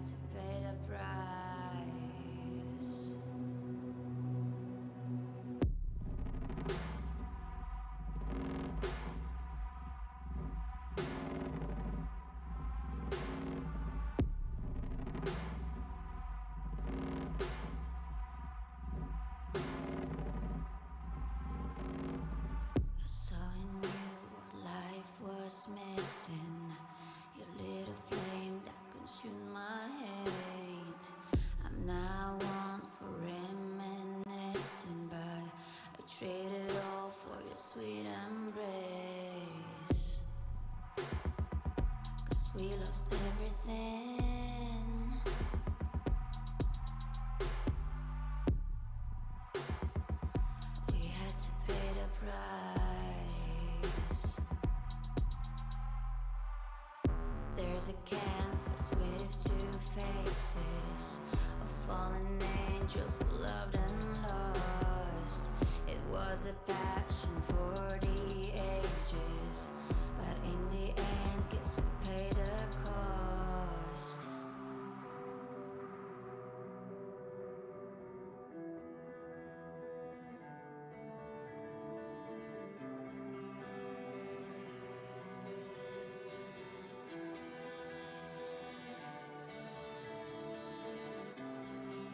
to pay the price. I saw in you what life was missing. You lit a flame that consumed my hate. I'm not one for reminiscing, but I traded all for your sweet embrace. 'Cause we lost everything. We had to pay the price. There's a canvas with two faces of fallen angels who loved and lost. It was a passion for the ages, but in the end, guess we paid the cost.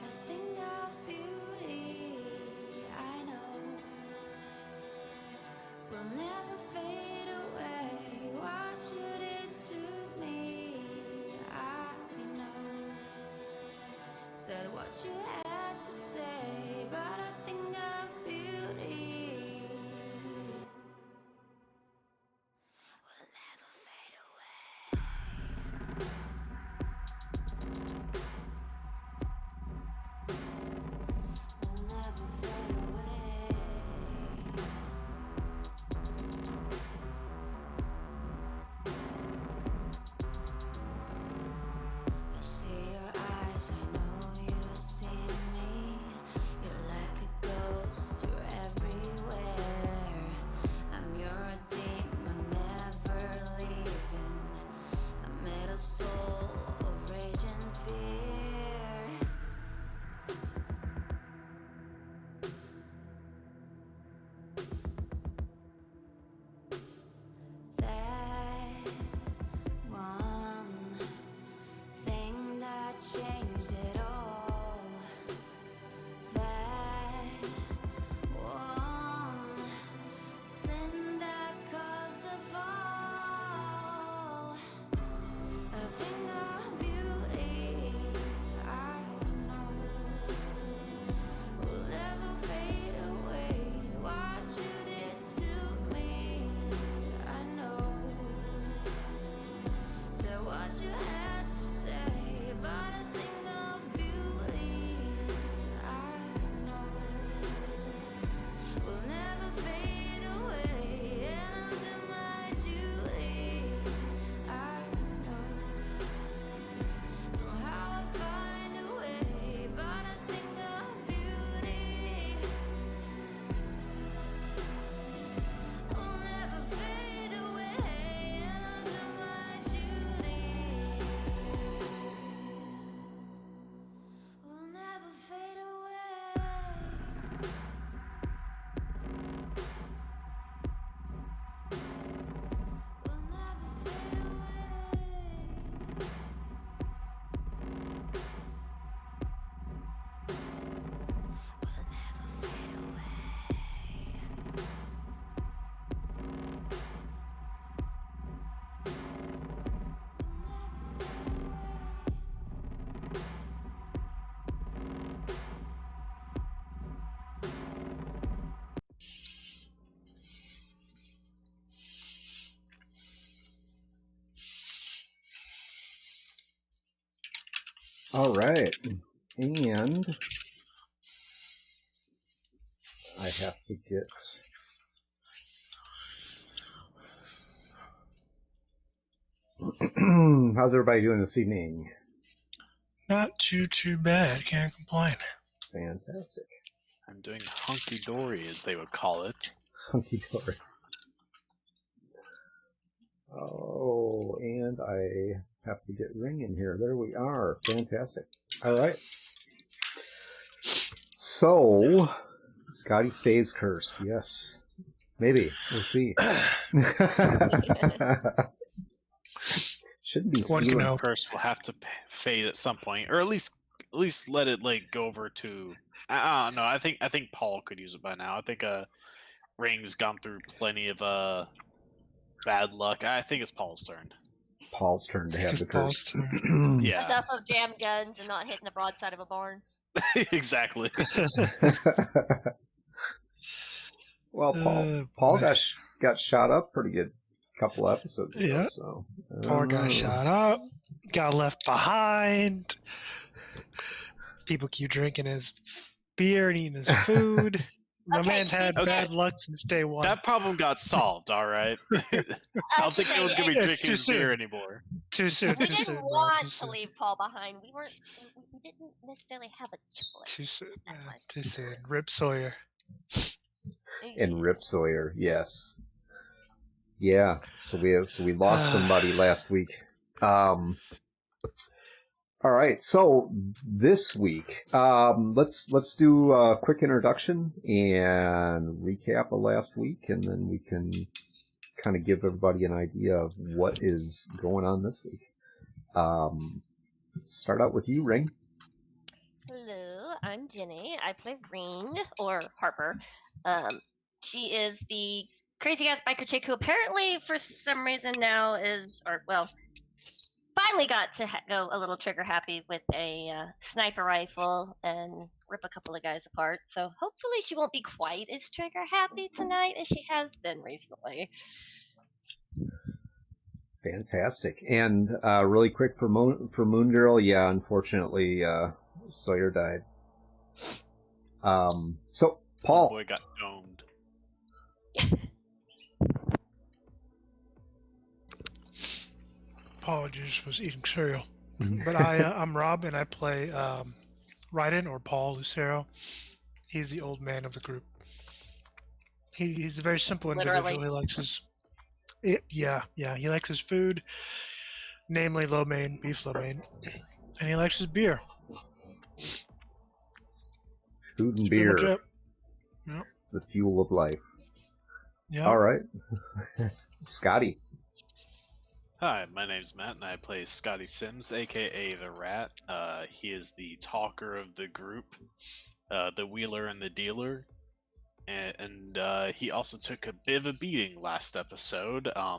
A thing of beauty, I know, will never fade away. What you did to me, I know. Said what you had to say, but a thing of beauty will never fade away. Will never fade away. I see your eyes, I know you see me. You're like a ghost, you're everywhere. I'm your demon, never leaving. A metal soul of rage and fear. That one thing that changed it all. That one thing that caused the fall. A thing of beauty, I know, will never fade away. What you did to me, I know. So what you had to say, but a thing of beauty, I know, will never fade away. And I'll do my duty, I know. Somehow I'll find a way, but a thing of beauty will never fade away. And I'll do my duty, will never fade away. Will never fade away. Will never fade away. All right, and I have to get. How's everybody doing this evening? Not too bad. Can't complain. Fantastic. I'm doing hunky-dory, as they would call it. Hunky dory. Oh, and I have to get Ring in here. There we are. Fantastic. All right. So, Scotty stays cursed. Yes. Maybe. We'll see. Shouldn't be One can stealing. hope. Curse will have to fade at some point, or at least let it like go over to. I don't know. I think Paul could use it by now. I think Ring's gone through plenty of bad luck. I think it's Paul's turn. Paul's turn to have It's the Paul's curse. Yeah, Enough of jam guns and not hitting the broadside of a barn. exactly. Well, Paul boy. got shot up pretty good a couple episodes ago. Yeah. So Poor guy shot up, got left behind. People keep drinking his beer and eating his food. My Okay, man's had okay. bad luck since day one. That problem got solved. All right. I don't think no one's gonna be It's drinking too his soon. beer anymore. Too soon. We Too didn't soon. bro, want too to soon. leave Paul behind. We didn't necessarily have a choice. Too soon. That Yeah, much. too soon. Rip Sawyer. and Rip Sawyer, yes, yeah. So we lost somebody last week. All right, so this week, let's do a quick introduction and recap of last week, and then we can kind of give everybody an idea of what is going on this week. Start out with you, Ring. Hello, I'm Jenny. I play Ring, or Harper. She is the crazy ass biker chick who apparently, for some reason now finally got to go a little trigger happy with a sniper rifle and rip a couple of guys apart. So hopefully she won't be quite as trigger happy tonight as she has been recently. Fantastic. And really quick for Moon Girl, yeah, unfortunately, Sawyer died. So Paul, Boy got domed. Apologies, was eating cereal. But I'm Rob, and I play Raiden, or Paul Lucero. He's the old man of the group. He's a very simple individual. Literally. He likes his he likes his food, namely lo mein, beef lo mein, and he likes his beer. food and That's pretty beer, much it. Yep. the fuel of life. Yeah. All right, Scotty. Hi, my name's Matt, and I play Scotty Sims, aka the Rat. He is the talker of the group, the wheeler and the dealer, and he also took a bit of a beating last episode. I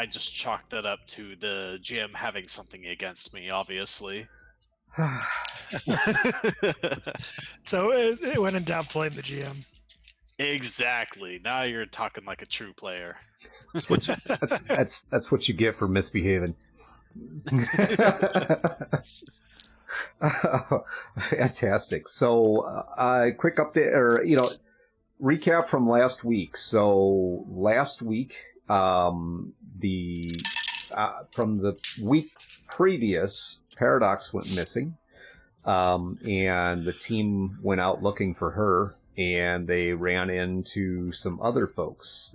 just chalked that up to the GM having something against me, obviously. So it went in down playing the GM. Exactly. Now you're talking like a true player. That's what you get for misbehaving. Fantastic. So, quick update, or recap from last week. So last week, from the week previous, Paradox went missing, and the team went out looking for her, and they ran into some other folks.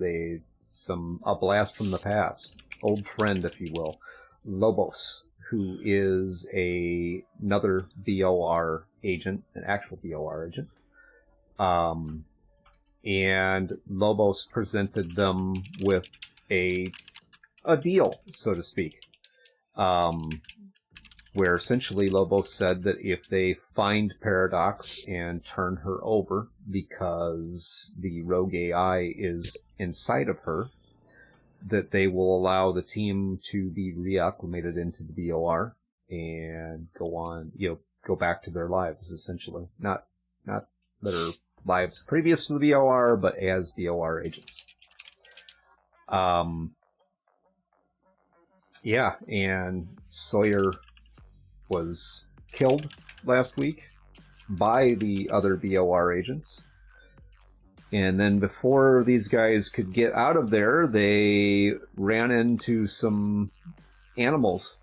A blast from the past, old friend, if you will, Lobos, who is another BOR agent, an actual BOR agent. And Lobos presented them with a deal, so to speak, where essentially Lobos said that if they find Paradox and turn her over because the rogue AI is inside of her, that they will allow the team to be reacclimated into the BOR and go back to their lives, essentially. Not their lives previous to the BOR, but as BOR agents. Yeah, and Sawyer was killed last week by the other BOR agents. And then before these guys could get out of there, they ran into some animals,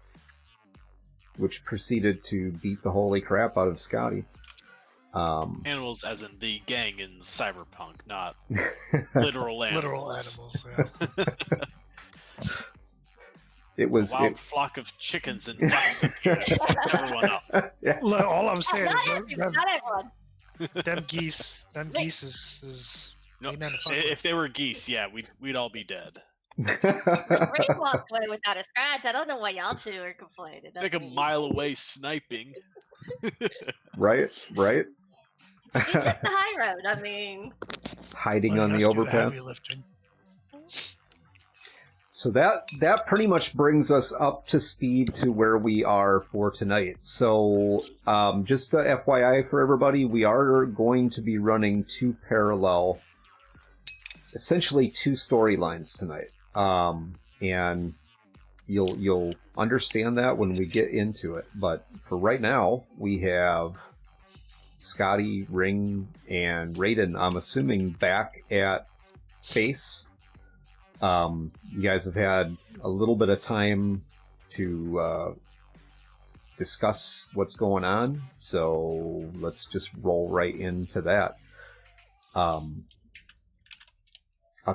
which proceeded to beat the holy crap out of Scotty. Animals as in the gang in Cyberpunk, not literal animals. Literal animals. Yeah. It was A wild flock of chickens and ducks appeared and fucked everyone up. yeah. Look, all I'm saying Not is everyone. Not everyone. them geese is No, ain't nothing to fuck with. if they were geese, yeah, we'd all be dead. Ray walked away without a scratch. I don't know why y'all two are complaining. It's like a mile away sniping. Right. She took the high road. I mean, Hiding Letting on the us do heavy overpass. lifting. So that pretty much brings us up to speed to where we are for tonight. So just FYI for everybody, we are going to be running essentially two storylines tonight, and you'll understand that when we get into it. But for right now, we have Scotty, Ring, and Raiden, I'm assuming, back at base. You guys have had a little bit of time to discuss what's going on, so let's just roll right into that. I'll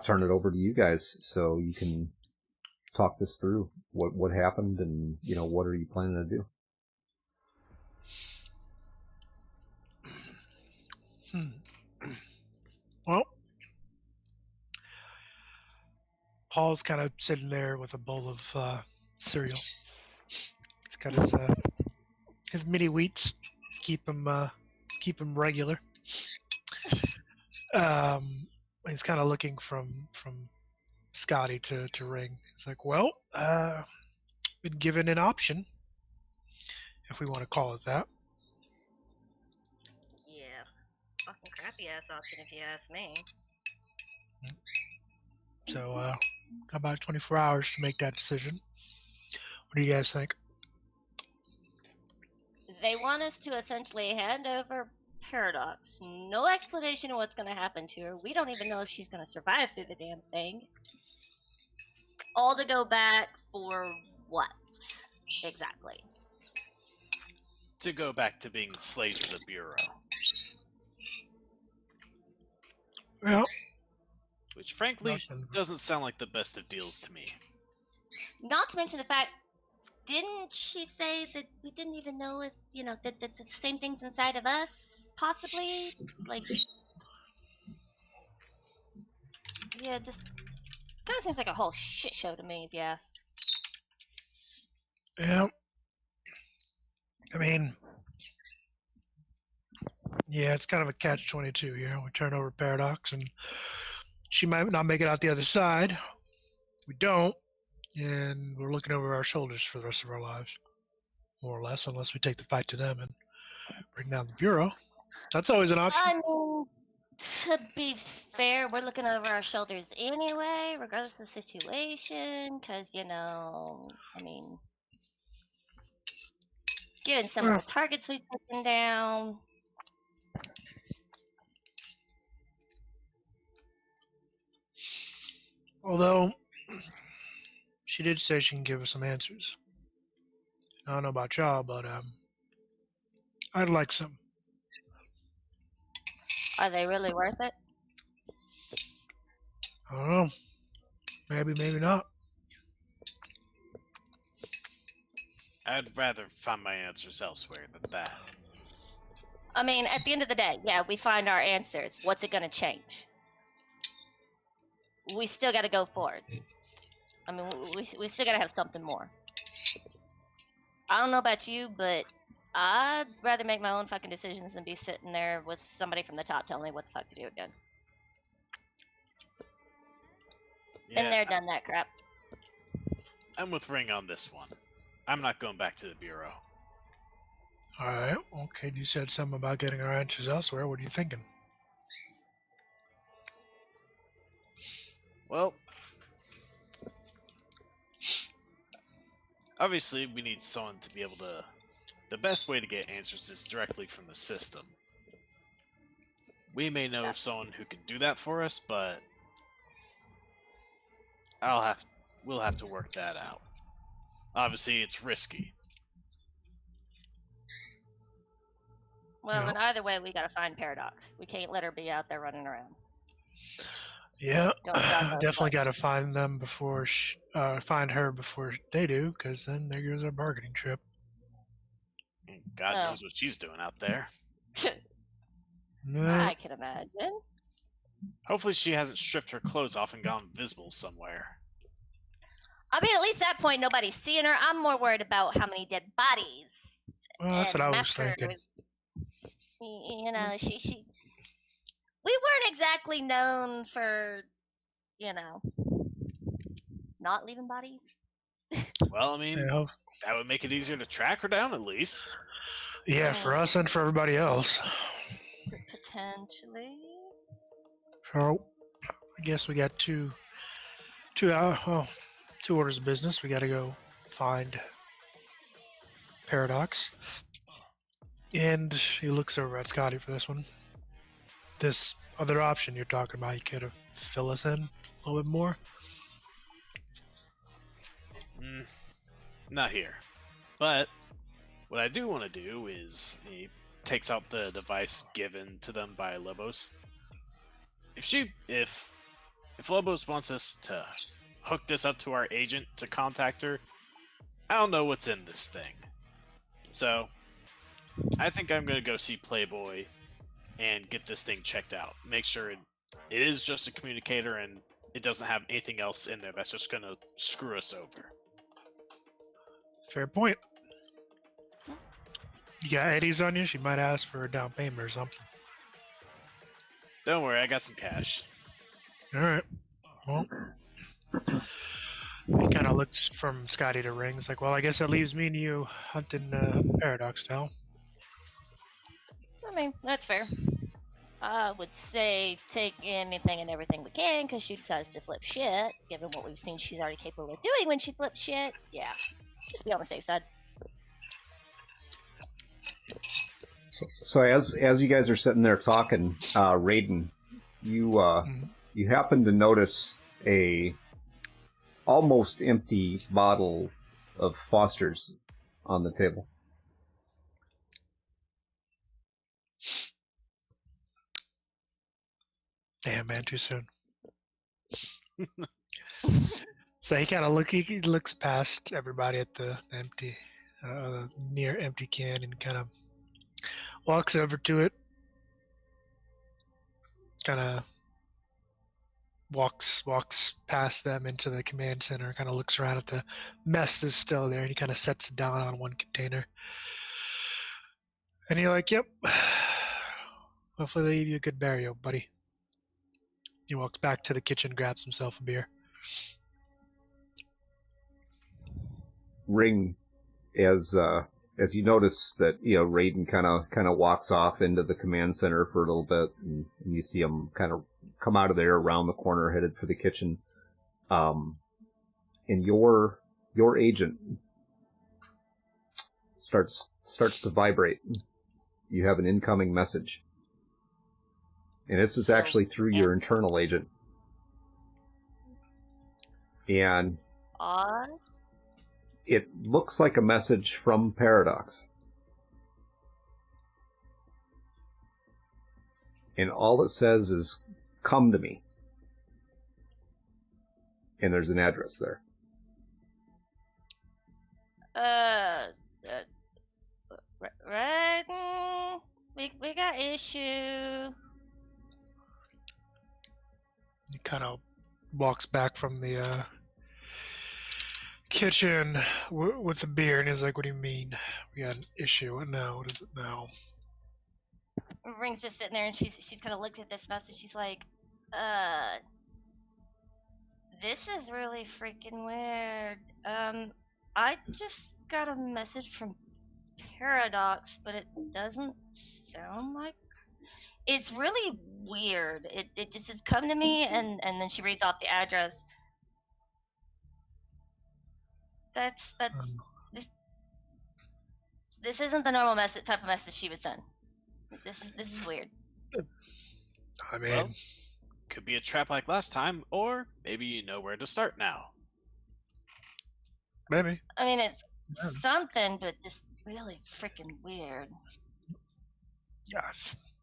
turn it over to you guys so you can talk this through. What happened, and what are you planning to do? Well, Paul's kind of sitting there with a bowl of cereal. He's got his mini wheats, keep him regular. He's kind of looking from Scotty to Ring. He's like, well, been given an option, if we want to call it that. yeah, fucking crappy ass option if you ask me. So, got about 24 hours to make that decision. What do you guys think? They want us to essentially hand over Paradox. No explanation of what's going to happen to her. We don't even know if she's going to survive through the damn thing. All to go back for what? Exactly. To go back to being slaves of the Bureau. Well, Which, frankly, nothing. doesn't sound like the best of deals to me. Not to mention the fact, didn't she say that we didn't even know if, that the same thing's inside of us? Possibly? Like, yeah, just kind of seems like a whole shit show to me, if you ask. Yeah. I mean, yeah, it's kind of a catch-22 here. We turn over Paradox, and she might not make it out the other side. We don't, and we're looking over our shoulders for the rest of our lives, more or less, unless we take the fight to them and bring down the Bureau. That's always an option. I mean, to be fair, we're looking over our shoulders anyway, regardless of the situation, because, I mean, given some of the targets we've taken down. Although, she did say she can give us some answers. I don't know about y'all, but I'd like some. Are they really worth it? I don't know. Maybe, maybe not. I'd rather find my answers elsewhere than that. I mean, at the end of the day, yeah, we find our answers. What's it going to change? We still got to go forward. I mean, we still got to have something more. I don't know about you, but I'd rather make my own fucking decisions than be sitting there with somebody from the top telling me what the fuck to do again. Been there, done that crap. I'm with Ring on this one. I'm not going back to the Bureau. Alright, okay, you said something about getting our answers elsewhere. What are you thinking? Well, obviously we need someone to be able to... The best way to get answers is directly from the system. We may know someone who can do that for us, but we'll have to work that out. Obviously, it's risky. Well, in either way, we gotta find Paradox. We can't let her be out there running around. Yeah, Don't drive us definitely much. got to find them before find her before they do, because then there goes our bargaining trip. God Oh. knows what she's doing out there. Yeah. I can imagine. Hopefully she hasn't stripped her clothes off and gone visible somewhere. I mean, at least at that point, nobody's seeing her. I'm more worried about how many dead bodies. Well, that's what I was massacred thinking. You know, she. We weren't exactly known for, you know, not leaving bodies. Well, I mean, Yeah, that would make it easier to track her down at least. yeah, for us and for everybody else. Potentially. So, I guess we got two orders of business. We got to go find Paradox. And he looks over at Scotty for this one. This other option you're talking about, you could have fill us in a little bit more. Not here. But what I do want to do is he takes out the device given to them by Lobos. If Lobos wants us to hook this up to our agent to contact her, I don't know what's in this thing. So I think I'm gonna go see Playboy and get this thing checked out. Make sure it is just a communicator and it doesn't have anything else in there that's just gonna screw us over. Fair point. You got Eddie's on you? She might ask for a down payment or something. Don't worry, I got some cash. Alright. Well, he kind of looks from Scotty to Ring. It's like, well, I guess that leaves me and you hunting Paradox now. I mean, that's fair. I would say take anything and everything we can, because she decides to flip shit, given what we've seen she's already capable of doing when she flips shit. Yeah. Just be on the safe side. So as you guys are sitting there talking, Raiden, you happen to notice a almost empty bottle of Foster's on the table. Damn, man, too soon. So he kind of he looks past everybody at the empty, near empty can and kind of walks over to it. Kind of walks past them into the command center. Kind of looks around at the mess that's still there, and he kind of sets it down on one container. And you're like, "Yep. Hopefully they give you a good burial, buddy." He walks back to the kitchen, grabs himself a beer. Ring, as you notice that Raiden kind of walks off into the command center for a little bit, and you see him kind of come out of there around the corner, headed for the kitchen. And your agent starts to vibrate. You have an incoming message, and this is actually through your internal agent. And it looks like a message from Paradox. And all it says is, "Come to me." And there's an address there. Right. We got issue. He kind of walks back from the kitchen with the beer, and he's like, "What do you mean? We got an issue? What now? What is it now?" Ring's just sitting there, and she's kind of looked at this message. She's like, this is really freaking weird. I just got a message from Paradox, but it doesn't sound like. It's really weird. It just has come to me, and then she reads off the address. That's this isn't the normal type of message she would send. This is weird. I mean, Well, could be a trap like last time, or maybe you know where to start now. maybe. I mean, it's something, but just really freaking weird. Yeah.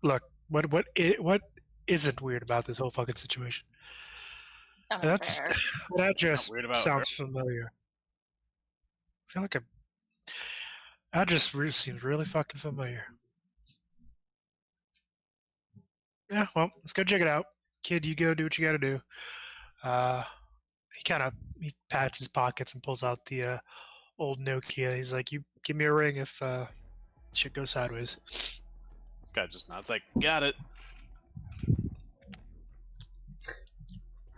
Look, what isn't weird about this whole fucking situation? That's Fair. that address weird about sounds familiar. I feel like address seems really fucking familiar. Yeah, well, let's go check it out. Kid, you go do what you gotta do. He pats his pockets and pulls out the old Nokia. He's like, "You give me a ring if shit goes sideways." This guy just nods like, got it.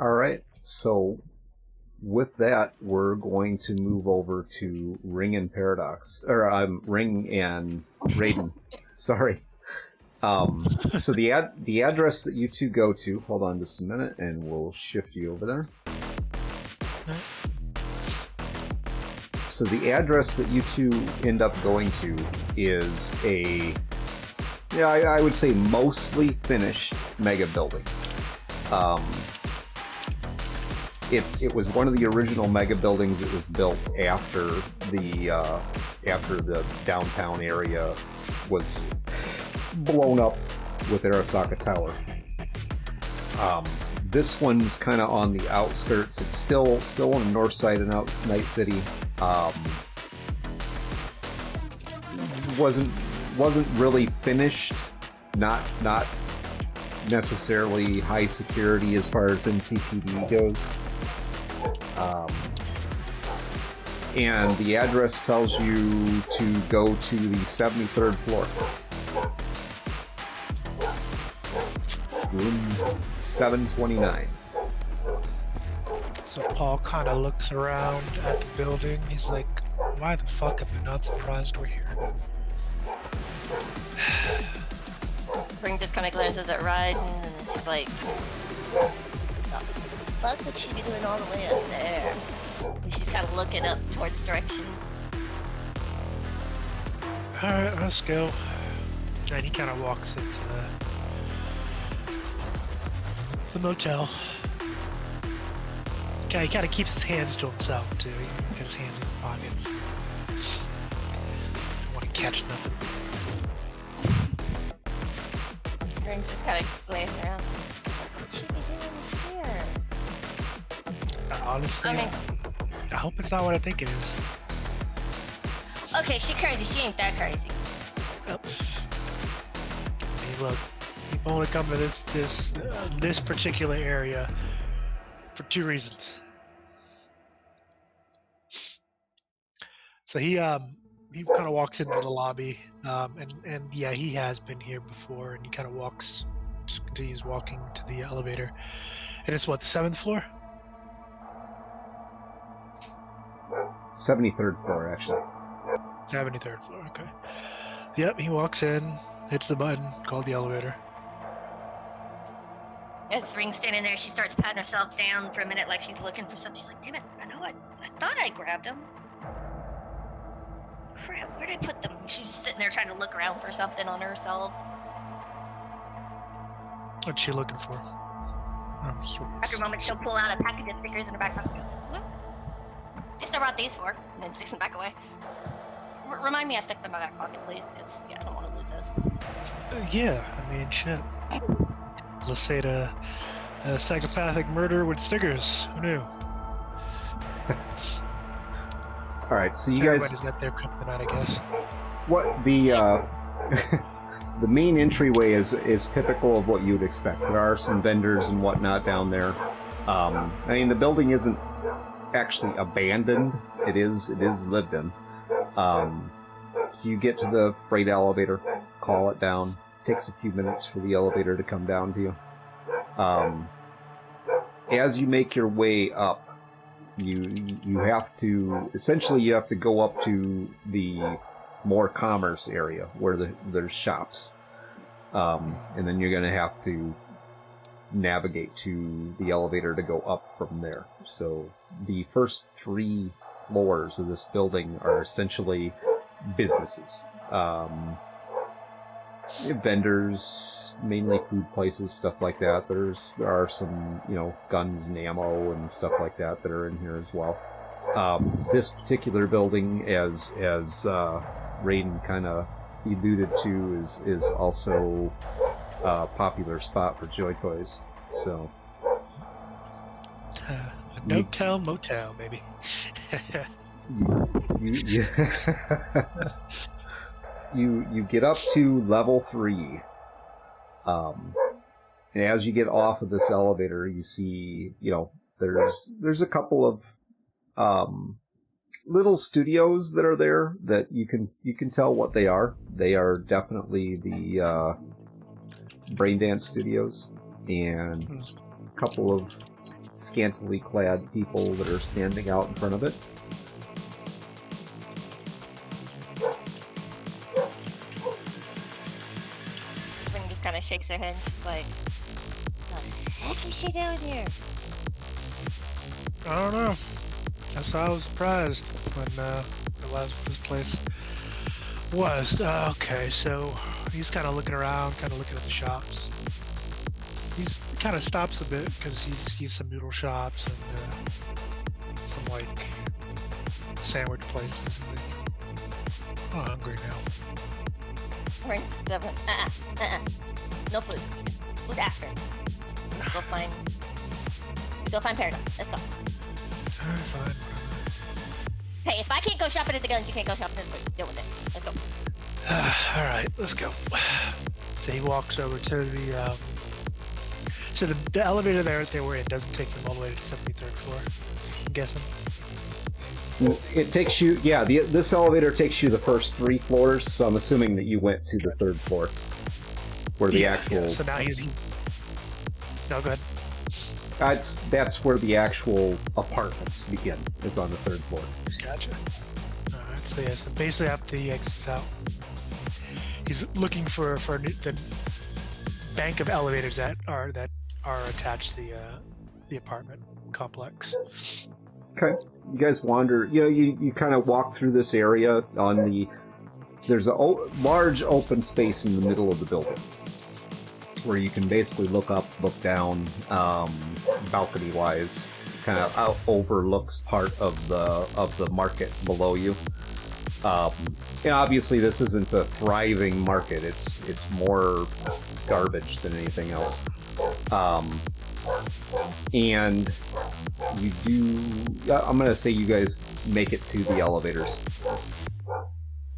All right, so with that, we're going to move over to Ring and Paradox, or Ring and Raiden. Sorry. So the address that you two go to. Hold on just a minute, and we'll shift you over there. So the address that you two end up going to is I would say mostly finished mega building. It was one of the original mega buildings that was built after the downtown area was blown up with Arasaka Tower. This one's kind of on the outskirts. It's still on the north side of Night City. Wasn't really finished. Not necessarily high security as far as NCPD goes. And the address tells you to go to the 73rd floor. Room 729. So Paul kind of looks around at the building. He's like, "Why the fuck am I not surprised we're here?" Ring just kind of glances at Raiden, and she's like, "The fuck would she be doing all the way up there?" And she's kind of looking up towards the direction. All right, let's go. And he kind of walks into the motel. He kind of keeps his hands to himself too. He gets his hands in his pockets. Don't want to catch nothing. Ring's just kind of glancing around. What should we doing here? Honestly, I mean, I hope it's not what I think it is. okay, she crazy. She ain't that crazy. Yep. Hey, look, we've only come to this particular area for two reasons. So he kind of walks into the lobby, and yeah, he has been here before, and he kind of continues walking to the elevator, and it's what, the 7th floor? 73rd floor, actually. 73rd floor. Okay. Yep, he walks in, hits the button, called the elevator. As Ring's standing there, she starts patting herself down for a minute like she's looking for something. She's like, damn it, I know I thought I grabbed them. Crap, where'd I put them? She's just sitting there trying to look around for something on herself. What's she looking for? I'm curious. After a moment, she'll pull out a package of stickers in her back pocket and goes, guess I brought these for, and then sticks them back away. Remind me I stick them in my back pocket, please, because, yeah, I don't want to lose those. Yeah, I mean, shit. Let's say a psychopathic murder with stickers. Who knew? All right, so you guys. Everybody's got their kryptonite, I guess. What the the main entryway is typical of what you'd expect. There are some vendors and whatnot down there. I mean, the building isn't actually abandoned. It is lived in. So you get to the freight elevator, call it down. Takes a few minutes for the elevator to come down to you. As you make your way up, you have to go up to the more commerce area where there's shops, and then you're going to have to navigate to the elevator to go up from there. So the first 3 floors of this building are essentially businesses. Vendors, mainly food places, stuff like that. There are some, guns and ammo and stuff like that are in here as well. This particular building, as Raiden kind of alluded to, is also a popular spot for Joy Toys. So, No tell motel, baby. you you get up to level 3. And as you get off of this elevator, you see, there's a couple of little studios that are there that you can tell what they are. They are definitely the Braindance Studios, and a couple of scantily clad people that are standing out in front of it. Ring just kind of shakes her head and she's like, what the heck is she doing here? I don't know. That's why I was surprised when I realized what this place was. Okay, so he's kind of looking around, kind of looking at the shops. He's kind of stops a bit because he sees some noodle shops and some like sandwich places. He's like, oh, I'm hungry now. Ring just doesn't. No food. Food after. Go find Paradox. Let's go. Alright, fine. Hey, if I can't go shopping at the guns, you can't go shopping at the food. Deal with it. Let's go. Alright, let's go. So he walks over to the so the elevator there that they were in doesn't take them all the way to the 73rd floor, I'm guessing. It takes you, this elevator takes you the first 3 floors, so I'm assuming that you went to the 3rd floor, where the actual... Yeah, so now he's... No, go ahead. That's where the actual apartments begin, is on the 3rd floor. Gotcha. Alright, so yeah, so basically after he exits out, he's looking for the bank of elevators that are attached to the apartment complex. Okay. You guys wander, you kind of walk through this area there's a large open space in the middle of the building where you can basically look up, look down, balcony wise, kind of overlooks part of the market below you. And obviously this isn't a thriving market, it's more garbage than anything else. And you do, I'm going to say you guys make it to the elevators.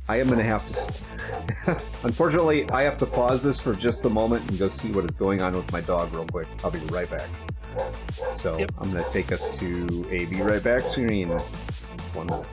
I am going to have to, unfortunately, I have to pause this for just a moment and go see what is going on with my dog real quick. I'll be right back. So yep. I'm going to take us to a be right back screen. Just 1 minute.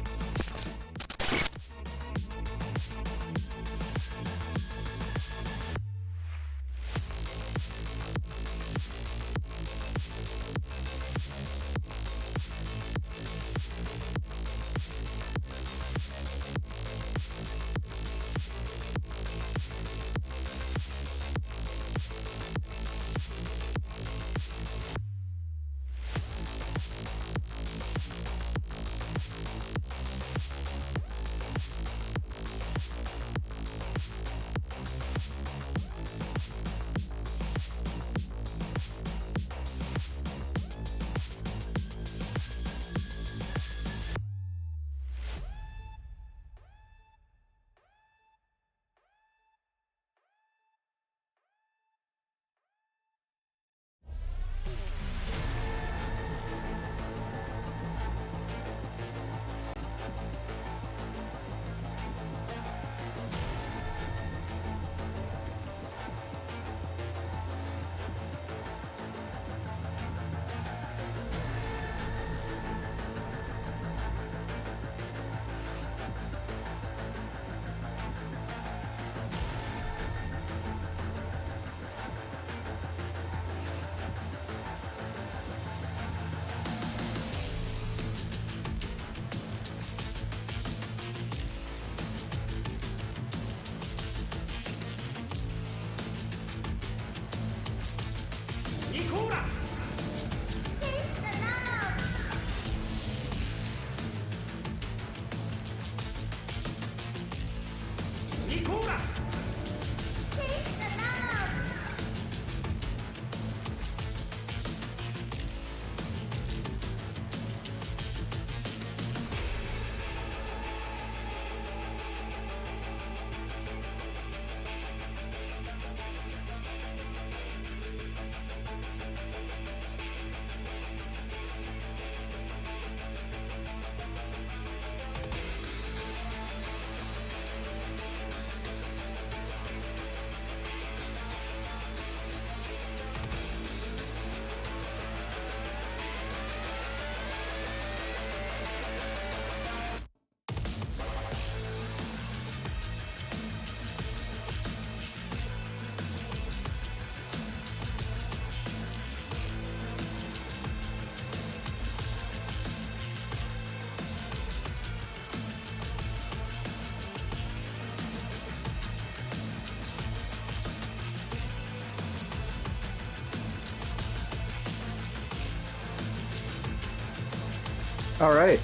All right.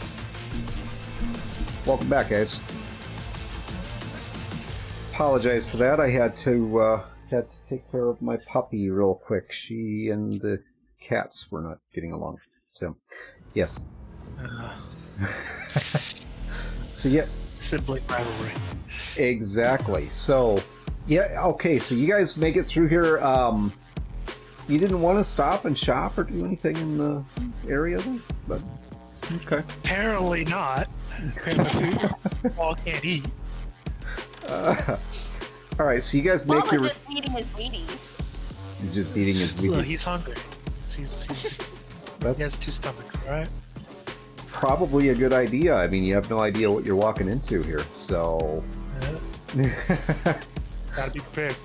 Welcome back, guys. Apologize for that. I had to take care of my puppy real quick. She and the cats were not getting along. So, yes. So yeah, Sibling rivalry. exactly. So, yeah, okay. So you guys make it through here. You didn't want to stop and shop or do anything in the area, then? But okay. Apparently not. Apparently all can't eat. All right. So you guys Paul make was your. just eating his Wheaties. He's just eating his Look, Wheaties. he's hungry. He That's has 2 stomachs, alright? probably a good idea. I mean, you have no idea what you're walking into here, so. Gotta be prepared.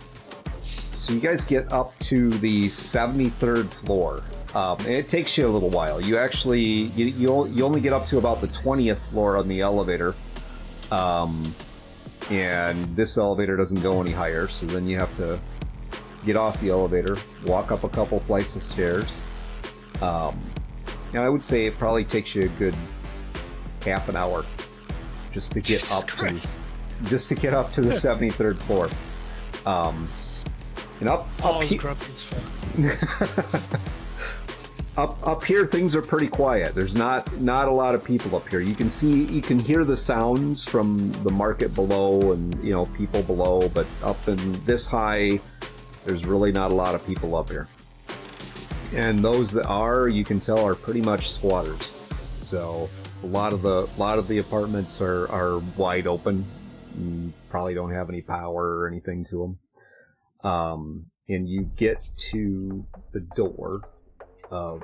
So you guys get up to the 73rd floor, and it takes you a little while. You actually you only get up to about the 20th floor on the elevator, and this elevator doesn't go any higher. So then you have to get off the elevator, walk up a couple flights of stairs. And I would say it probably takes you a good half an hour just to get up to the 73rd floor. And up Paul's here, grumpy as fuck. up here, things are pretty quiet. There's not a lot of people up here. You can hear the sounds from the market below and people below, but up in this high, there's really not a lot of people up here. And those that are, you can tell, are pretty much squatters. So a lot of the apartments are wide open. And probably don't have any power or anything to them. And you get to the door of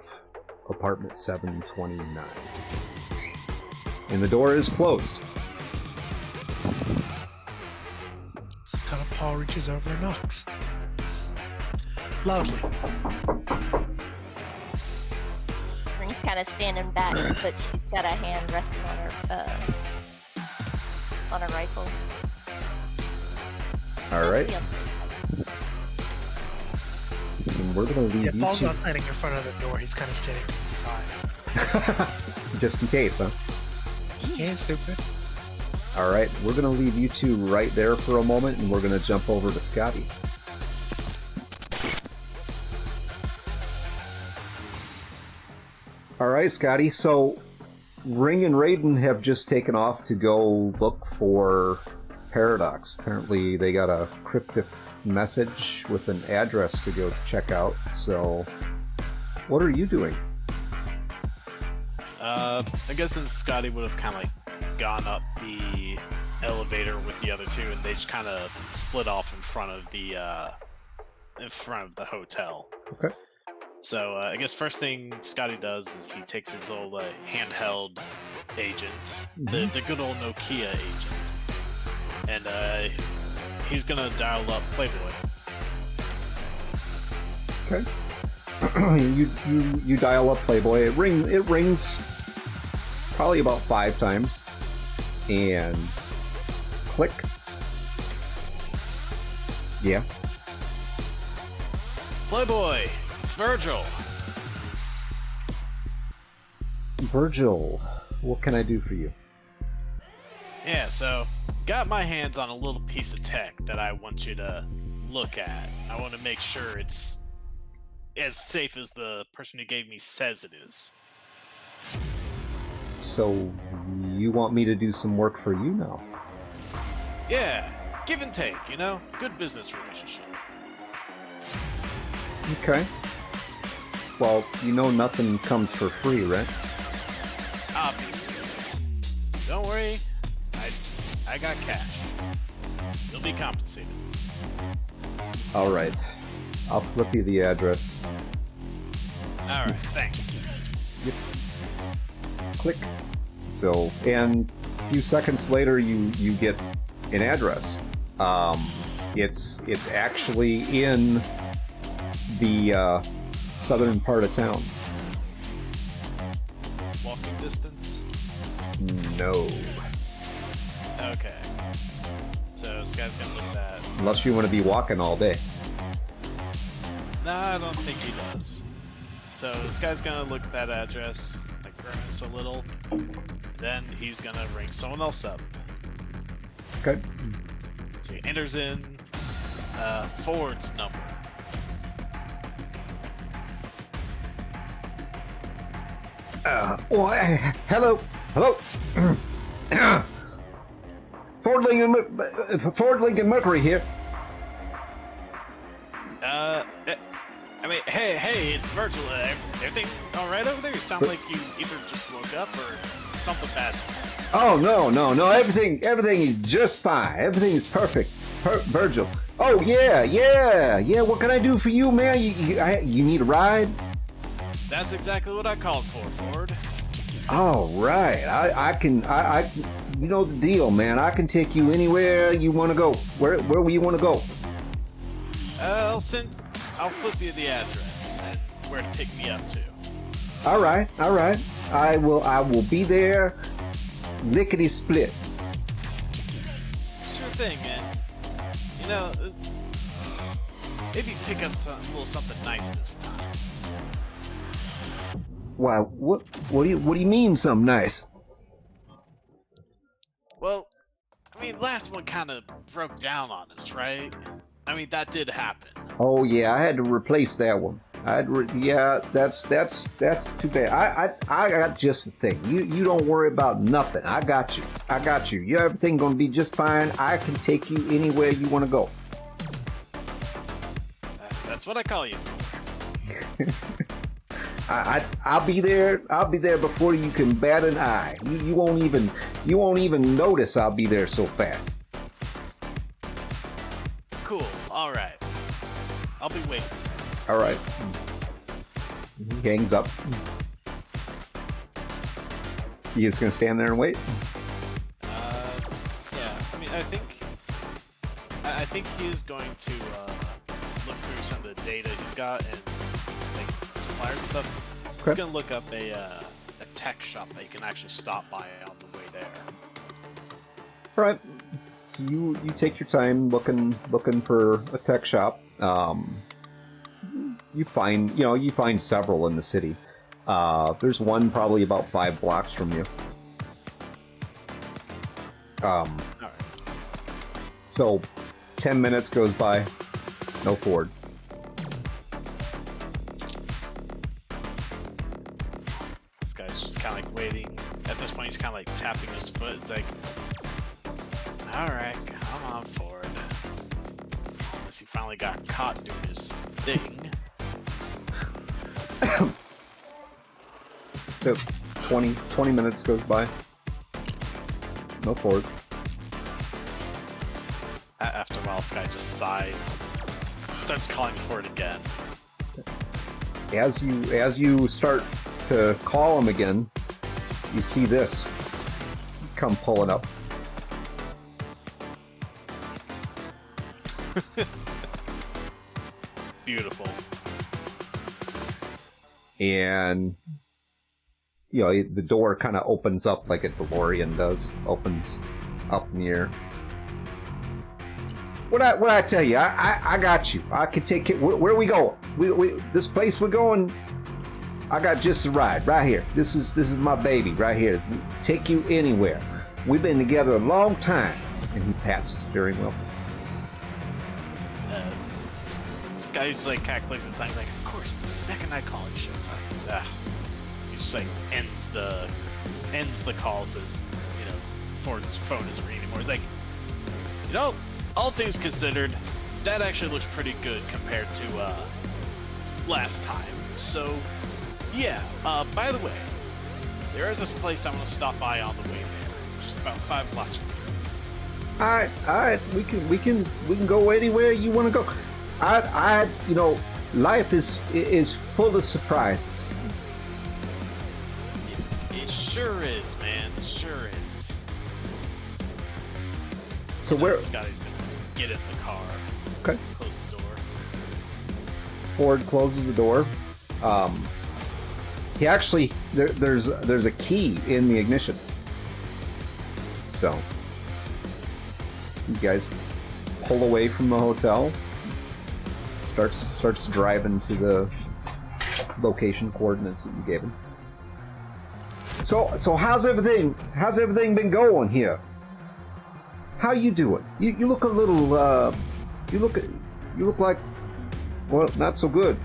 apartment 729. And the door is closed. So kind of Paul reaches over and knocks. Loudly. Ring's kind of standing back, but she's got a hand resting on her rifle. All right. Just And we're going to leave you Paul's two. not standing in front of the door, he's kind of standing to the side. Just in case, huh? He ain't stupid. All right, we're going to leave you two right there for a moment, and we're going to jump over to Scotty. All right, Scotty. So, Ring and Raiden have just taken off to go look for Paradox. Apparently, they got a cryptic message with an address to go check out. So, what are you doing? I guess since Scotty would have kind of gone up the elevator with the other two, and they just kind of split off in front of the hotel. Okay. So I guess first thing Scotty does is he takes his old handheld agent, the good old Nokia agent, and he's gonna dial up Playboy. Okay. you dial up Playboy. It rings probably about 5 times, and click. Yeah. Playboy, it's Virgil. Virgil, what can I do for you? Yeah, so got my hands on a little piece of tech that I want you to look at. I want to make sure it's as safe as the person who gave me says it is. So, you want me to do some work for you now? Yeah, give and take, good business relationship. Okay. Well, nothing comes for free, right? Obviously. Don't worry, I got cash. You'll be compensated. All right. I'll flip you the address. Alright, thanks. Yep. Click. So, and a few seconds later, you get an address. It's actually in the southern part of town. Walking distance? No. Okay. So this guy's gonna look at that. Unless you want to be walking all day. Nah, I don't think he does. So this guy's gonna look at that address, grimace a little, Then he's gonna ring someone else up. Okay. So he enters in Ford's number. Hello. Ford Lincoln Mercury here. I mean, hey, it's Virgil. Everything all right over there? You sound like you either just woke up or something bad just happened. Oh, no. Everything is just fine. Everything is perfect. Virgil. Oh, yeah. What can I do for you, man? You need a ride? That's exactly what I called for, Ford. All right. I you know the deal, man. I can take you anywhere you want to go. Where you want to go? I'll flip you the address and where to pick me up to. All right. I will be there. Lickety split. Sure thing, man. You know, maybe pick up a little something nice this time. Why? What do you mean, something nice? Well, I mean, last one kind of broke down on us, right? I mean, that did happen. Oh yeah, I had to replace that one. That's too bad. I got just the thing. You don't worry about nothing. I got you. Everything gonna be just fine. I can take you anywhere you want to go. That's what I call you for. I'll be there. I'll be there before you can bat an eye. You won't even notice I'll be there so fast. Cool. All right. I'll be waiting. All right. He hangs up. You just gonna stand there and wait? Yeah. I mean, I think he is going to look through some of the data he's got and like suppliers and stuff. Okay. He's gonna look up a tech shop that you can actually stop by on the way there. All right. So you take your time looking for a tech shop. You find several in the city. There's one probably about 5 blocks from you. All right. So 10 minutes goes by, no Ford. This guy's just kind of like waiting. At this point, he's kind of like tapping his foot. It's like, all right, come on, Ford. Unless he finally got caught doing his thing. 20 minutes goes by. No Ford. After a while, this guy just sighs. Starts calling for it again. As you start to call him again, you see this come pulling up. Beautiful. And the door kind of opens up like a DeLorean does. Opens up in the air. What I tell you? I got you. I can take it. Where are we going? We this place we're going. I got just the ride right here. This is my baby right here. Take you anywhere. We've been together a long time. And he pats the steering wheel. This guy just like kind of clicks his tongue. He's like, of course, the second I call, he shows up. He just like ends the call. Says, Ford's phone isn't ringing anymore. He's like, all things considered, that actually looks pretty good compared to last time. So, yeah. By the way, there is this place I want to stop by on the way there, just about 5 blocks from here. All right. We can go anywhere you want to go. Life is full of surprises. It sure is, man. It sure is. So where? Scotty's gonna get in the car. Okay. Close the door. Ford closes the door. He actually there's a key in the ignition. So you guys pull away from the hotel. Starts driving to the location coordinates that you gave him. So how's everything? How's everything been going here? How you doing? You look a little. You look like. Well, not so good.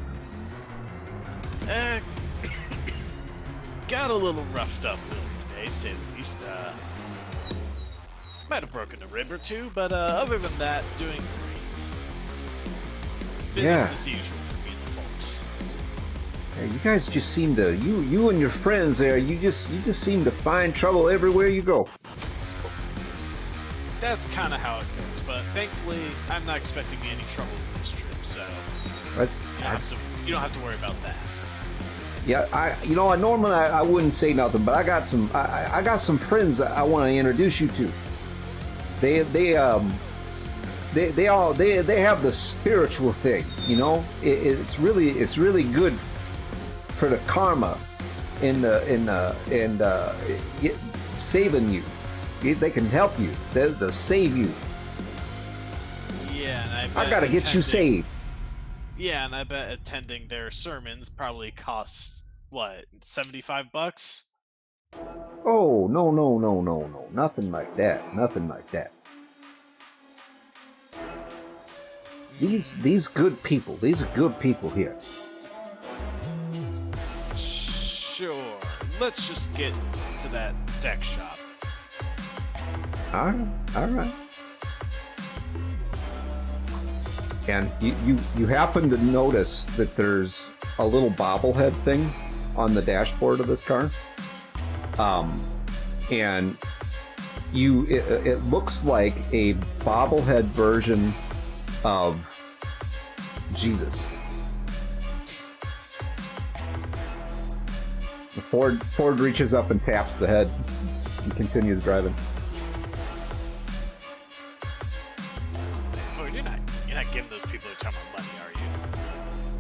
Got a little roughed up today, say the least. Might have broken a rib or two, but other than that, doing great. Business as usual for me and the folks. Yeah, you guys just seem to you and your friends there. You just seem to find trouble everywhere you go. That's kind of how it goes, but thankfully, I'm not expecting any trouble with this trip, so you don't have to worry about that. Yeah, normally I wouldn't say nothing, but I got some friends I want to introduce you to. They have the spiritual thing, you know. It's really good for the karma in saving you. They can help you. They'll save you. Yeah, and I gotta get you saved. Yeah, and I bet attending their sermons probably costs what, $75? Oh, no. Nothing like that. These good people. These are good people here. Sure. Let's just get to that deck shop. All right. And you happen to notice that there's a little bobblehead thing on the dashboard of this car. And it looks like a bobblehead version of Jesus. Ford reaches up and taps the head and continues driving. Ford, you're not giving those people a ton of money, are you?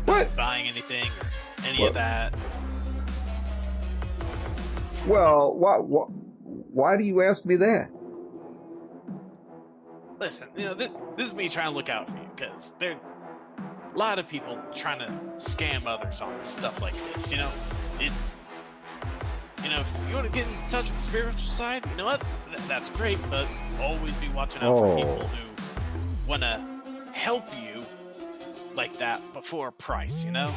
What? Not buying anything or any of that? Well, why do you ask me that? Listen, this is me trying to look out for you, because there are a lot of people trying to scam others on stuff like this, It's... if you want to get in touch with the spiritual side, you know what? That's great, but always be watching out for people who want to help you like that before a price, No.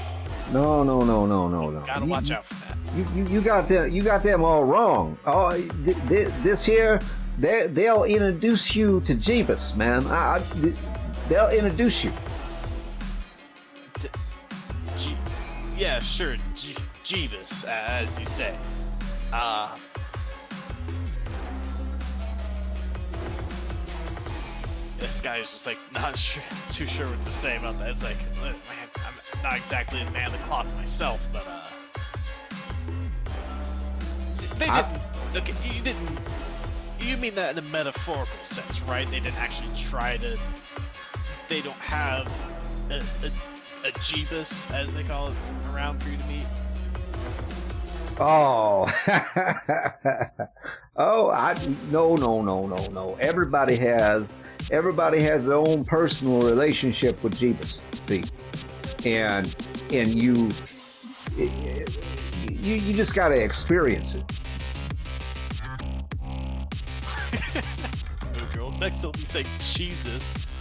Gotta watch out for that. You got them all wrong. Oh, this here, they'll introduce you to Jeebus, man. They'll introduce you. Yeah, sure, Jeebus, as you say. This guy is just like not too sure what to say about that. It's like, man, I'm not exactly a man of the cloth myself, but they didn't. Okay, you mean that in a metaphorical sense, right? They didn't actually try to. They don't have a Jeebus, as they call it, around for you to meet. Oh, no. Everybody has their own personal relationship with Jeebus. See, and you just gotta experience it. Oh, girl, next he'll be saying Jesus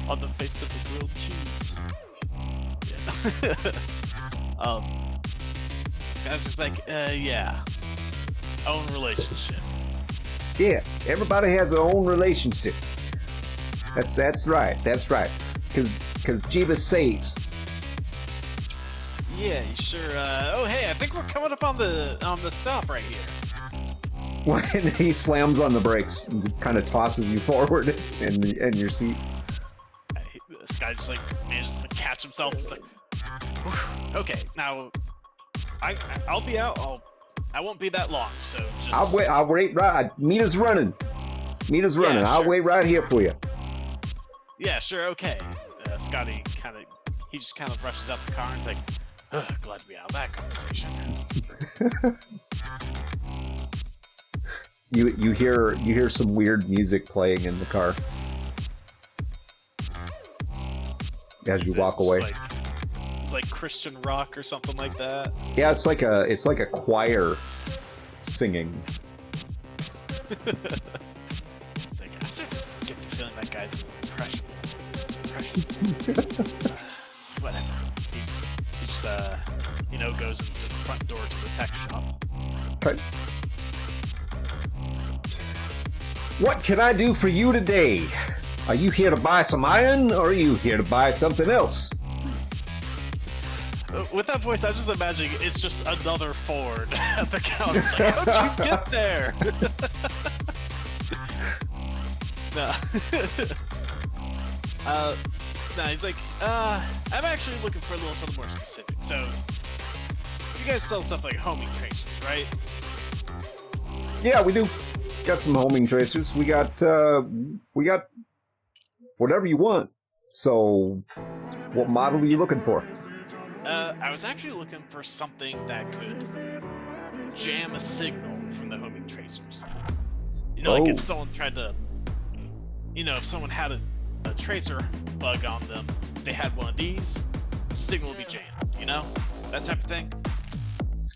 on the face of the grilled cheese. Yeah. This guy's just like, yeah. Own relationship. Yeah, everybody has their own relationship. That's right. Because Jeebus saves. Yeah, you sure. Oh, hey, I think we're coming up on the stop right here. When he slams on the brakes and kind of tosses you forward in your seat. This guy just like manages to catch himself. It's like, okay, now I'll be out. I won't be that long, so just. I'll wait. Right, Mita's running. Yeah, sure. I'll wait right here for you. Yeah, sure. Okay. Scotty just kind of rushes out the car and is like, glad to be out of that conversation. You hear some weird music playing in the car as you walk away. Like Christian rock or something like that. Yeah, it's like a choir singing. It's like, I'm starting to get the feeling that guy's impressionable. Whatever. He just, goes into the front door to the tech shop. Okay. What can I do for you today? Are you here to buy some iron, or are you here to buy something else? With that voice, I'm just imagining it's just another Ford at the counter. Like, how'd you get there? No. No, he's like, I'm actually looking for a little something more specific. So, you guys sell stuff like homing tracers, right? Yeah, we do. Got some homing tracers. We got whatever you want. So, what model are you looking for? I was actually looking for something that could jam a signal from the homing tracers. You know, like if someone tried to, if someone had a tracer bug on them, they had one of these, signal would be jammed, that type of thing.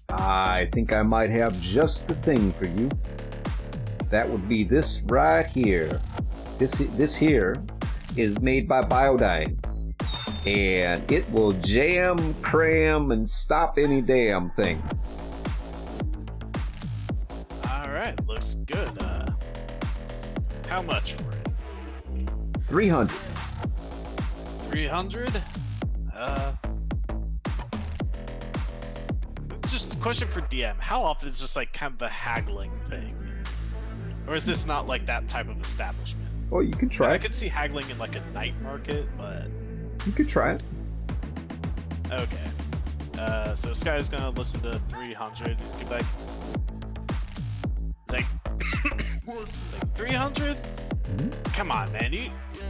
I think I might have just the thing for you. That would be this right here. This here is made by Biodyne. And it will jam, cram, and stop any damn thing. Alright, looks good. How much for it? 300. 300? Just a question for DM. How often is just like kind of the haggling thing? Or is this not like that type of establishment? Oh, you can try I it. could see haggling in like a night market, but... You could try it. Okay. So this guy's gonna listen to 300. He's gonna be like... It's like... like 300? Mm-hmm. Come on, man.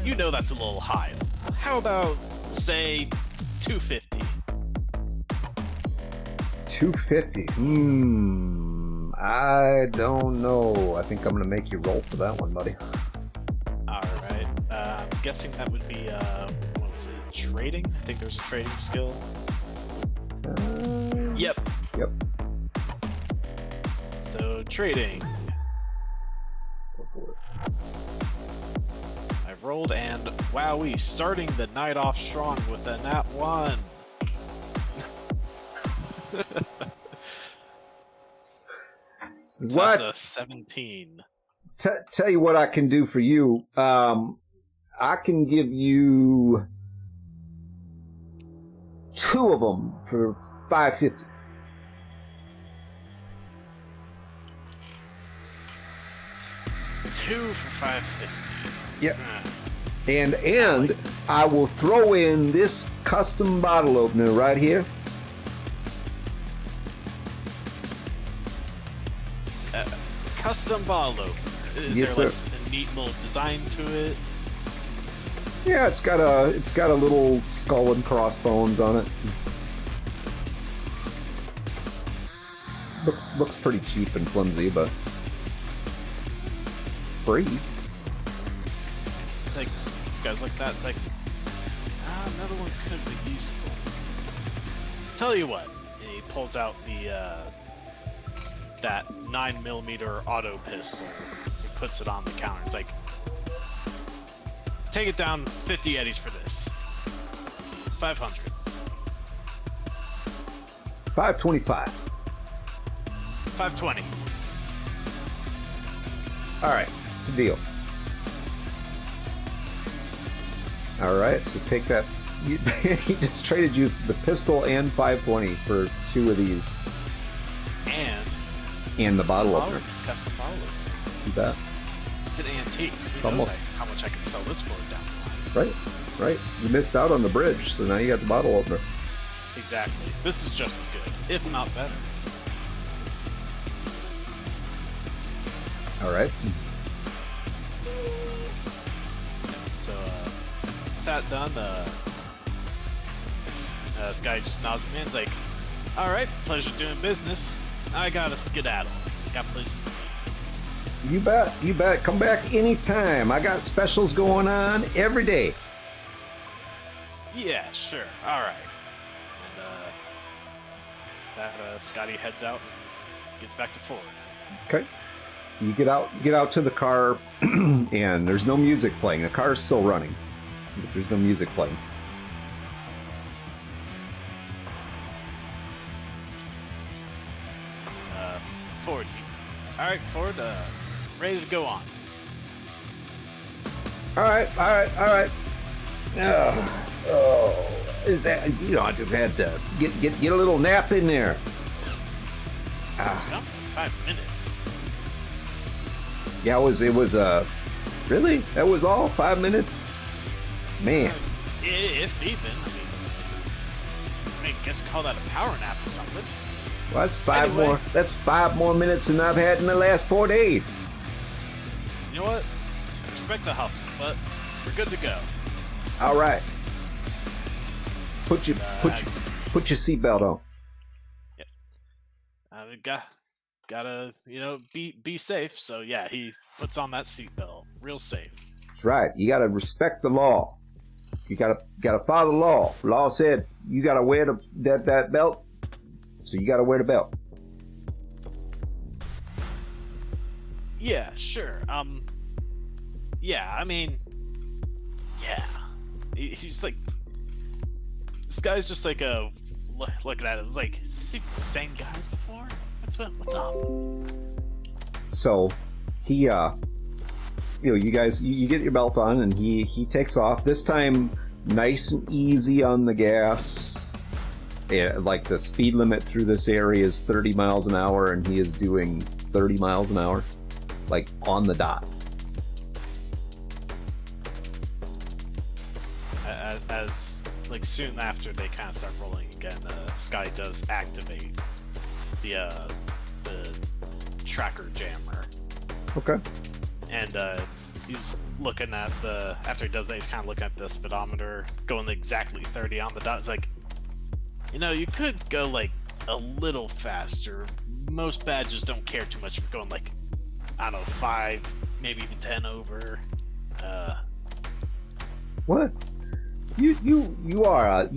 You know that's a little high. How about, say, 250? 250. I don't know. I think I'm gonna make you roll for that one, buddy. Alright. I'm guessing that would be, what was it? Trading? I think there's a trading skill. Yep. Yep. So, trading. Go for it. I rolled and, wowee, starting the night off strong with a nat 1. So What? that's a 17. Tell you what I can do for you. I can give you 2 of them for 550. It's 2 for 550. Yep. And I will throw in this custom bottle opener right here. Custom bottle opener. Is Yes, there like sir. a neat little design to it? Yeah, it's got a little skull and crossbones on it. Looks pretty cheap and flimsy, but free. It's like these guys like that. It's like another one could be useful. Tell you what, he pulls out the that 9mm auto pistol. He puts it on the counter. It's like, take it down 50 eddies for this. 500. 525. 520. All right, it's a deal. All right, so take that. He just traded you the pistol and 520 for 2 of these. And the bottle opener. Custom bottle opener. You bet. It's an antique. It's Who knows almost- how much I could sell this for down the line. Right. You missed out on the bridge, so now you got the bottle opener. Exactly. This is just as good, if not better. All right. So, with that done, this guy just nods at me and is like, alright, pleasure doing business. I gotta skedaddle. Got places to be. You bet. Come back anytime. I got specials going on every day. Yeah, sure. Alright. And, that Scotty heads out and gets back to Ford. Okay. You get out to the car, and there's no music playing. The car's still running. There's no music playing. Ford. All right, Ford. Ready to go on. All right. Oh, is that, I just had to get a little nap in there. It's gone for 5 minutes. Yeah, it was really? That was all 5 minutes? Man. If even. I guess call that a power nap or something. Well, that's five Anyway. more. That's 5 more minutes than I've had in the last 4 days. You know what? Respect the hustle, but we're good to go. All right. Put your seatbelt on. Gotta be safe. So yeah, he puts on that seatbelt, real safe. That's right. You gotta respect the law. You gotta follow the law. The law said you gotta wear that belt, so you gotta wear the belt. Yeah, sure. Yeah, I mean, yeah. He's just like, this guy's just like looking at it. It's like, see the same guys before? What's up? So he you guys you get your belt on, and he takes off, this time nice and easy on the gas. Yeah, like the speed limit through this area is 30 miles an hour, and he is doing 30 miles an hour, like on the dot. As like soon after they kind of start rolling again, Sky does activate the tracker jammer. Okay. And he's looking at after he does that, he's kind of looking at the speedometer, going exactly 30 on the dot. It's like, you could go like a little faster. Most badges don't care too much for going like, I don't know, 5, maybe even 10 over. What? You are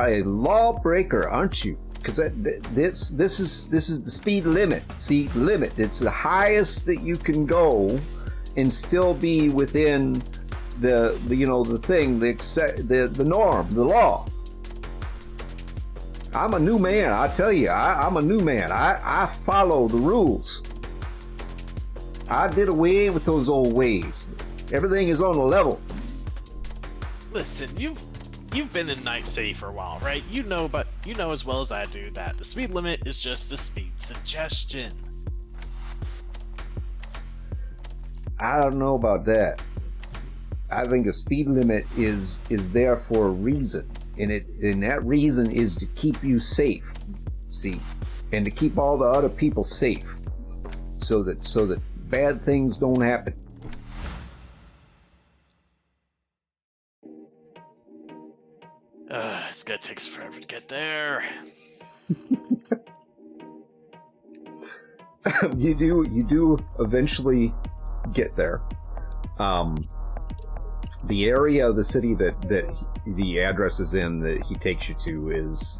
a lawbreaker, aren't you? Because this is the speed limit. See, limit. It's the highest that you can go, and still be within the thing, the norm, the law. I'm a new man. I tell you, I'm a new man. I follow the rules. I did away with those old ways. Everything is on the level. Listen, you've been in Night City for a while, right? You know as well as I do that the speed limit is just a speed suggestion. I don't know about that. I think a speed limit is there for a reason, and that reason is to keep you safe. See, and to keep all the other people safe, so that bad things don't happen. It's gonna take us forever to get there. You do eventually get there. The area of the city that the address is in that he takes you to is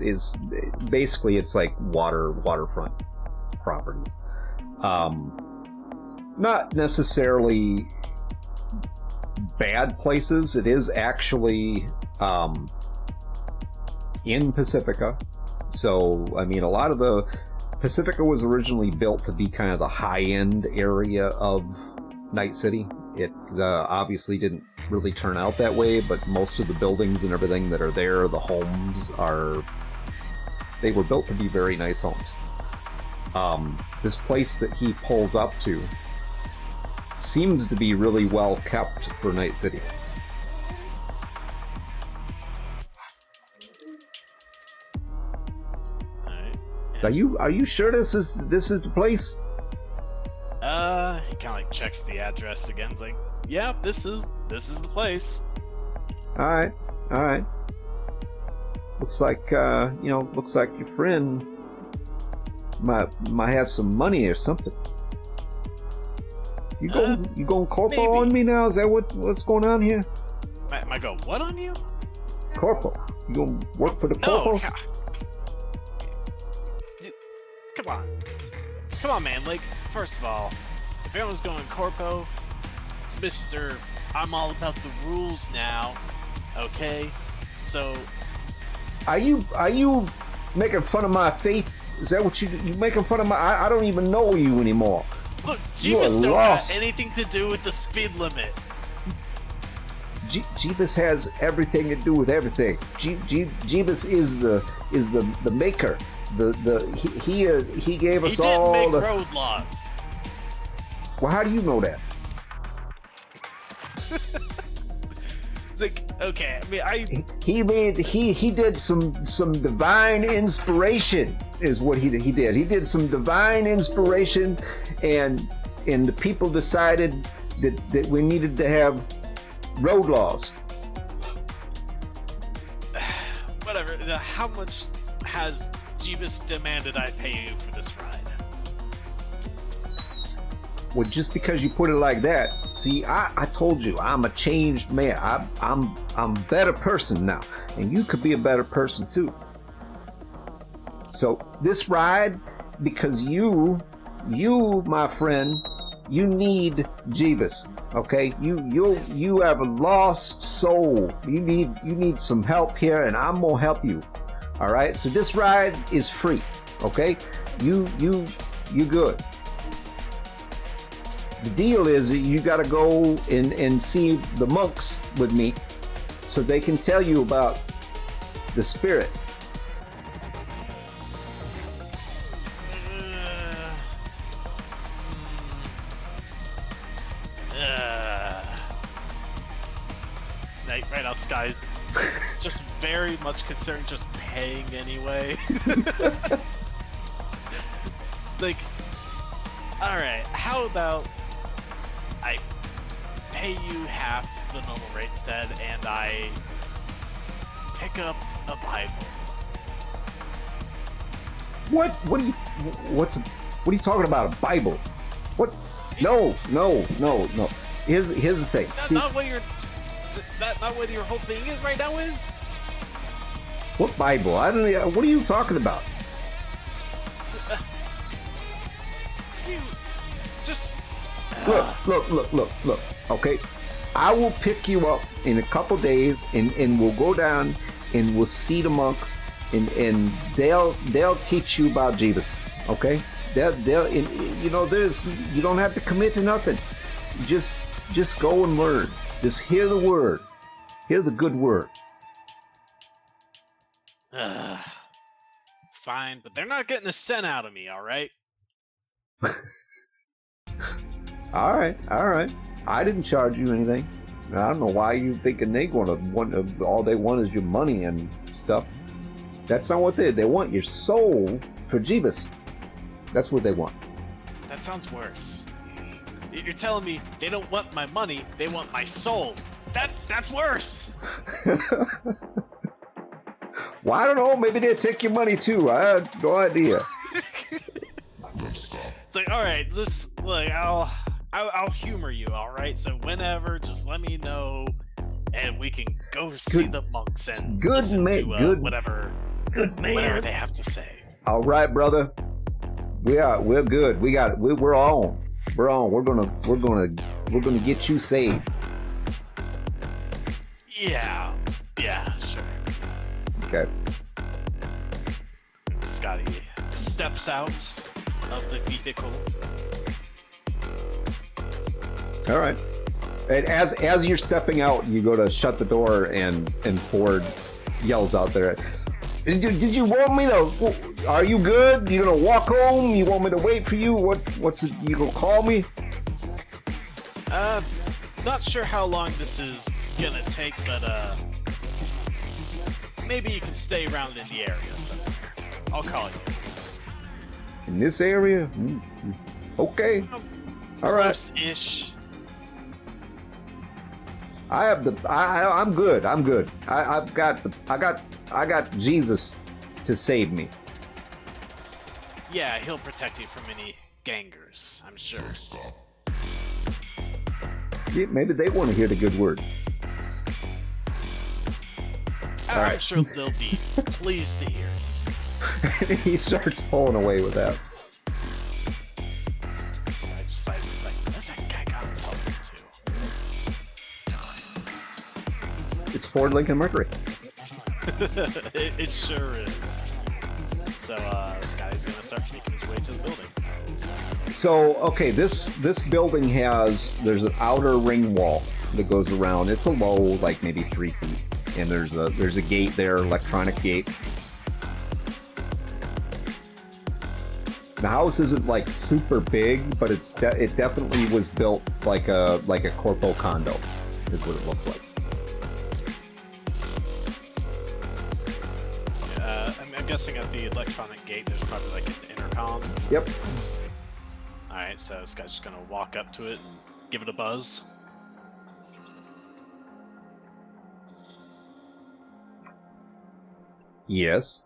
basically, it's like waterfront properties. Not necessarily bad places. It is actually in Pacifica. So, I mean, a lot of the Pacifica was originally built to be kind of the high-end area of Night City. It obviously didn't really turn out that way, but most of the buildings and everything that are there, the homes they were built to be very nice homes. This place that he pulls up to seems to be really well kept for Night City. Are you sure this is the place? He kind of like checks the address again. It's like, yeah, this is the place. All right. Looks like your friend might have some money or something. You going corporal on me now? Is that what's going on here? Am I going what on you? Corporal. You gonna work for the corporals? Come on, man. Like, first of all, if anyone's going corpo, it's Mr. I'm all about the rules now. Okay, so Are you making fun of my faith? Is that what you making fun of my? I don't even know you anymore. look, You are Jeebus don't lost. have anything to do with the speed limit. Jeebus has everything to do with everything. Jeebus is the maker. He gave us He didn't all make the. road laws. Well, how do you know that? It's like, okay, I mean, He did some divine inspiration is what he did. He did some divine inspiration, and the people decided that we needed to have road laws. whatever. How much has Jeebus demanded I pay you for this ride? Well, just because you put it like that, see, I told you I'm a changed man. I'm a better person now, and you could be a better person too. So this ride, because you, my friend, you need Jeebus. Okay, you have a lost soul. You need some help here, and I'm gonna help you. All right. So this ride is free. Okay, you good. The deal is that you got to go and see the monks with me so they can tell you about the spirit. Right now, Sky's just very much concerned just paying anyway. It's like, alright, how about I pay you half the normal rate instead, and I pick up a Bible. What are you talking about? A Bible? What? No. Here's the thing. That's See, not what not what your whole thing is right now is? what Bible? I don't. What are you talking about? You just Look. Okay, I will pick you up in a couple days, and we'll go down and we'll see the monks, and they'll teach you about Jesus. Okay, they'll you don't have to commit to nothing. Just go and learn. Just hear the word. Hear the good word. fine, but they're not getting a cent out of me, alright? All right. I didn't charge you anything. I don't know why you thinking they want all they want is your money and stuff. That's not what they want. Your soul for Jeebus. That's what they want. That sounds worse. You're telling me they don't want my money, they want my soul. That's worse. Well, I don't know. Maybe they'll take your money too. I have no idea. It's like, all right, I'll humor you, all right? So whenever, just let me know, and we can go see the monks and listen to whatever they have to say. All right, brother. We're good. We're on. We're on. We're gonna get you saved. Yeah, sure. Okay. Scotty steps out of the vehicle. All right. And as you're stepping out, you go to shut the door, and Ford yells out there, Did you want me to? Are you good? You gonna walk home? You want me to wait for you? What's it? You gonna call me? Not sure how long this is gonna take, but maybe you can stay around in the area somewhere. I'll call you. In this area? Okay. All right. Close-ish. I'm good. I got Jesus to save me. Yeah, he'll protect you from any gangers, I'm sure. Yeah, maybe they want to hear the good word. I'm right. sure they'll be pleased to hear it. He starts pulling away with that. It's Ford, Lincoln, Mercury. It sure is. So Scotty's gonna start making his way to the building. So, okay, this building there's an outer ring wall that goes around. It's a low, like maybe 3 feet, and there's a gate there, electronic gate. The house isn't like super big, but it definitely was built like a corpo condo, is what it looks like. I'm guessing at the electronic gate, there's probably like an intercom. Yep. All right, so this guy's just gonna walk up to it and give it a buzz. Yes.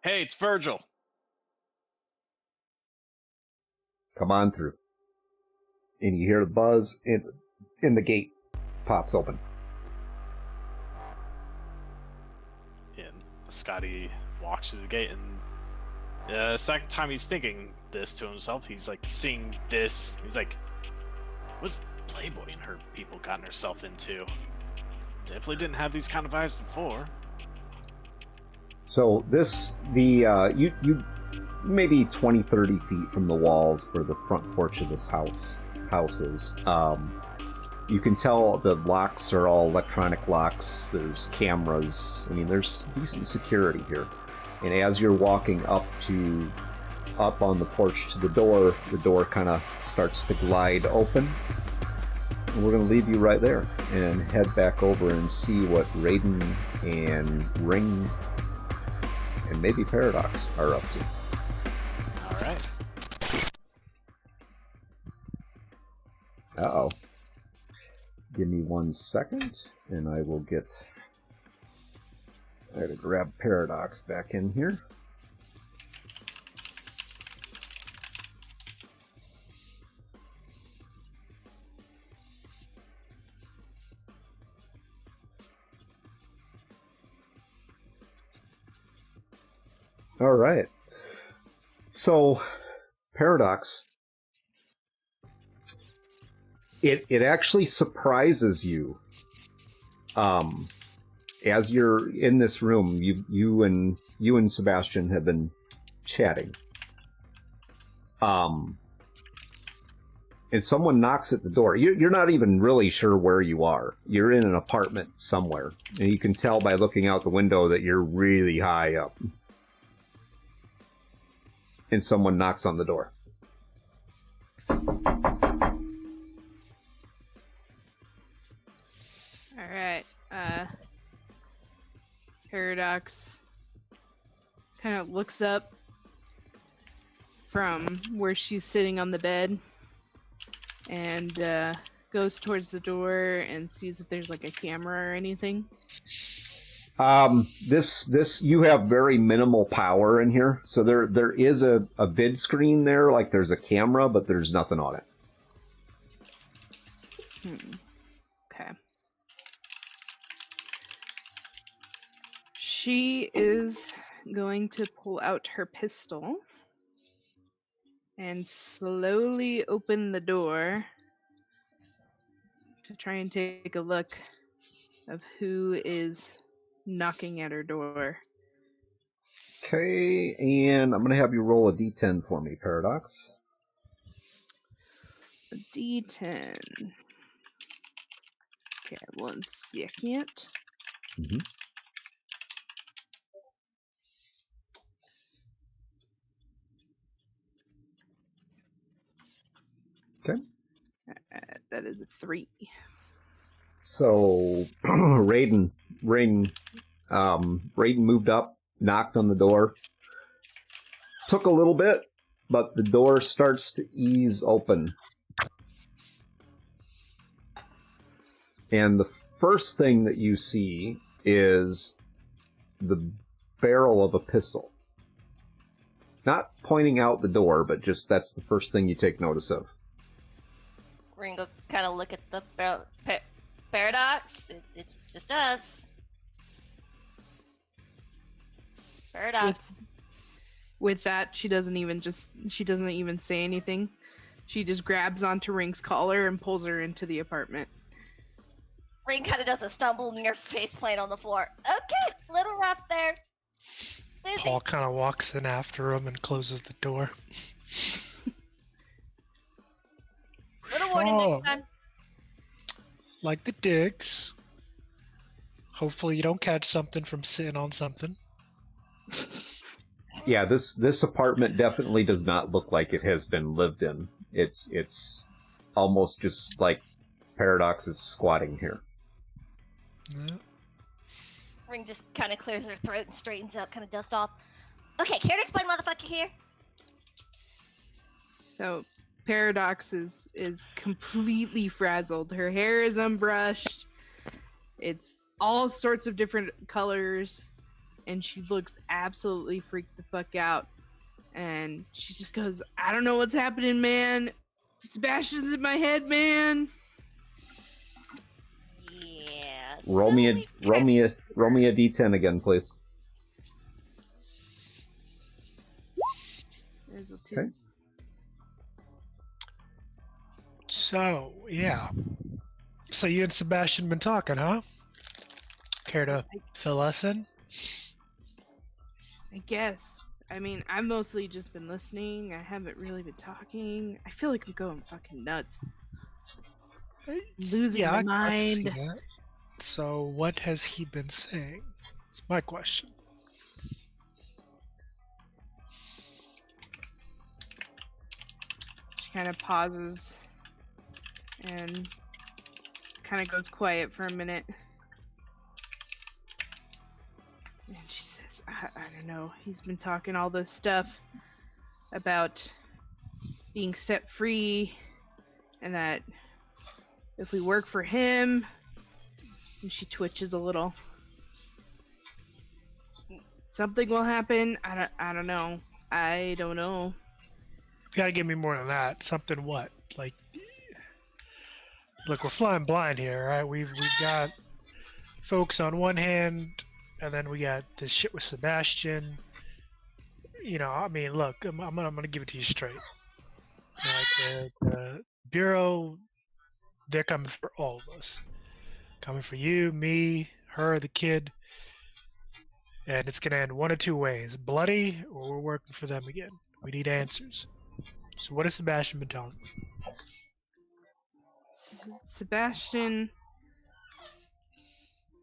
Hey, it's Virgil. Come on through. And you hear the buzz, and the gate pops open. And Scotty walks through the gate, and the second time he's thinking this to himself, he's like seeing this. He's like, what's Playboy and her people gotten herself into? Definitely didn't have these kind of vibes before. So you maybe 20, 30 feet from the walls where the front porch of this house is. You can tell the locks are all electronic locks. There's cameras. I mean, there's decent security here. And as you're walking up on the porch to the door kind of starts to glide open. And we're going to leave you right there and head back over and see what Raiden and Ring and maybe Paradox are up to. All right. Uh-oh. Give me 1 second, and I gotta grab Paradox back in here. All right. So, Paradox, it actually surprises you. As you're in this room, you and Sebastian have been chatting. And someone knocks at the door. You're not even really sure where you are. You're in an apartment somewhere, and you can tell by looking out the window that you're really high up. And someone knocks on the door. Alright, Paradox kind of looks up from where she's sitting on the bed and goes towards the door and sees if there's like a camera or anything. This you have very minimal power in here, so there is a vid screen there, like there's a camera, but there's nothing on it. Okay. She is going to pull out her pistol and slowly open the door to try and take a look of who is knocking at her door. Okay, and I'm going to have you roll a d10 for me, Paradox. A D10. Okay, 1 second. Mm-hmm. Okay. That is a 3. So, Raiden moved up, knocked on the door. Took a little bit, but the door starts to ease open. And the first thing that you see is the barrel of a pistol. Not pointing out the door, but just that's the first thing you take notice of. Ringo kind of look at the Paradox. It's just us. Paradox. With that, she doesn't even say anything. She just grabs onto Ring's collar and pulls her into the apartment. Ring kind of does a stumble and your face plant on the floor. Okay, little rough there. Lizzie. Paul kind of walks in after him and closes the door. Little warning Oh, next time. like the digs. Hopefully you don't catch something from sitting on something. Yeah, this apartment definitely does not look like it has been lived in. It's almost just like Paradox is squatting here. Yeah. Ring just kind of clears her throat and straightens up, kind of dusts off. Okay, care to explain why the fuck you're here? So Paradox is completely frazzled. Her hair is unbrushed. It's all sorts of different colors, and she looks absolutely freaked the fuck out. And she just goes, "I don't know what's happening, man. Sebastian's in my head, man." Yeah. Roll me a d10 again, please. There's a two. Okay. So, yeah. So you and Sebastian been talking, huh? Care to fill us in? I guess. I mean, I've mostly just been listening. I haven't really been talking. I feel like I'm going fucking nuts. Losing Yeah, my I can see mind. that. So what has he been saying? That's my question. She kind of pauses and kind of goes quiet for a minute. And she says, I don't know. He's been talking all this stuff about being set free and that if we work for him, and she twitches a little, something will happen. I don't know. I don't know. You gotta give me more than that. Something what? Like, look, we're flying blind here, right? We've got folks on one hand, and then we got this shit with Sebastian. You know, I mean, look, I'm gonna give it to you straight. Like the Bureau, they're coming for all of us. Coming for you, me, her, the kid. And it's gonna end one of two ways: bloody, or we're working for them again. We need answers. So what has Sebastian been telling you?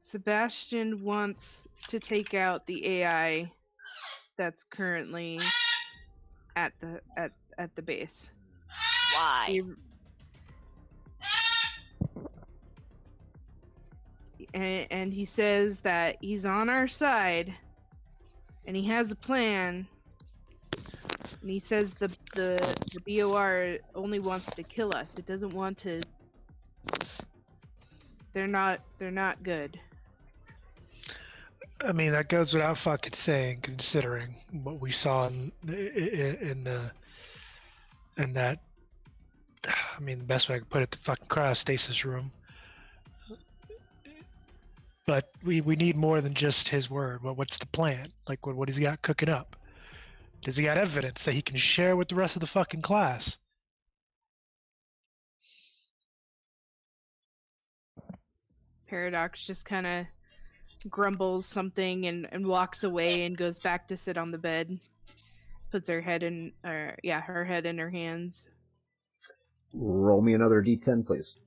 Sebastian wants to take out the AI that's currently at the base. Why? And he says that he's on our side and he has a plan. And he says the BOR only wants to kill us. It doesn't want to. They're not good. I mean, that goes without fucking saying, considering what we saw in that. I mean, the best way I could put it, the fucking cryostasis room. But we need more than just his word. What's the plan? Like, what has he got cooking up? Does he got evidence that he can share with the rest of the fucking class? Paradox just kind of grumbles something and walks away and goes back to sit on the bed. Puts her head in, her head in her hands. Roll me another d10, please.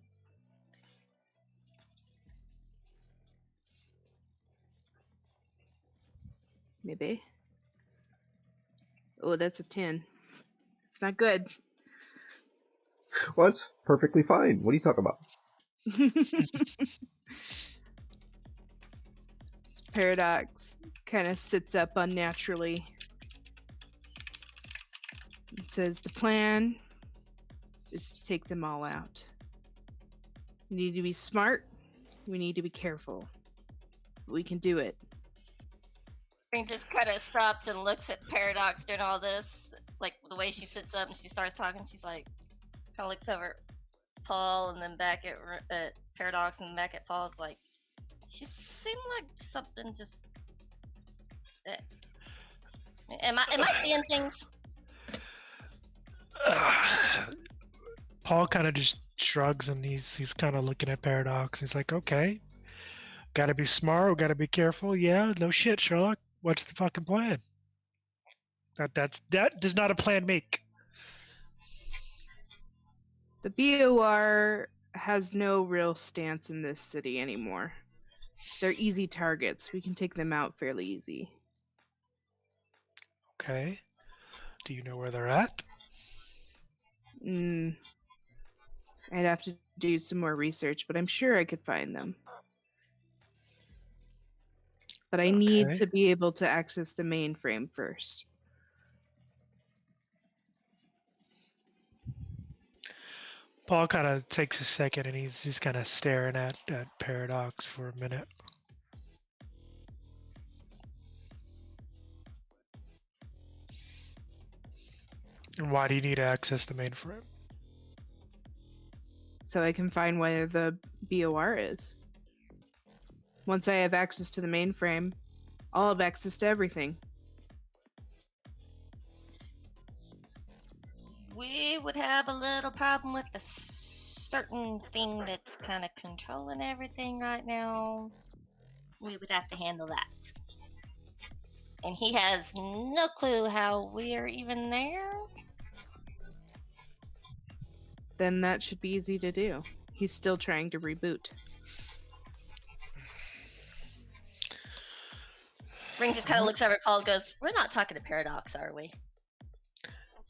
Maybe. Oh, that's a 10. It's not good. Well, it's perfectly fine. What are you talking about? Paradox kind of sits up unnaturally. It says the plan is to take them all out. We need to be smart. We need to be careful. We can do it. Ring just kind of stops and looks at Paradox doing all this. Like, the way she sits up and she starts talking, she's like, kind of looks over at Paul and then back at Paradox and back at Paul. It's like, she seemed like something just. Am I seeing things? Paul kind of just shrugs and he's kind of looking at Paradox. He's like, okay, gotta be smart, gotta be careful. Yeah, no shit, Sherlock. What's the fucking plan? That does not a plan make. The BOR has no real stance in this city anymore. They're easy targets. We can take them out fairly easy. Okay. Do you know where they're at? I'd have to do some more research, but I'm sure I could find them. But I need Okay. to be able to access the mainframe first. Paul kind of takes a second and he's kind of staring at Paradox for a minute. And why do you need to access the mainframe? So I can find where the BOR is. Once I have access to the mainframe, I'll have access to everything. We would have a little problem with the certain thing that's kind of controlling everything right now. We would have to handle that. And he has no clue how we're even there. Then that should be easy to do. He's still trying to reboot. Ring just kind of looks over at Paul and goes, "We're not talking to Paradox, are we?"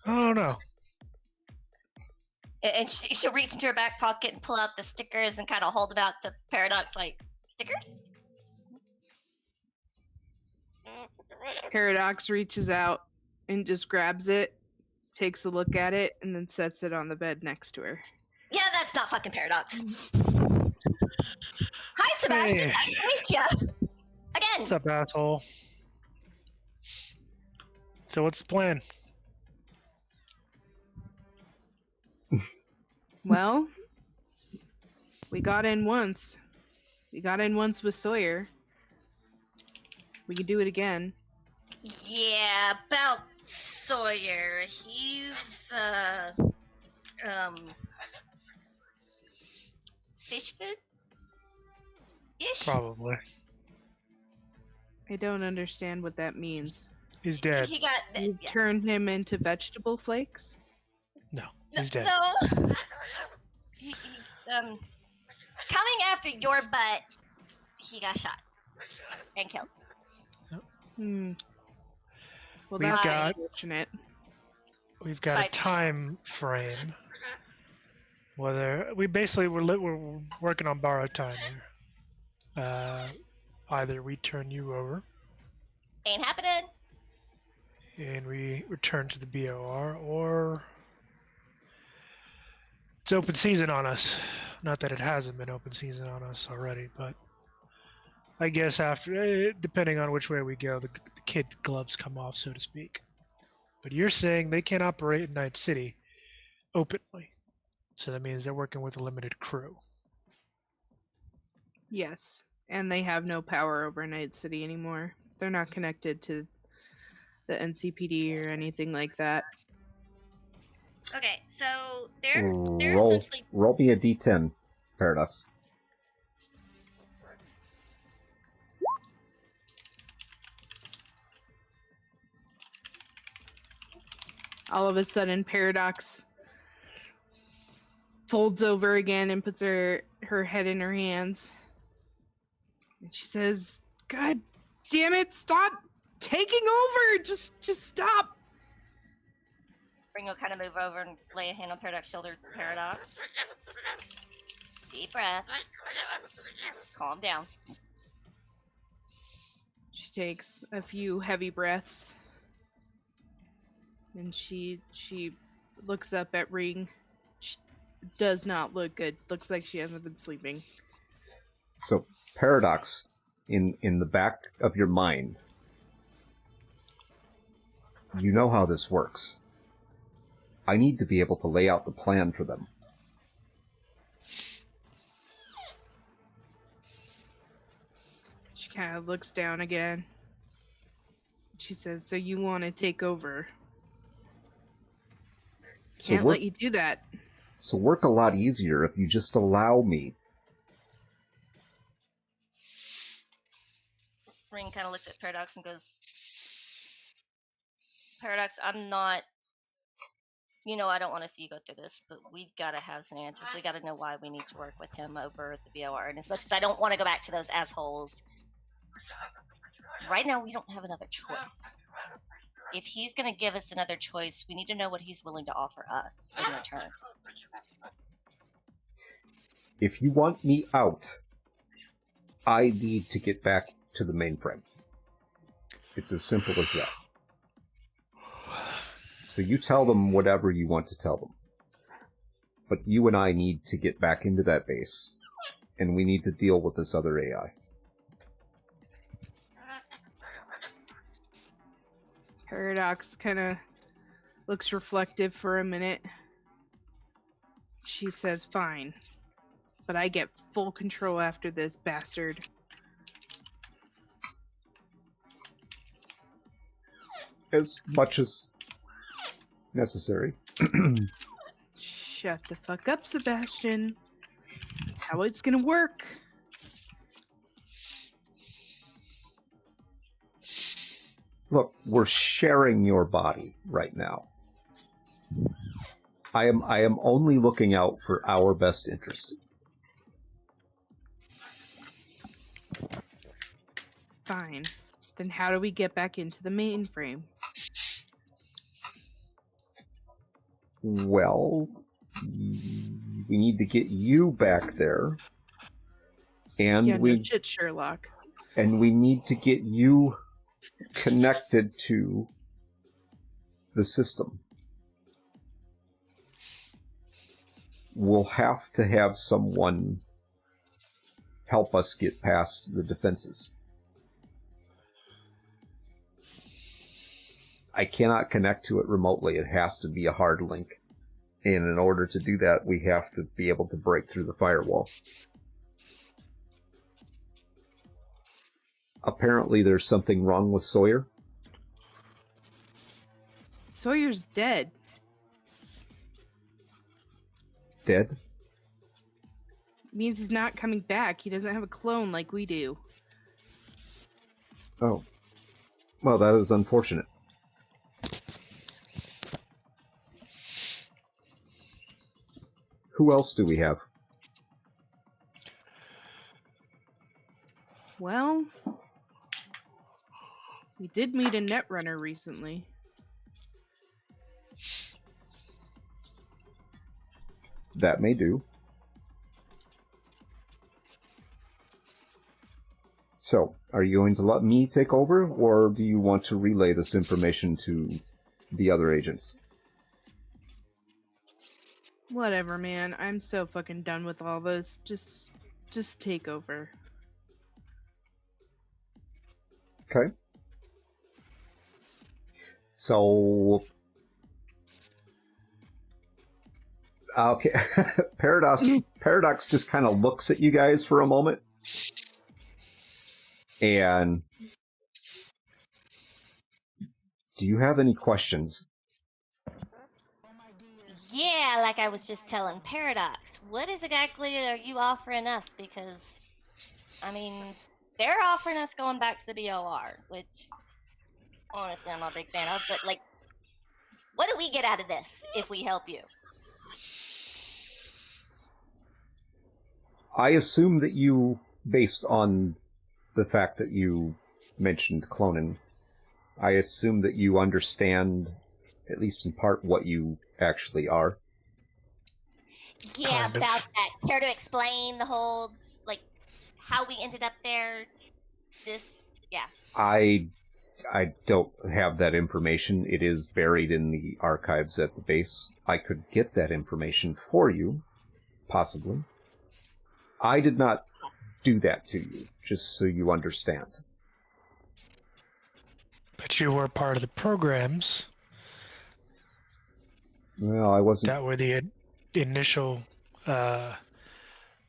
I don't know. And she'll reach into her back pocket and pull out the stickers and kind of hold them out to Paradox, like, "Stickers?" Paradox reaches out and just grabs it, takes a look at it, and then sets it on the bed next to her. Yeah, that's not fucking Paradox. Hi, Sebastian. Hey. Nice to meet you. Again. What's up, asshole? So what's the plan? Well, we got in once. We got in once with Sawyer. We can do it again. Yeah, about Sawyer. He's fish food ish. Probably. I don't understand what that means. He's dead. He got You turned him into vegetable flakes? No, he's dead. No. he, coming after your butt, he got shot and killed. Well, We've that's got- unfortunate. We've got a time frame. Whether we're working on borrowed time here. Either we turn you over Ain't happening. and we return to the BOR, or it's open season on us. Not that it hasn't been open season on us already, but I guess after, depending on which way we go, the kid gloves come off, so to speak. But you're saying they can't operate in Night City openly, so that means they're working with a limited crew. Yes, and they have no power over Night City anymore. They're not connected to the NCPD or anything like that. Okay, so they're Roll, essentially roll me a d10, Paradox. All of a sudden, Paradox folds over again and puts her head in her hands. And she says, "God damn it, stop taking over! Just stop!" Ring will kind of move over and lay a hand on Paradox's shoulder. Paradox. Deep breath. Calm down. She takes a few heavy breaths. And she looks up at Ring. She does not look good. Looks like she hasn't been sleeping. So, Paradox, in the back of your mind, you know how this works. I need to be able to lay out the plan for them. She kind of looks down again. She says, "So you want to take over? So Can't let you do that." This will work a lot easier if you just allow me. Ring kind of looks at Paradox and goes, Paradox, I'm not. I don't want to see you go through this, but we've got to have some answers. We got to know why we need to work with him over at the BOR. And as much as I don't want to go back to those assholes, right now we don't have another choice. If he's going to give us another choice, we need to know what he's willing to offer us in return. If you want me out, I need to get back to the mainframe. It's as simple as that. So you tell them whatever you want to tell them. But you and I need to get back into that base. And we need to deal with this other AI. Paradox kind of looks reflective for a minute. She says, fine. But I get full control after this bastard. As much as necessary. Shut the fuck up, Sebastian. That's how it's gonna work. Look, we're sharing your body right now. I am only looking out for our best interest. Fine. Then how do we get back into the mainframe? Well, we need to get you back there. And Yeah, no shit, Sherlock. And we need to get you connected to the system. We'll have to have someone help us get past the defenses. I cannot connect to it remotely. It has to be a hard link. And in order to do that, we have to be able to break through the firewall. Apparently there's something wrong with Sawyer. Sawyer's dead. Dead? Means he's not coming back. He doesn't have a clone like we do. Oh. Well, that is unfortunate. Who else do we have? Well, we did meet a Netrunner recently. That may do. So, are you going to let me take over, or do you want to relay this information to the other agents? Whatever, man. I'm so fucking done with all this. Just take over. Okay. So... Okay. Paradox just kind of looks at you guys for a moment. And... Do you have any questions? Yeah, like I was just telling Paradox. What exactly are you offering us? Because, I mean, they're offering us going back to the BOR, which, honestly, I'm not a big fan of. But, like, what do we get out of this if we help you? I assume that you, based on the fact that you mentioned cloning, I assume that you understand, at least in part, what you actually are. Yeah, Kind of. about that. Care to explain the whole, like, how we ended up there? Yeah. I don't have that information. It is buried in the archives at the base. I could get that information for you, possibly. I did not do that to you, just so you understand. But you were part of the programs Well, I wasn't... that were the initial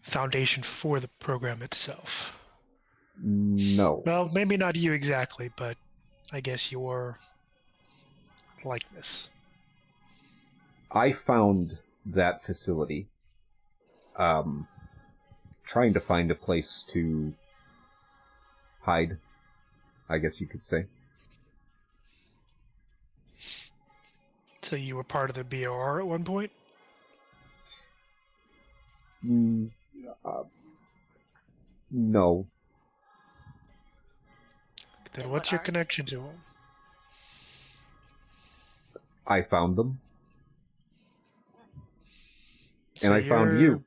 foundation for the program itself. No. Well, maybe not you exactly, but I guess your likeness. I found that facility, trying to find a place to hide, I guess you could say. So you were part of the BOR at one point? No. Then Then what's what your are you? connection to them? I found them, So and I found you're- you.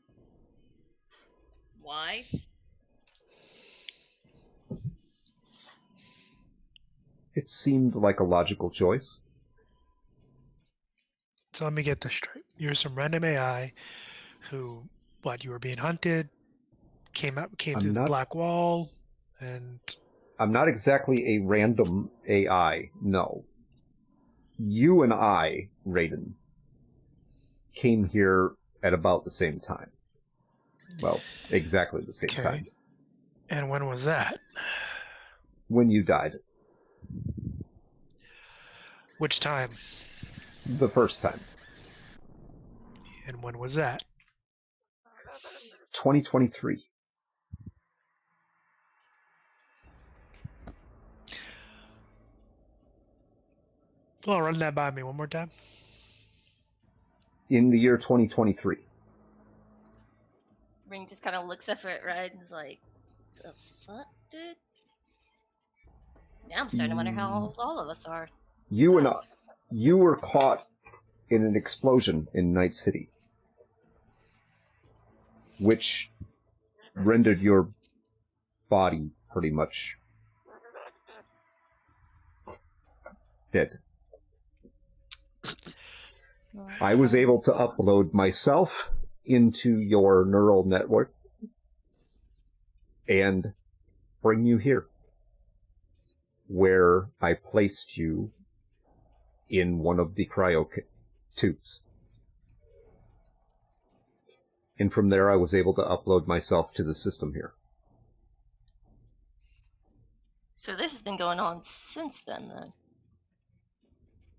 Why? It seemed like a logical choice. So let me get this straight. You're some random AI who, what, you were being hunted, came I'm through the not- black wall, and I'm not exactly a random AI, no. You and I, Raiden, came here at about the same time. Well, exactly the same okay. time. And when was that? When you died. Which time? The first time. And when was that? 2023. Well, run that by me one more time. In the year 2023. Ring just kind of looks up at Red and is like, the fuck, dude? Now I'm starting to wonder how old all of us are. You were caught in an explosion in Night City, which rendered your body pretty much dead. I was able to upload myself into your neural network and bring you here, where I placed you in one of the cryo tubes. And from there I was able to upload myself to the system here. So this has been going on since then.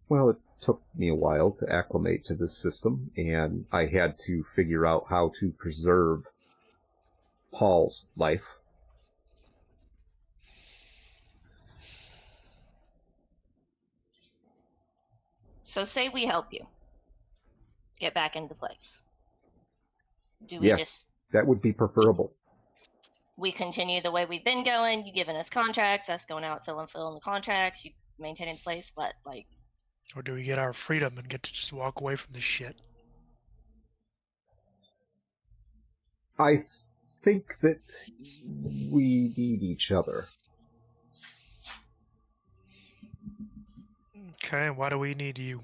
Well, it took me a while to acclimate to this system, and I had to figure out how to preserve Paul's life. So say we help you get back into place. Do we Yes, just that would be preferable. we continue the way we've been going? You giving us contracts, us going out filling the contracts, you maintaining the place, but like, Or do we get our freedom and get to just walk away from this shit? I think that we need each other. Okay, why do we need you?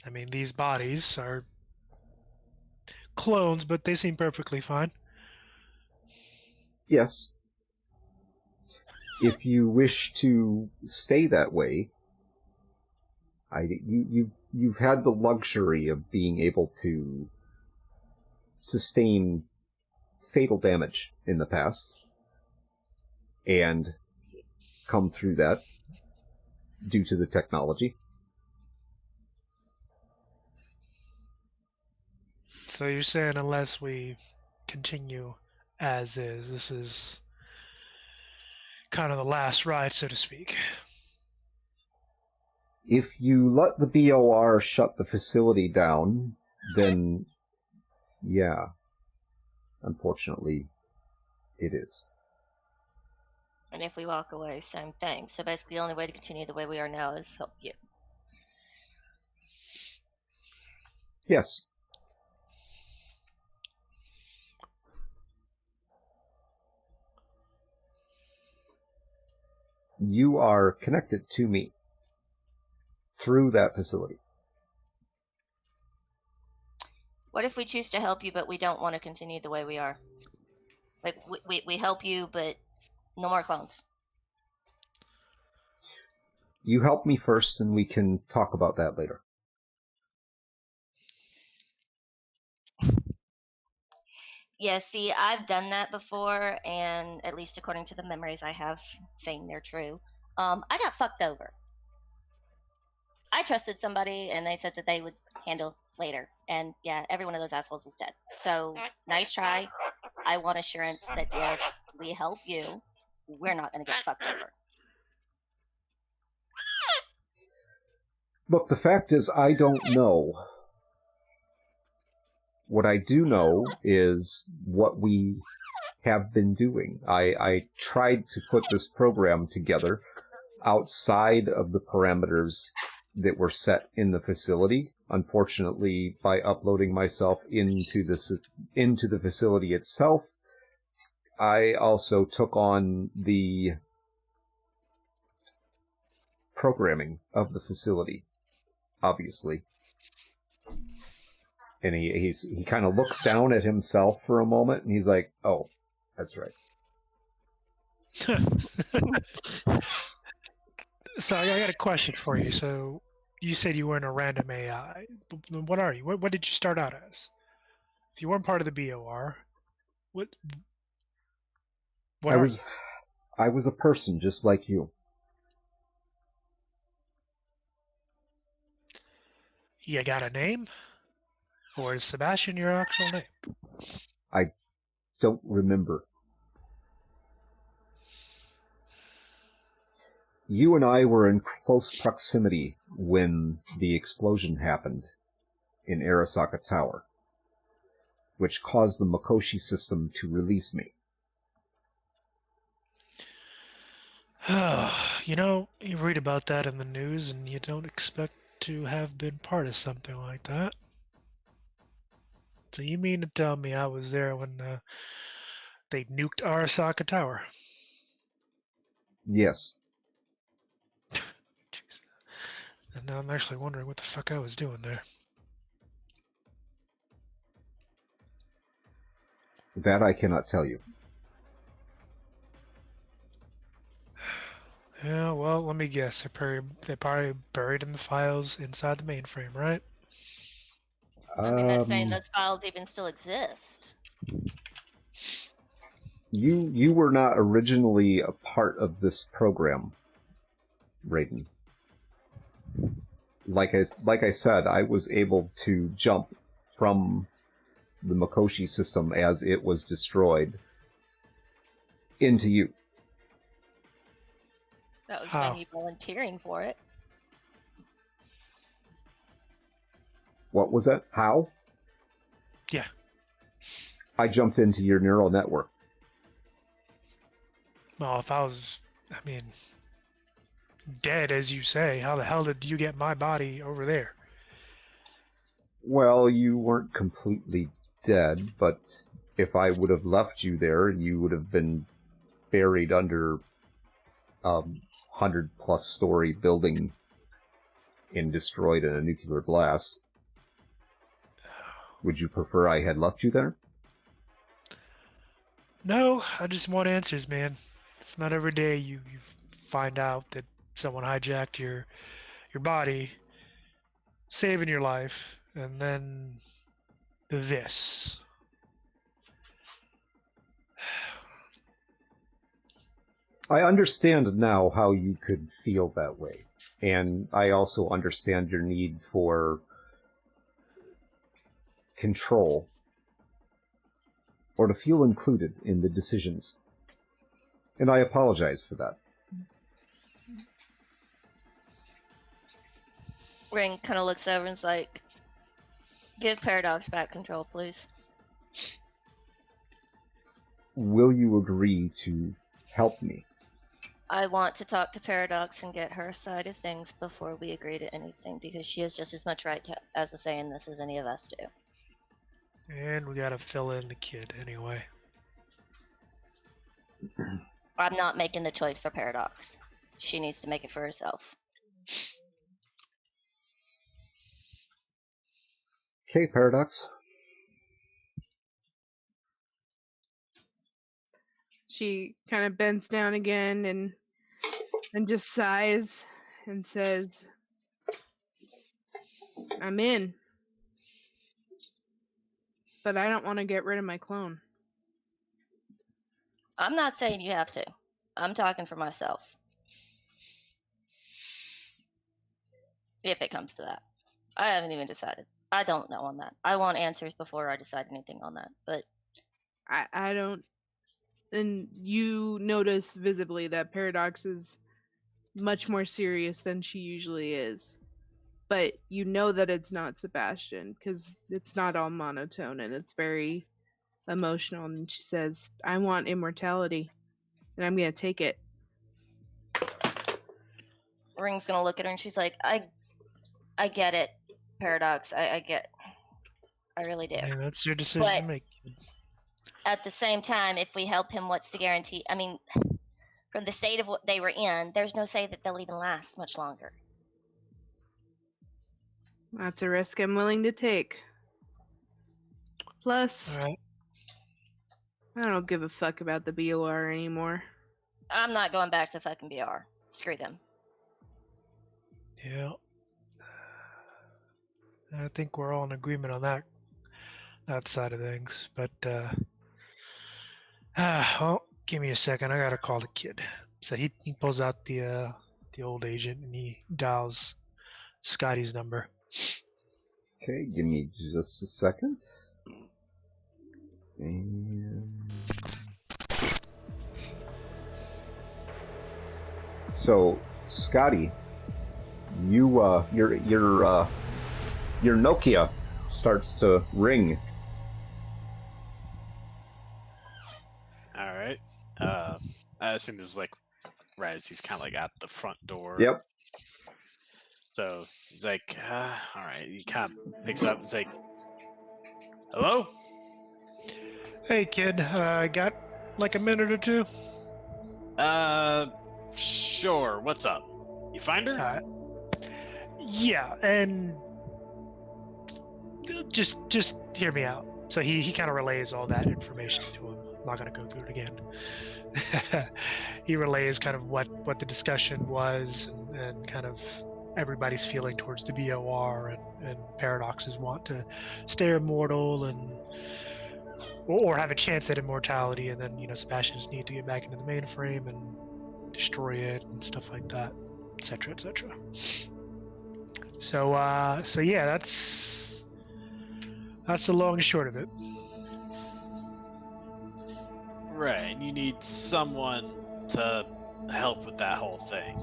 I mean, these bodies are clones, but they seem perfectly fine. Yes. If you wish to stay that way, you've had the luxury of being able to sustain fatal damage in the past and come through that due to the technology. So you're saying unless we continue as is, this is kind of the last ride, so to speak. If you let the BOR shut the facility down, then yeah, unfortunately, it is. and if we walk away, same thing. So basically the only way to continue the way we are now is help you. Yes. You are connected to me through that facility. What if we choose to help you, but we don't want to continue the way we are? Like, we help you, but no more clones. You help me first, and we can talk about that later. Yeah, see, I've done that before, and at least according to the memories I have saying they're true, I got fucked over. I trusted somebody, and they said that they would handle later. And yeah, every one of those assholes is dead. So nice try. I want assurance that if we help you, we're not going to get fucked over. Look, the fact is, I don't know. What I do know is what we have been doing. I tried to put this program together outside of the parameters that were set in the facility. Unfortunately, by uploading myself into the facility itself, I also took on the programming of the facility, obviously. And he kind of looks down at himself for a moment, and he's like, "Oh, that's right." So I got a question for you. So you said you weren't a random AI. What are you? What did you start out as? If you weren't part of the BOR, what are you? I was a person just like you. You got a name? Or is Sebastian your actual name? I don't remember. You and I were in close proximity when the explosion happened in Arasaka Tower, which caused the Makoshi system to release me. You read about that in the news and you don't expect to have been part of something like that. So you mean to tell me I was there when they nuked Arasaka Tower? Yes. Jeez. And now I'm actually wondering what the fuck I was doing there. That I cannot tell you. Yeah, well, let me guess. They probably buried in the files inside the mainframe, right? I mean, that's saying those files even still exist. You were not originally a part of this program, Raiden. Like I said, I was able to jump from the Makoshi system as it was destroyed into you. That was by me volunteering for it. What was that? How? Yeah. I jumped into your neural network. Well, if I was, dead as you say, how the hell did you get my body over there? Well, you weren't completely dead, but if I would have left you there, you would have been buried under a 100-plus story building and destroyed in a nuclear blast. Would you prefer I had left you there? No, I just want answers, man. It's not every day you find out that someone hijacked your body, saving your life, and then this. I understand now how you could feel that way. And I also understand your need for control or to feel included in the decisions. And I apologize for that. Ring kind of looks over and is like, give Paradox back control, please. Will you agree to help me? I want to talk to Paradox and get her side of things before we agree to anything, because she has just as much right to, as a say in this as any of us do. And we gotta fill in the kid anyway. I'm not making the choice for Paradox. She needs to make it for herself. Okay, Paradox. She kind of bends down again and just sighs and says, I'm in. But I don't want to get rid of my clone. I'm not saying you have to. I'm talking for myself. If it comes to that. I haven't even decided. I don't know on that. I want answers before I decide anything on that. But I don't. And you notice visibly that Paradox is much more serious than she usually is. But you know that it's not Sebastian because it's not all monotone and it's very emotional. And she says, I want immortality and I'm going to take it. Ring's gonna look at her and she's like, I get it, Paradox. I really do. And that's your decision But to make. at the same time, if we help him, what's the guarantee? I mean, from the state of what they were in, there's no say that they'll even last much longer. That's a risk I'm willing to take. Plus, All right. I don't give a fuck about the BOR anymore. I'm not going back to fucking BR. Screw them. Yeah. I think we're all in agreement on that side of things. But well, give me a second. I gotta call the kid. So he pulls out the old agent and he dials Scotty's number. Okay, give me just a second. And so, Scotty, your Nokia starts to ring. All right. I assume this is like right as he's kind of like at the front door. Yep. So he's like, all right. He kind of picks it up and is like, hello? Hey kid, got like a minute or two? Sure. What's up? You find her? Yeah, and just hear me out. So he kind of relays all that information to him. I'm not gonna go through it again. He relays kind of what the discussion was and kind of everybody's feeling towards the BOR and Paradox's want to stay immortal and or have a chance at immortality, and then Sebastian's need to get back into the mainframe and destroy it and stuff like that, etc., etc. So yeah, that's the long and short of it. Right, and you need someone to help with that whole thing.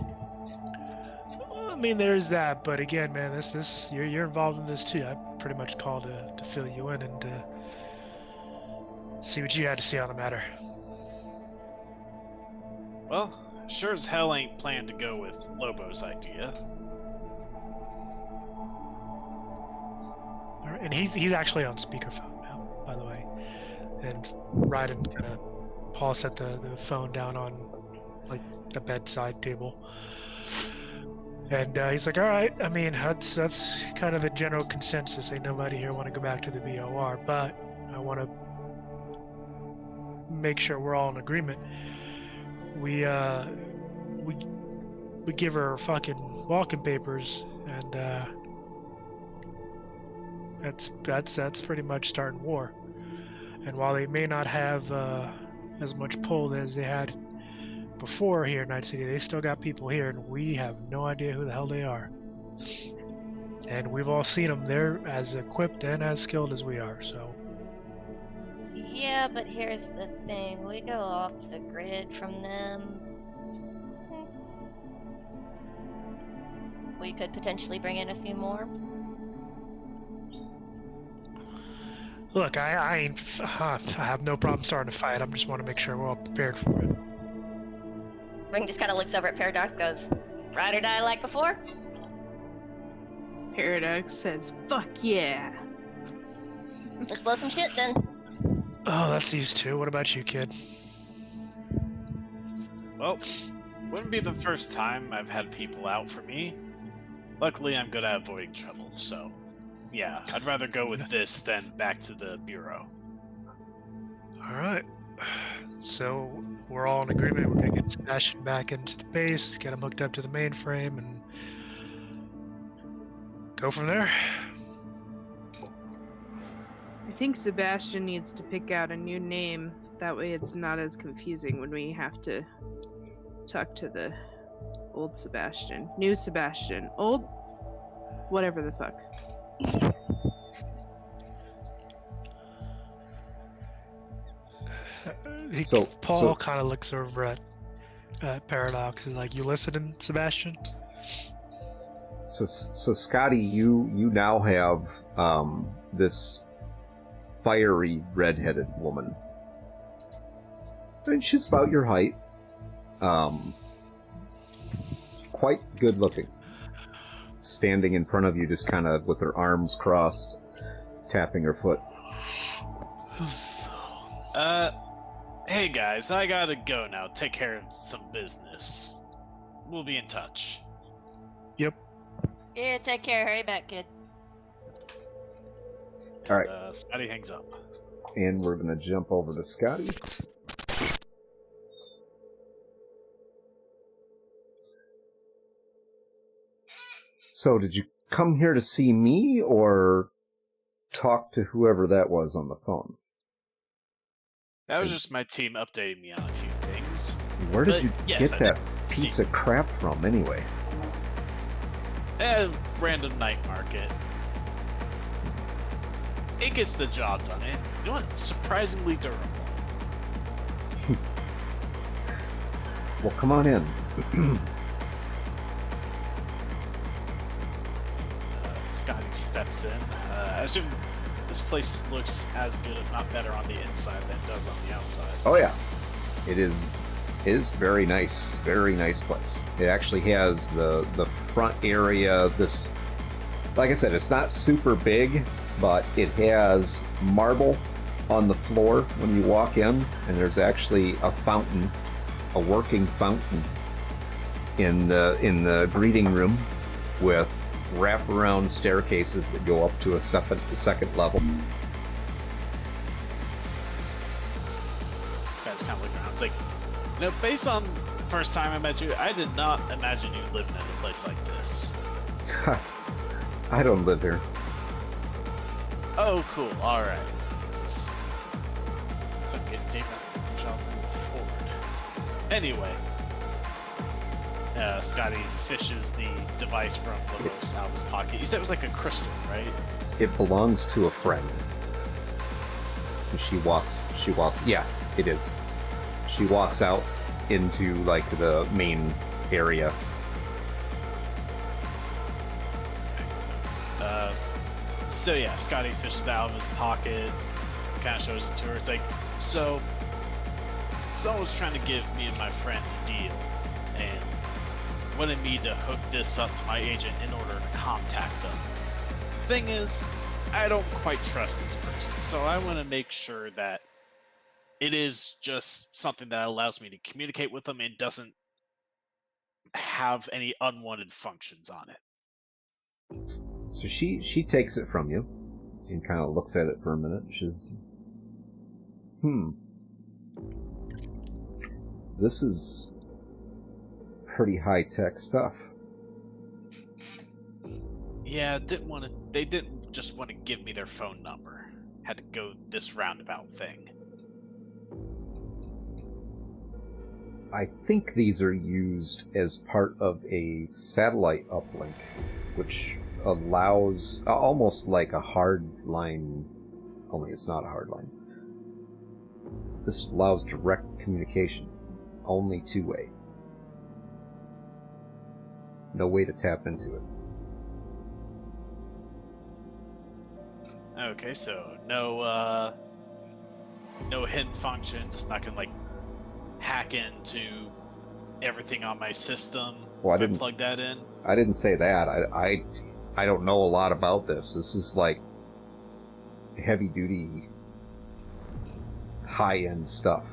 I mean, there's that, but again, man, this you're involved in this too. I pretty much called to fill you in and to see what you had to say on the matter. Well, sure as hell ain't planned to go with Lobo's idea. All right, and he's actually on speakerphone now, by the way, and Ryden kind of Paul set the phone down on like the bedside table. And he's like, all right, I mean, that's kind of the general consensus. Ain't nobody here want to go back to the BOR, but I want to make sure we're all in agreement. We give her fucking walking papers, and that's pretty much starting war. And while they may not have as much pull as they had before here in Night City, they still got people here, and we have no idea who the hell they are. And we've all seen them. They're as equipped and as skilled as we are, so. Yeah, but here's the thing. We go off the grid from them. We could potentially bring in a few more. Look, I have no problem starting a fight. I just want to make sure we're all prepared for it. Ring just kind of looks over at Paradox, goes, ride or die like before? Paradox says, fuck yeah. Let's blow some shit then. Oh, that's these two. What about you, kid? Well, wouldn't be the first time I've had people out for me. Luckily, I'm good at avoiding trouble, so yeah, I'd rather go with this than back to the Bureau. All right. So we're all in agreement. We're gonna get Sebastian back into the base, get him hooked up to the mainframe, and go from there. I think Sebastian needs to pick out a new name. That way it's not as confusing when we have to talk to the old Sebastian. New Sebastian. Old? whatever the fuck. Paul kind of looks over at Paradox. Is like, you listening, Sebastian? So Scotty, you now have this fiery redheaded woman. And she's about your height. Quite good looking. Standing in front of you, just kind of with her arms crossed, tapping her foot. Hey guys, I gotta go now. Take care of some business. We'll be in touch. Yep. Yeah, take care. Hurry back, kid. All right. Scotty hangs up. And we're going to jump over to Scotty. So, did you come here to see me or talk to whoever that was on the phone? That was just my team updating me on a few things. Where did you yes, get that piece of crap from, anyway? A random night market. It gets the job done. And you know what? Surprisingly durable. Well, come on in. Scotty steps in. I assume this place looks as good, if not better, on the inside than it does on the outside. Oh yeah, it is very nice place. It actually has the front area. This, like I said, it's not super big, but it has marble on the floor when you walk in, and there's actually a fountain, a working fountain in the greeting room with wraparound staircases that go up to a second level. This guy's kind of looking around. It's like, you know, based on the first time I met you, I did not imagine you living in a place like this. I don't live here. Oh, cool. All right. This is so I'm getting deeper forward. Anyway, Scotty fishes the device from Lavos out of his pocket. You said it was like a crystal, right? It belongs to a friend. And she walks. Yeah, it is. She walks out into like the main area. So yeah, Scotty fishes that out of his pocket, kind of shows it to her. It's like, so someone was trying to give me and my friend a deal, and wanted me to hook this up to my agent in order to contact them. Thing is, I don't quite trust this person, so I want to make sure that it is just something that allows me to communicate with them and doesn't have any unwanted functions on it. So she takes it from you and kind of looks at it for a minute. She's, this is pretty high-tech stuff. Yeah, they didn't just want to give me their phone number. Had to go this roundabout thing. I think these are used as part of a satellite uplink, which allows almost like a hard line, only it's not a hard line. This allows direct communication, only two-way. No way to tap into it. Okay, so no hidden functions. It's not gonna like hack into everything on my system. Well, if I plug that in. I didn't say that. I don't know a lot about this. This is like heavy duty, high end stuff.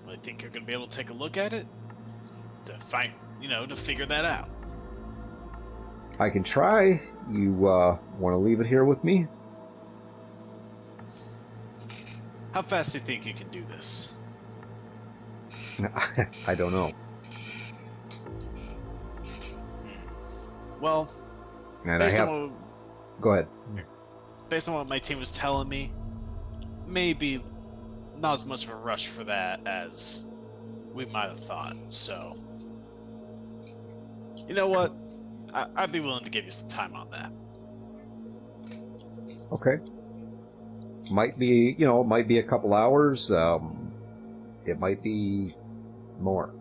I think you're gonna be able to take a look at it to find, to figure that out. I can try. You want to leave it here with me? How fast do you think you can do this? I don't know. Well, And based I have. on Go ahead. based on what my team was telling me, maybe not as much of a rush for that as we might have thought. So, you know what? I'd be willing to give you some time on that. Okay. Might be, it might be a couple hours. It might be more.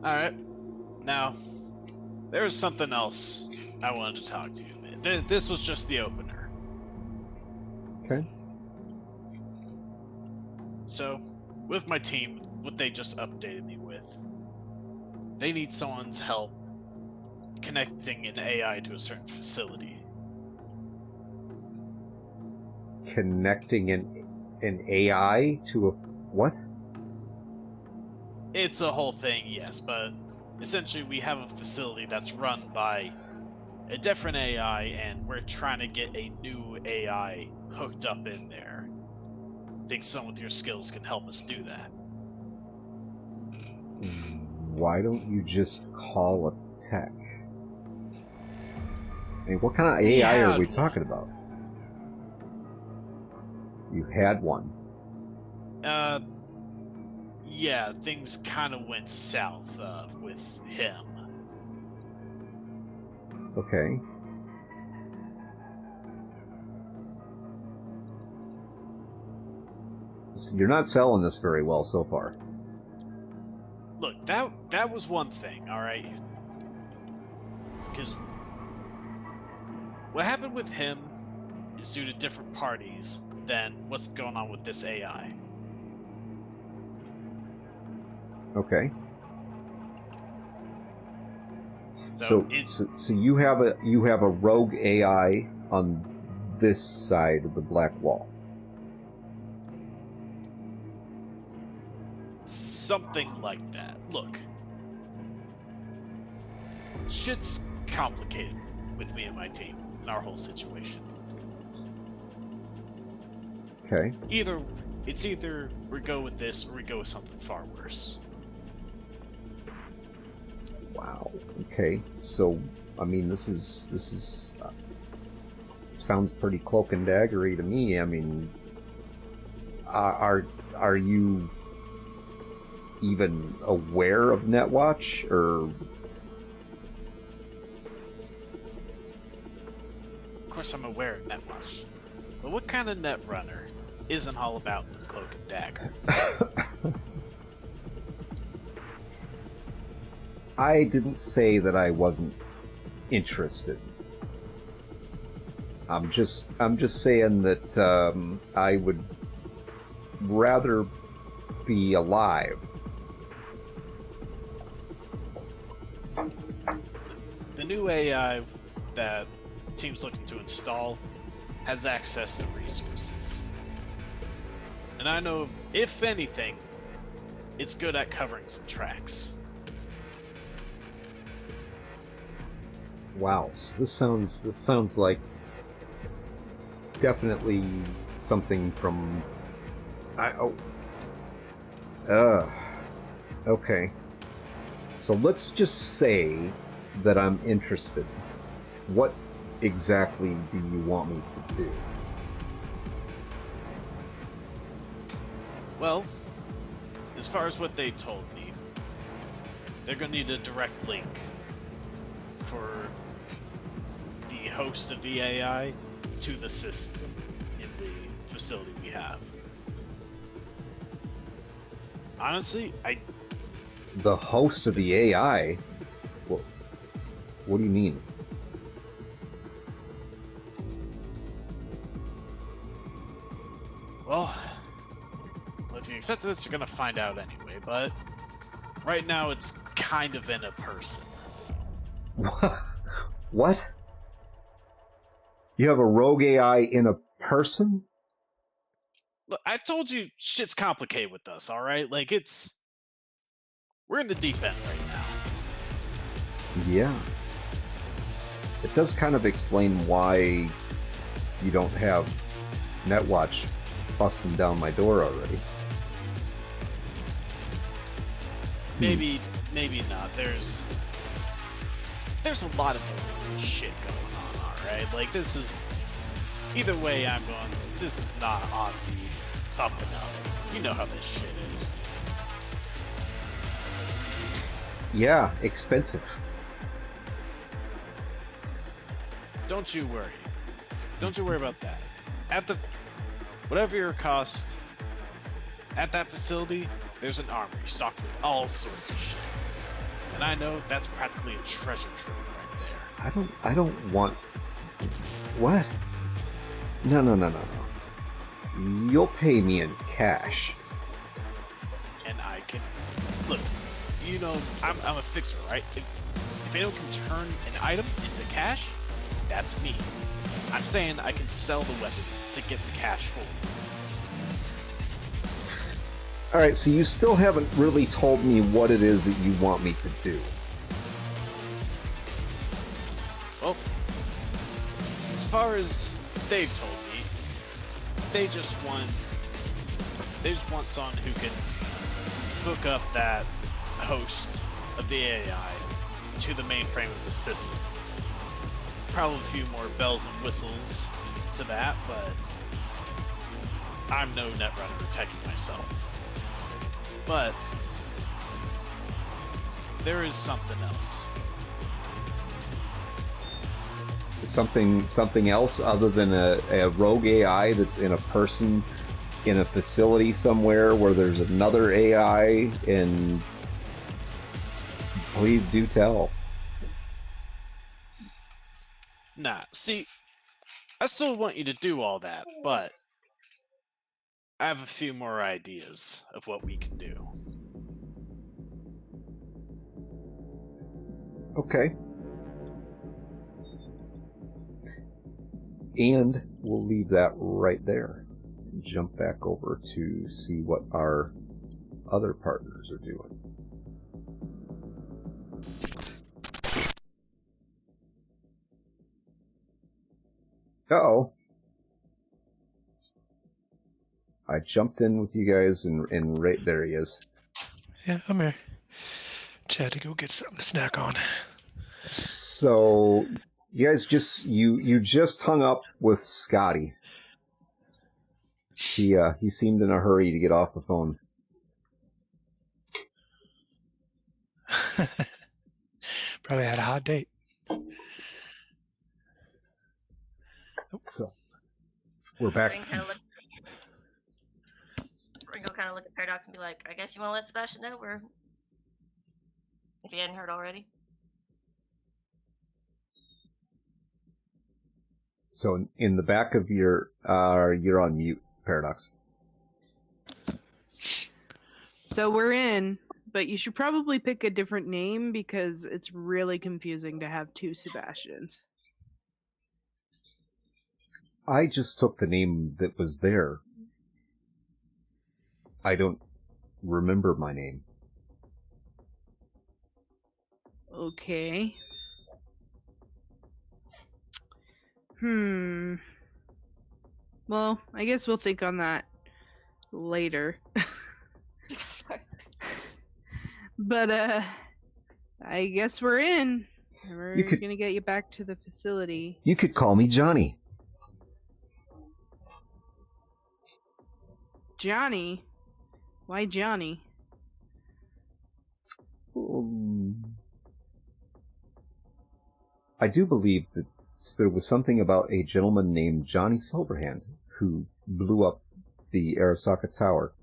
All right. Now, there was something else I wanted to talk to you about. This was just the opener. Okay. So, with my team, what they just updated me with, they need someone's help connecting an AI to a certain facility. Connecting an AI to a what? It's a whole thing, yes, but essentially we have a facility that's run by a different AI, and we're trying to get a new AI hooked up in there. Think someone with your skills can help us do that. Why don't you just call a tech? I mean, what kind of AI are we talking about? You had one. Yeah, things kind of went south with him. Okay. So you're not selling this very well so far. Look, that was one thing, all right? Because what happened with him is due to different parties than what's going on with this AI. Okay. So you have a rogue AI on this side of the black wall. Something like that. Look, shit's complicated with me and my team and our whole situation. Okay. Either we go with this or we go with something far worse. Wow. Okay. So, I mean, this is sounds pretty cloak and daggery to me. I mean, are you even aware of Netwatch, or? Of course, I'm aware of Netwatch, but what kind of net runner isn't all about the cloak and dagger? I didn't say that I wasn't interested. I'm just saying that I would rather be alive. The new AI that the team's looking to install has access to resources. And I know, if anything, it's good at covering some tracks. Wow. So this sounds like definitely something from okay. So let's just say that I'm interested. What exactly do you want me to do? Well, as far as what they told me, they're gonna need a direct link for the host of the AI to the system in the facility we have. Honestly, The host of the AI? What do you mean? well, if you accept this, you're gonna find out anyway, but right now it's kind of in a person. What? You have a rogue AI in a person? Look, I told you shit's complicated with us, alright? Like, we're in the deep end right now. Yeah. It does kind of explain why you don't have Netwatch busting down my door already. Maybe not. There's a lot of shit going on, alright? Like, this is... Either way I'm going, this is not on the up and up. You know how this shit is. Yeah, expensive. Don't you worry. Don't you worry about that. At the whatever your cost, at that facility, there's an armory stocked with all sorts of shit. And I know that's practically a treasure trove right there. I don't want... What? No. You'll pay me in cash. And I can look. You know, I'm a fixer, right? If anyone can turn an item into cash, that's me. I'm saying I can sell the weapons to get the cash for you. Alright, so you still haven't really told me what it is that you want me to do. Well, as far as they've told me, they just want someone who can hook up that host of the AI to the mainframe of the system. Probably a few more bells and whistles to that, but I'm no netrunner or techie myself. But there is something else. Something else other than a rogue AI that's in a person in a facility somewhere where there's another AI, and please do tell. Nah, see, I still want you to do all that, but I have a few more ideas of what we can do. Okay. And we'll leave that right there. Jump back over to see what our other partners are doing. Uh-oh. I jumped in with you guys, and right there he is. Yeah, I'm here. Just had to go get something to snack on. So, you guys you just hung up with Scotty. He seemed in a hurry to get off the phone. Probably had a hot date. So, we're back. Ringo kind of look at Paradox and be like, I guess you want to let Sebastian know, or if you hadn't heard already. So in the back of your, you're on mute, Paradox. So we're in, but you should probably pick a different name because it's really confusing to have two Sebastians. I just took the name that was there. I don't remember my name. Okay. Well, I guess we'll think on that later. Sorry. But I guess we're in. We're You could- gonna get you back to the facility. You could call me Johnny. Johnny? Why Johnny? I do believe that there was something about a gentleman named Johnny Silverhand who blew up the Arasaka Tower.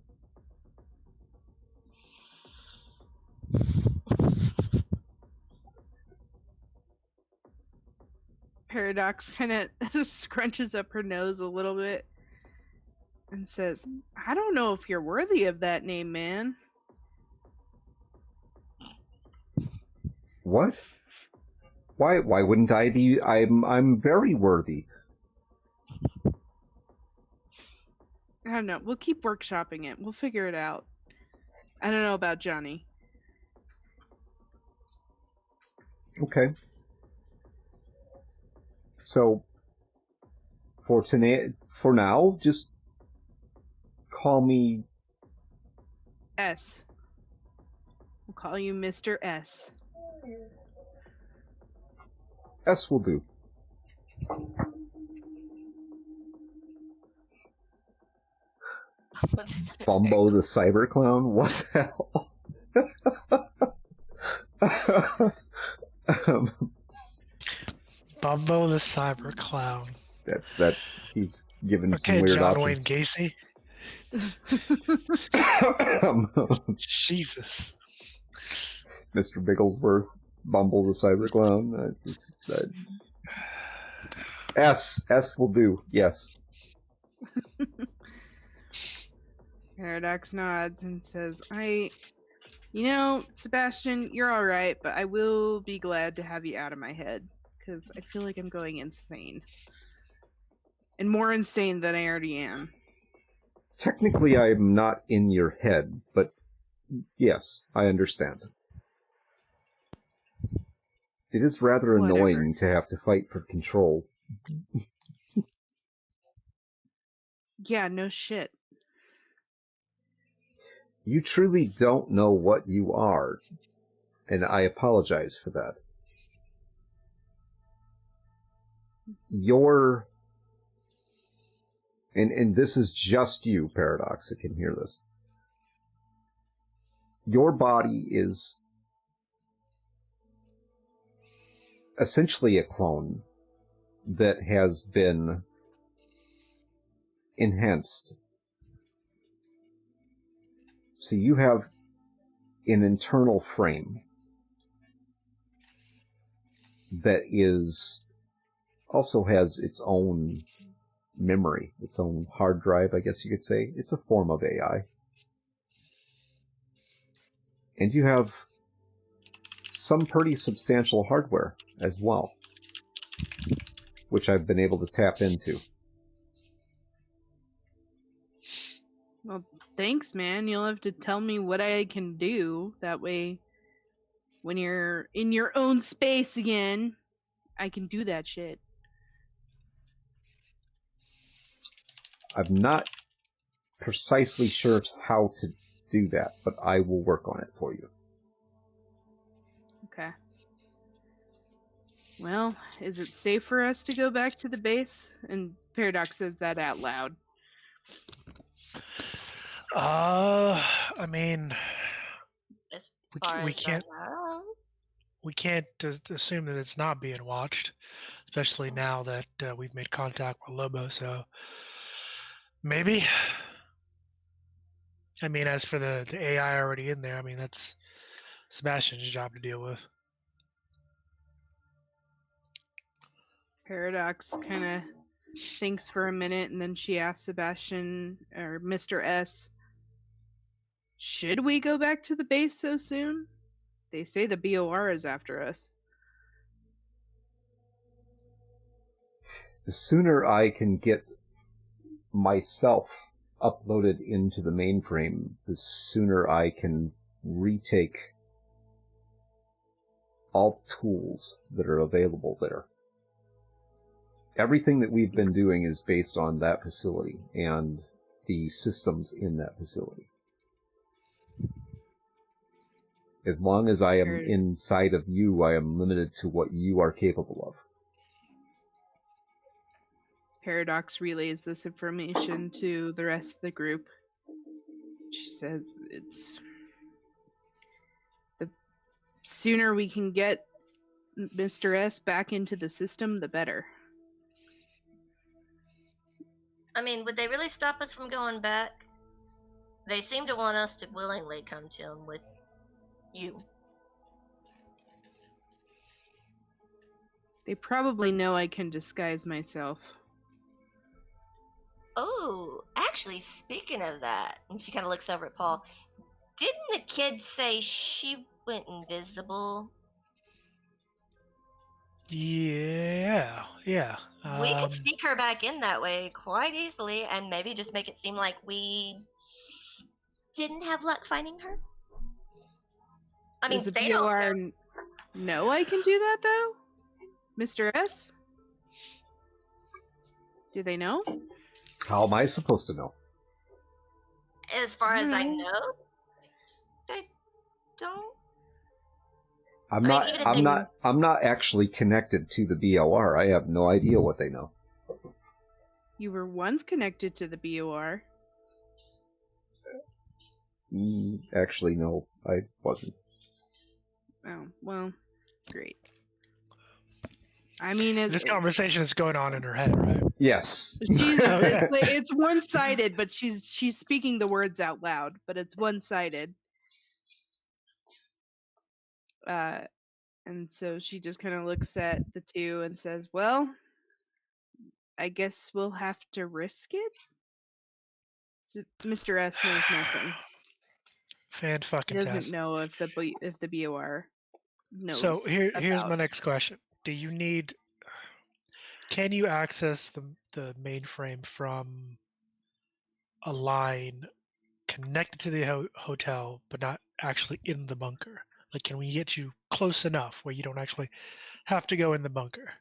Paradox kind of scrunches up her nose a little bit and says, I don't know if you're worthy of that name, man. What? Why wouldn't I be? I'm very worthy. I don't know. We'll keep workshopping it. We'll figure it out. I don't know about Johnny. Okay. So for now, just call me S. We'll call you Mr. S. S. Will do. Bumbo the Cyber Clown? What the hell? Bumbo the Cyber Clown. He's given some Okay, weird John Wayne options. Gacy. Jesus. Mr. Bigglesworth, Bumble the Cyber Clown. That's just, S will do. Yes. Paradox nods and says, Sebastian, you're all right, but I will be glad to have you out of my head because I feel like I'm going insane. And more insane than I already am. Technically, I'm not in your head, but yes, I understand. It is rather Whatever. annoying to have to fight for control. Yeah, no shit. You truly don't know what you are, and I apologize for that. And this is just you, Paradox, that can hear this. Your body is essentially a clone that has been enhanced. So you have an internal frame that also has its own memory, its own hard drive, I guess you could say. It's a form of AI. And you have some pretty substantial hardware as well, which I've been able to tap into. Well, thanks, man. You'll have to tell me what I can do. That way, when you're in your own space again, I can do that shit. I'm not precisely sure how to do that, but I will work on it for you. Okay. Well, is it safe for us to go back to the base? And Paradox says that out loud. I mean, As we, far we as can't I know. we can't assume that it's not being watched, especially now that we've made contact with Lobo. So maybe. I mean, as for the AI already in there, I mean that's Sebastian's job to deal with. Paradox kind of thinks for a minute, and then she asks Sebastian or Mr. S, should we go back to the base so soon? They say the BOR is after us. The sooner I can get myself uploaded into the mainframe, the sooner I can retake all the tools that are available there. Everything that we've been doing is based on that facility and the systems in that facility. As long as I am inside of you, I am limited to what you are capable of. Paradox relays this information to the rest of the group. She says the sooner we can get Mr. S back into the system, the better. I mean, would they really stop us from going back? They seem to want us to willingly come to him with you. They probably know I can disguise myself. Oh, actually, speaking of that, and she kind of looks over at Paul, didn't the kid say she went invisible? Yeah. We could sneak her back in that way quite easily and maybe just make it seem like we didn't have luck finding her. I mean, Does the they don't BOR know. know I can do that, though? Mr. S? Do they know? How am I supposed to know? As far as I know, they don't. I'm not actually connected to the BOR. I have no idea what they know. You were once connected to the BOR. Actually, no, I wasn't. Oh. Well, great. I mean, This conversation is going on in her head, right? Yes. it's one-sided, but she's speaking the words out loud, but it's one-sided. And so she just kind of looks at the two and says, "Well, I guess we'll have to risk it." So Mr. S knows nothing. He Fan-fucking doesn't test. know if the BOR knows. So here's about. my next question: Can you access the mainframe from a line connected to the hotel, but not actually in the bunker? Like, can we get you close enough where you don't actually have to go in the bunker,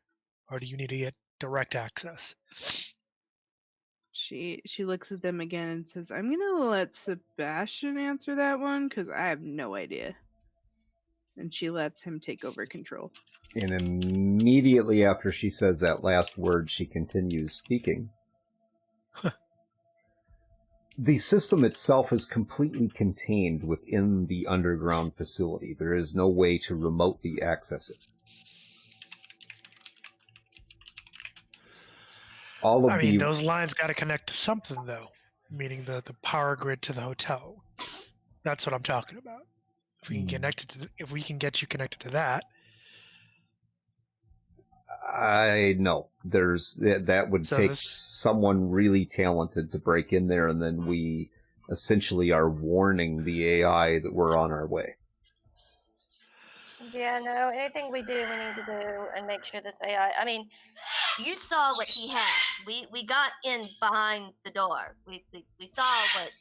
or do you need to get direct access? She looks at them again and says, "I'm gonna let Sebastian answer that one because I have no idea." And she lets him take over control. And immediately after she says that last word, she continues speaking. The system itself is completely contained within the underground facility. There is no way to remotely access it. Those lines got to connect to something, though, meaning the power grid to the hotel. That's what I'm talking about. If we can if we can get you connected to that, I know that would take someone really talented to break in there, and then we essentially are warning the AI that we're on our way. Yeah, no, anything we do, we need to do and make sure this AI. I mean, you saw what he had. We got in behind the door. We saw what.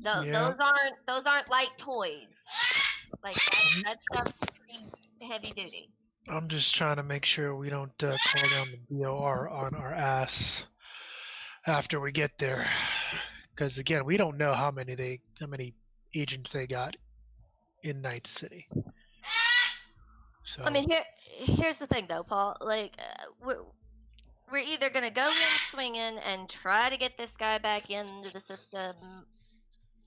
Those aren't light toys. Like that stuff's pretty heavy duty. I'm just trying to make sure we don't call down the BOR on our ass after we get there, because again, we don't know how many agents they got in Night City. So I mean, here's the thing, though, Paul. Like, we're either gonna go in swinging and try to get this guy back into the system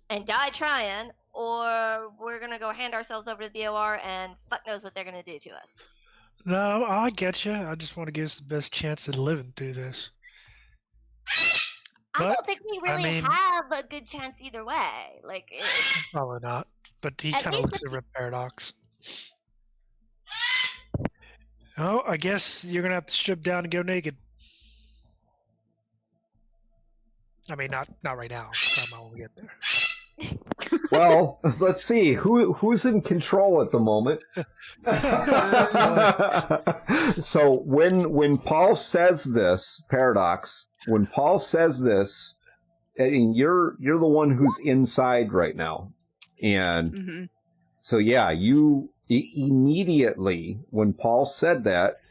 and die trying, or we're gonna go hand ourselves over to the BOR and fuck knows what they're gonna do to us. No, I get you. I just want to give us the best chance of living through this. I don't think we really have a good chance either way. Like, probably not. But he kind of looks over at Paradox. Oh, I guess you're gonna have to strip down and go naked. I mean, not right now. When we get there. Well, let's see who's in control at the moment. So when Paul says this, Paradox, when Paul says this, I mean, you're the one who's inside right now, and so yeah, you immediately when Paul said that,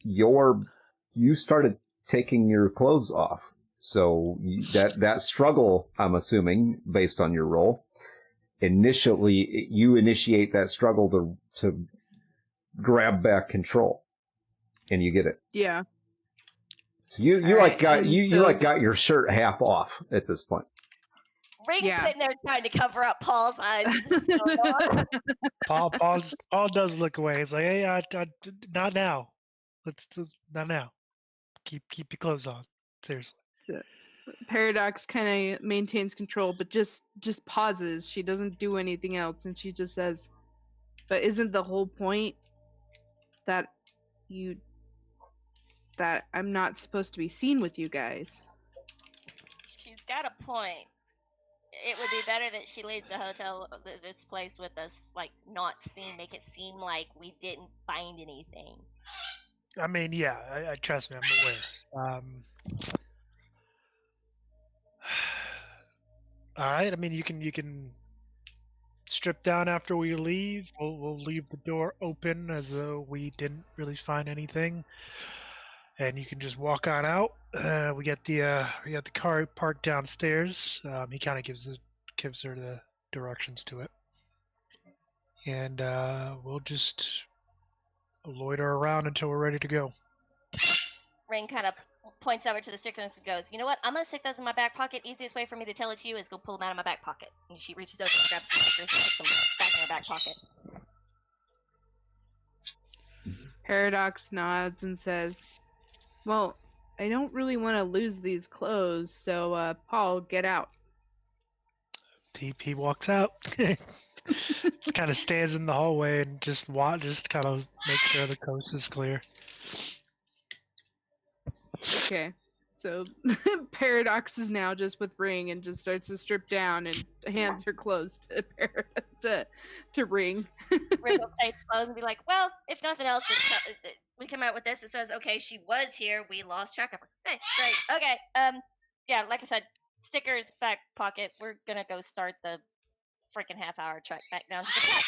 you started taking your clothes off. So that struggle, I'm assuming, based on your role, initially you initiate that struggle to grab back control, and you get it. Yeah. So you got your shirt half off at this point. Ring's sitting there trying to cover up Paul's eyes. Paul does look away. He's like, "Hey, not now. Not now. Keep your clothes on. Seriously." So, Paradox kind of maintains control, but just pauses. She doesn't do anything else, and she just says, "But isn't the whole point that I'm not supposed to be seen with you guys?" She's got a point. It would be better that she leaves the hotel, this place with us, like, not seen, make it seem like we didn't find anything. I mean, yeah, I trust me, I'm aware. All right, I mean, you can strip down after we leave. We'll leave the door open as though we didn't really find anything, and you can just walk on out. We got the car parked downstairs. He kind of gives her the directions to it, and we'll just loiter around until we're ready to go. Ring kind of points over to the stickers and goes, "You know what? I'm gonna stick those in my back pocket. Easiest way for me to tell it to you is go pull them out of my back pocket." And she reaches over and grabs the stickers and puts them back in her back pocket. Paradox nods and says, "Well, I don't really want to lose these clothes, so Paul, get out." He walks out. Kind of stands in the hallway and just kind of make sure the coast is clear. Okay. So Paradox is now just with Ring and just starts to strip down and hands her clothes to Ring. Ring will take clothes and be like, "Well, if nothing else, we come out with this. It says, okay, she was here. We lost track of her. Hey, great. Okay. Yeah, like I said, stickers, back pocket. We're gonna go start the freaking half-hour trek back down to the cat.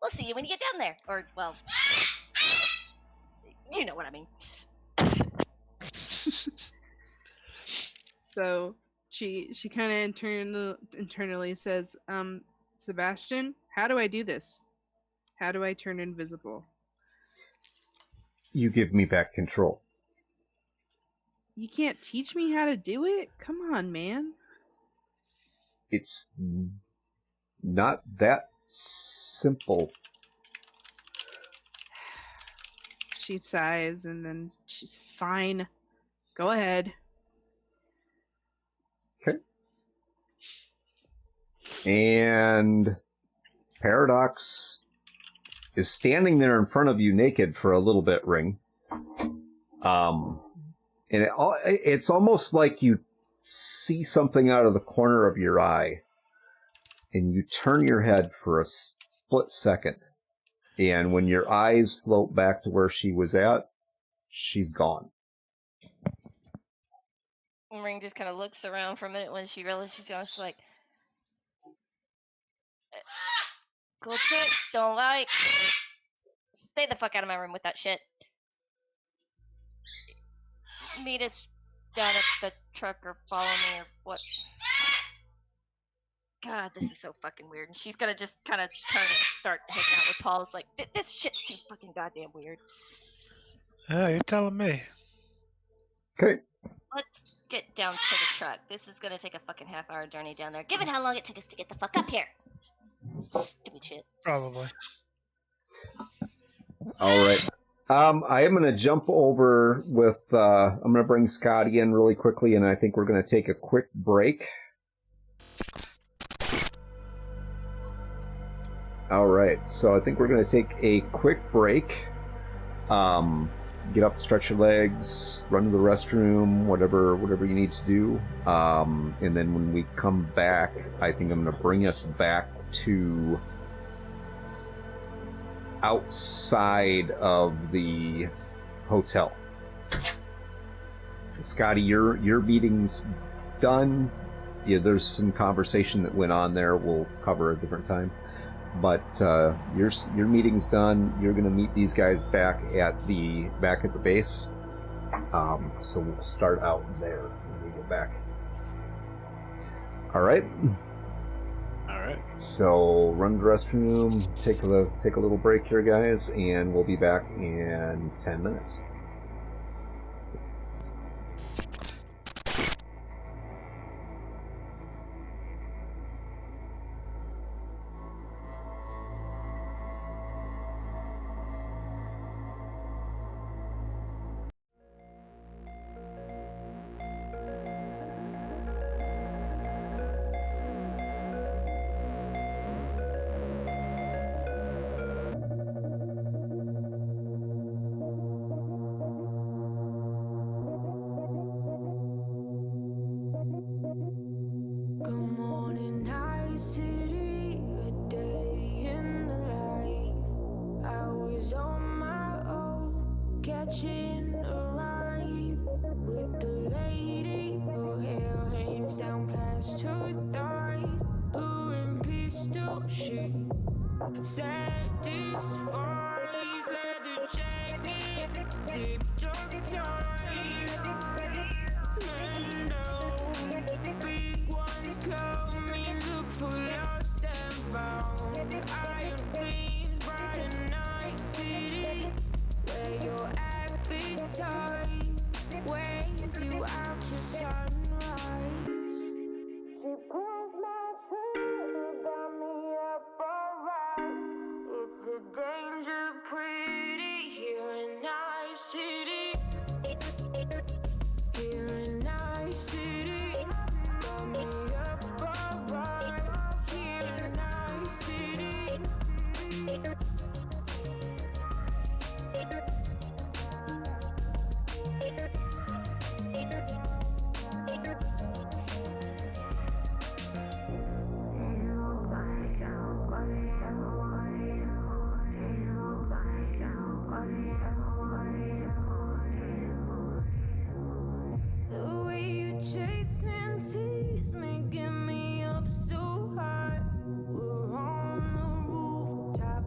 We'll see you when you get down there. Or, well, you know what I mean." So she kind of internally says, "Sebastian, how do I do this? How do I turn invisible?" You give me back control. You can't teach me how to do it? Come on, man. It's not that simple. She sighs and then she's fine. Go ahead. Okay. And Paradox is standing there in front of you naked for a little bit, Ring. And it's almost like you see something out of the corner of your eye, and you turn your head for a split second, and when your eyes float back to where she was at, she's gone. Ring just kind of looks around for a minute when she realizes she's gone. She's like, "Cool trick, don't like. Stay the fuck out of my room with that shit. Meet us down at the truck or follow me or what." God, this is so fucking weird. And she's gonna just kind of turn and start hanging out with Paul. It's like, this shit's too fucking goddamn weird. Oh, you're telling me. Okay. Let's get down to the truck. This is gonna take a fucking half-hour journey down there, given how long it took us to get the fuck up here. Stupid shit. Probably. All right. I am going to jump over with, I'm going to bring Scotty in really quickly, and I think we're going to take a quick break. All right. So I think we're going to take a quick break. Get up, stretch your legs, run to the restroom, whatever you need to do. And then when we come back, I think I'm going to bring us back to outside of the hotel. Scotty, your meeting's done. Yeah, there's some conversation that went on there. We'll cover a different time. But your meeting's done. You're gonna meet these guys back at the base. So we'll start out there when we go back. All right. All right. So run to the restroom, take a little break here, guys, and we'll be back in 10 minutes. Good morning, night city, a day in the life. I was on my own, catching a ride with the lady. Her hair hangs down past her thighs, blue and pistol shit. Satisfies leather jacket, zipped up tight. Big ones coming, look for lost and found. Iron gleams, bright night city, where your appetite weighs brings you out to sunrise. She pulls my trigger, got me up alright. It's a danger pretty here in Night City. Here in Night City, got me up alright. Here in Night City. The way you chase and tease me, get me up so high. We're on the rooftop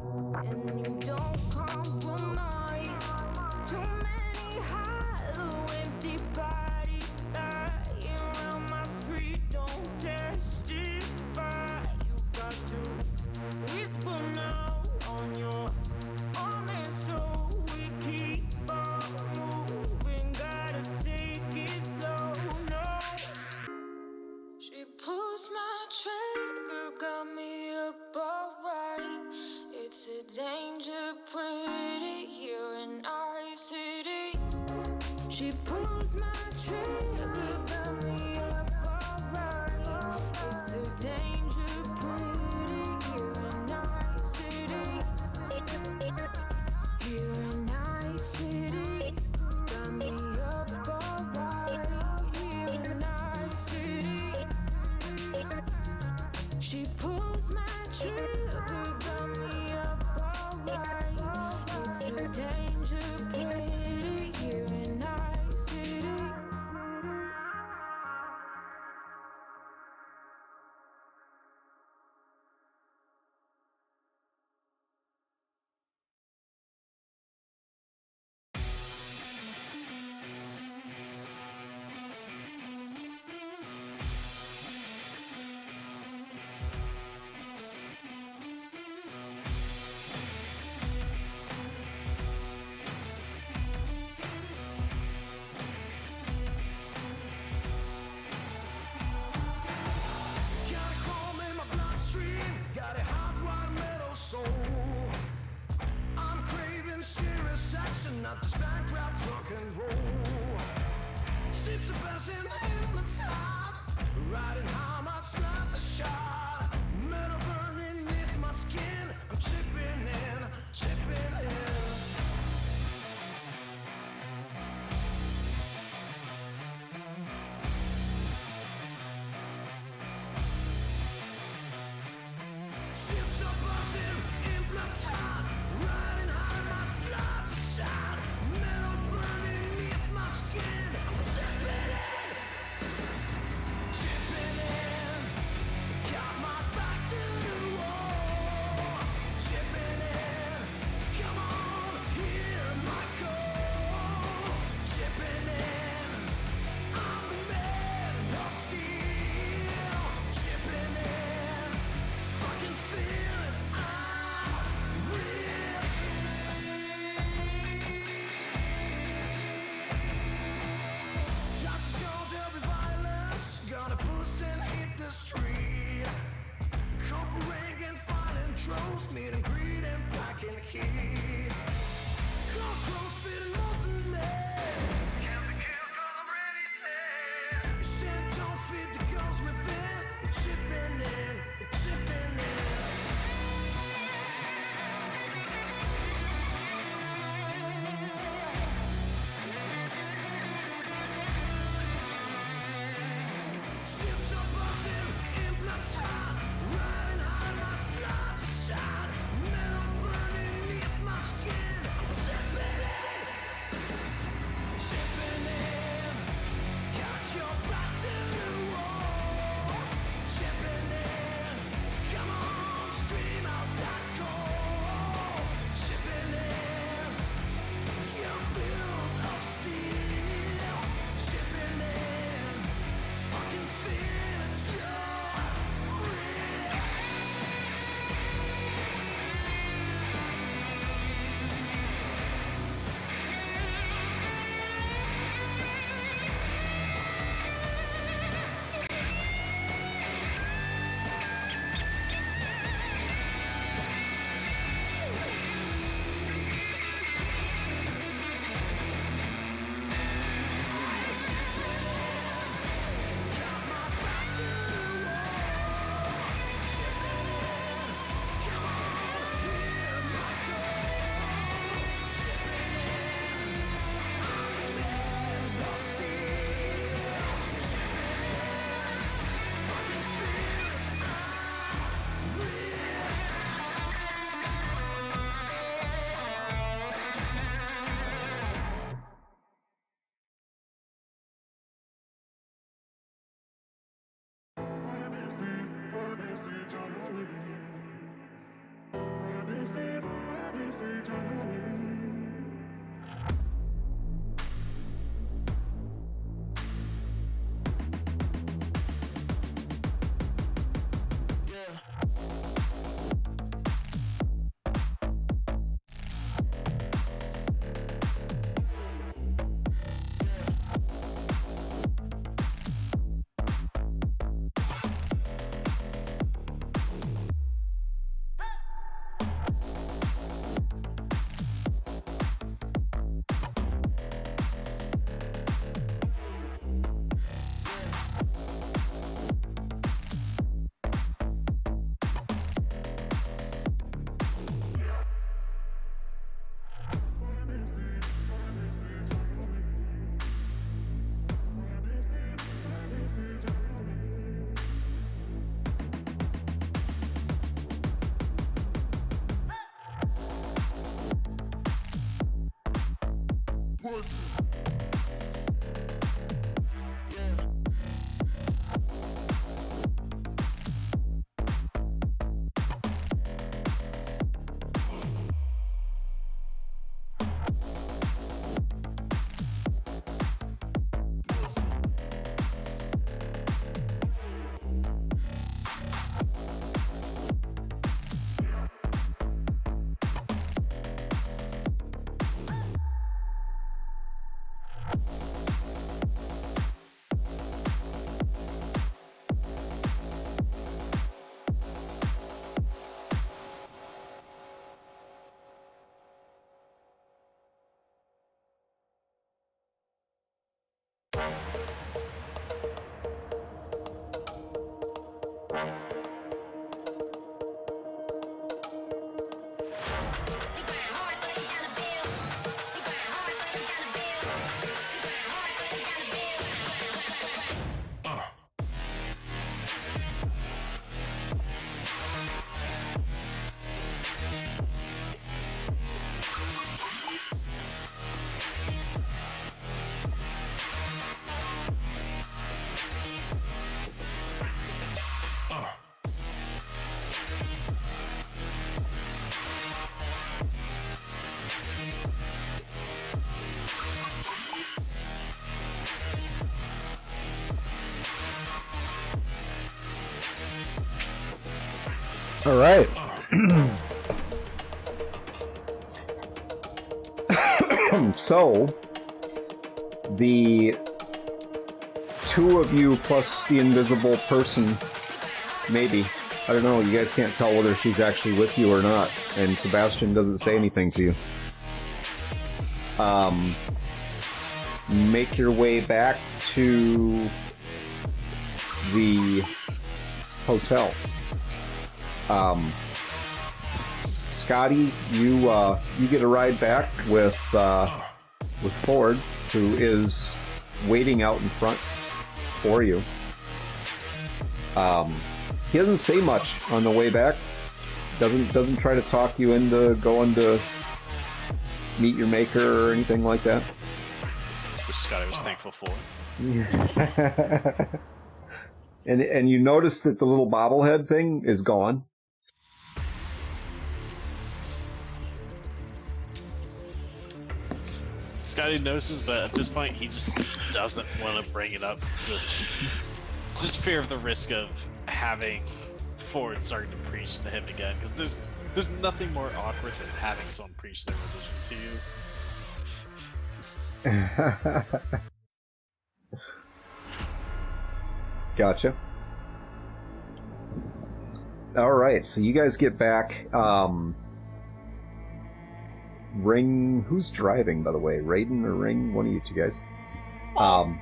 and you don't compromise. Too many hollow, empty bodies lying around my street. Don't testify. You got to whisper now on your arm, and so we keep on moving. Gotta take it slow. No, she pulls my trigger, got me up alright. It's a danger pretty here in Night City. She pulls my trigger, got me up alright. It's a danger pretty here in Night City. Here in Night City, got me up alright. Here in Night City. She pulls my trigger, got me up alright. It's a danger pretty here in Night City. Got a chrome in my bloodstream, got a hardwired metal soul. I'm craving serious action, not this bankrupt rock and roll. Ships are passing in the top, riding high, my sluts are shot. Metal burning beneath my skin, I'm chipping in, chipping in. Ships are buzzing in blood shot, riding high, my sluts are shot. Metal burning beneath my skin, I'm chipping in, chipping in. Got my back to the wall, chipping in. Come on, hear my call, chipping in. I'm the man of steel, chipping in. Fucking feel it, I'm real All right. So, the two of you plus the invisible person, maybe. I don't know, you guys can't tell whether she's actually with you or not, and Sebastian doesn't say anything to you. Make your way back to the hotel. Scotty, you get a ride back with Ford, who is waiting out in front for you. He doesn't say much on the way back. Doesn't try to talk you into going to meet your maker or anything like that. Which Scotty was thankful for. And you notice that the little bobblehead thing is gone. Scotty notices, but at this point, he just doesn't want to bring it up. Just fear of the risk of having Ford starting to preach to him again. Because there's nothing more awkward than having someone preach their religion to you. Gotcha. All right, so you guys get back. Ring, who's driving, by the way? Raiden or Ring? One of you two guys. Paul.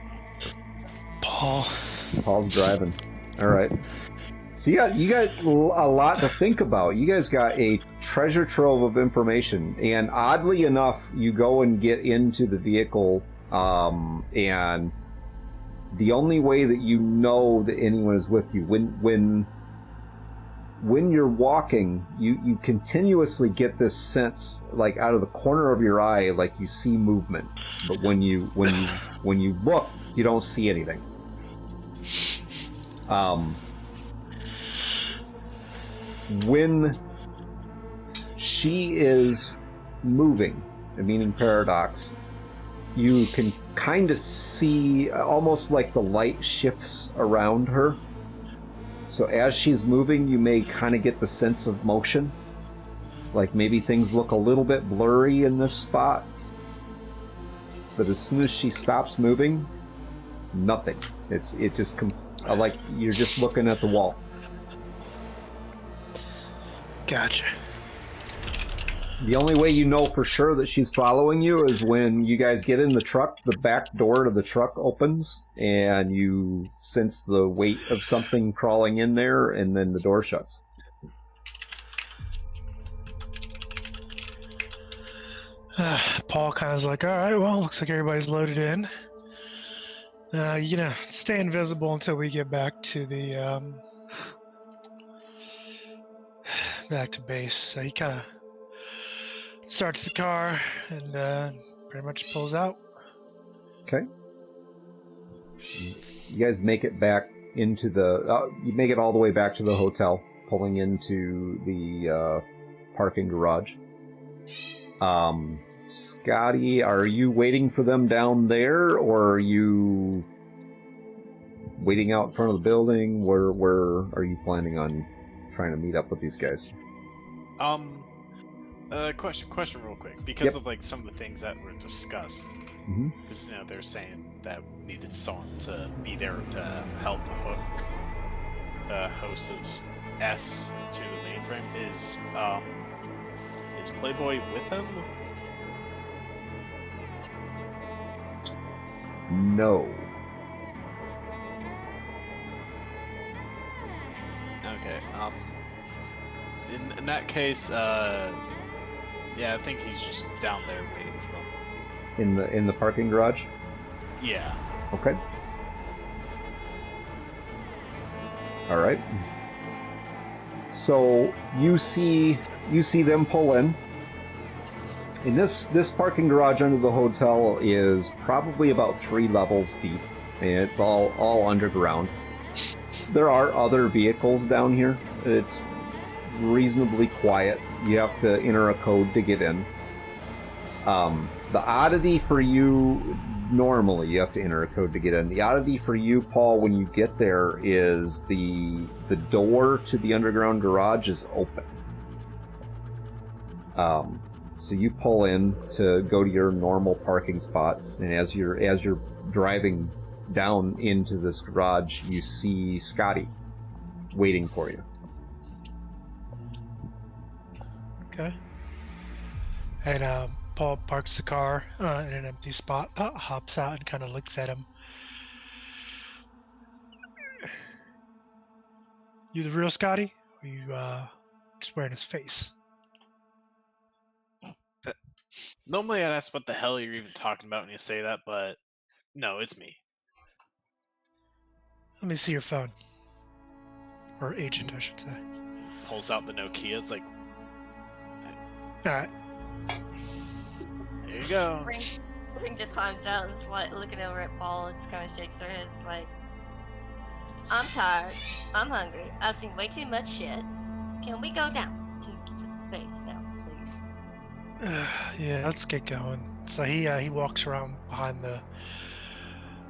Paul's driving. All right. So you got a lot to think about. You guys got a treasure trove of information, and oddly enough, you go and get into the vehicle, and the only way that you know that anyone is with you when you're walking, you continuously get this sense, like out of the corner of your eye, like you see movement, but when you look, you don't see when she is moving, meaning Paradox, you can kind of see almost like the light shifts around her. So as she's moving, you may kind of get the sense of motion. Like maybe things look a little bit blurry in this spot. But as soon as she stops moving, nothing. It just like you're just looking at the wall. Gotcha. The only way you know for sure that she's following you is when you guys get in the truck, the back door to the truck opens, and you sense the weight of something crawling in there, and then the door shuts. Paul kind of is like, all right, well, looks like everybody's loaded in. Stay invisible until we get back to the back to base. So he kind of starts the car and pretty much pulls out. Okay. You guys make it back into the... you make it all the way back to the hotel, pulling into the parking garage. Scotty, are you waiting for them down there, or are you waiting out in front of the building? Where are you planning on trying to meet up with these guys? Question real quick, because of like some of the things that were discussed. Because they're saying that we needed someone to be there to help hook the host of S to the mainframe. Is Playboy with him? No. Okay. In that case, yeah, I think he's just down there waiting for him. In the parking garage? Yeah. Okay. All right. So you see them pull in. And this parking garage under the hotel is probably about 3 levels deep, and it's all underground. There are other vehicles down here. It's reasonably quiet. You have to enter a code to get in. The oddity for you, normally you have to enter a code to get in. The oddity for you, Paul, when you get there is the door to the underground garage is open. So you pull in to go to your normal parking spot, and as you're driving down into this garage, you see Scotty waiting for you. Okay. And Paul parks the car in an empty spot, hops out and kind of looks at him. You the real Scotty? Or you just wearing his face? Normally I'd ask what the hell you're even talking about when you say that, but no, it's me. Let me see your phone. Or agent, I should say. Pulls out the Nokia. It's like, Alright. there you go. Ring just climbs out and is like looking over at Paul and just kind of shakes her head. It's like, I'm tired. I'm hungry. I've seen way too much shit. Can we go down to base now, please? Yeah, let's get going. So he walks around behind the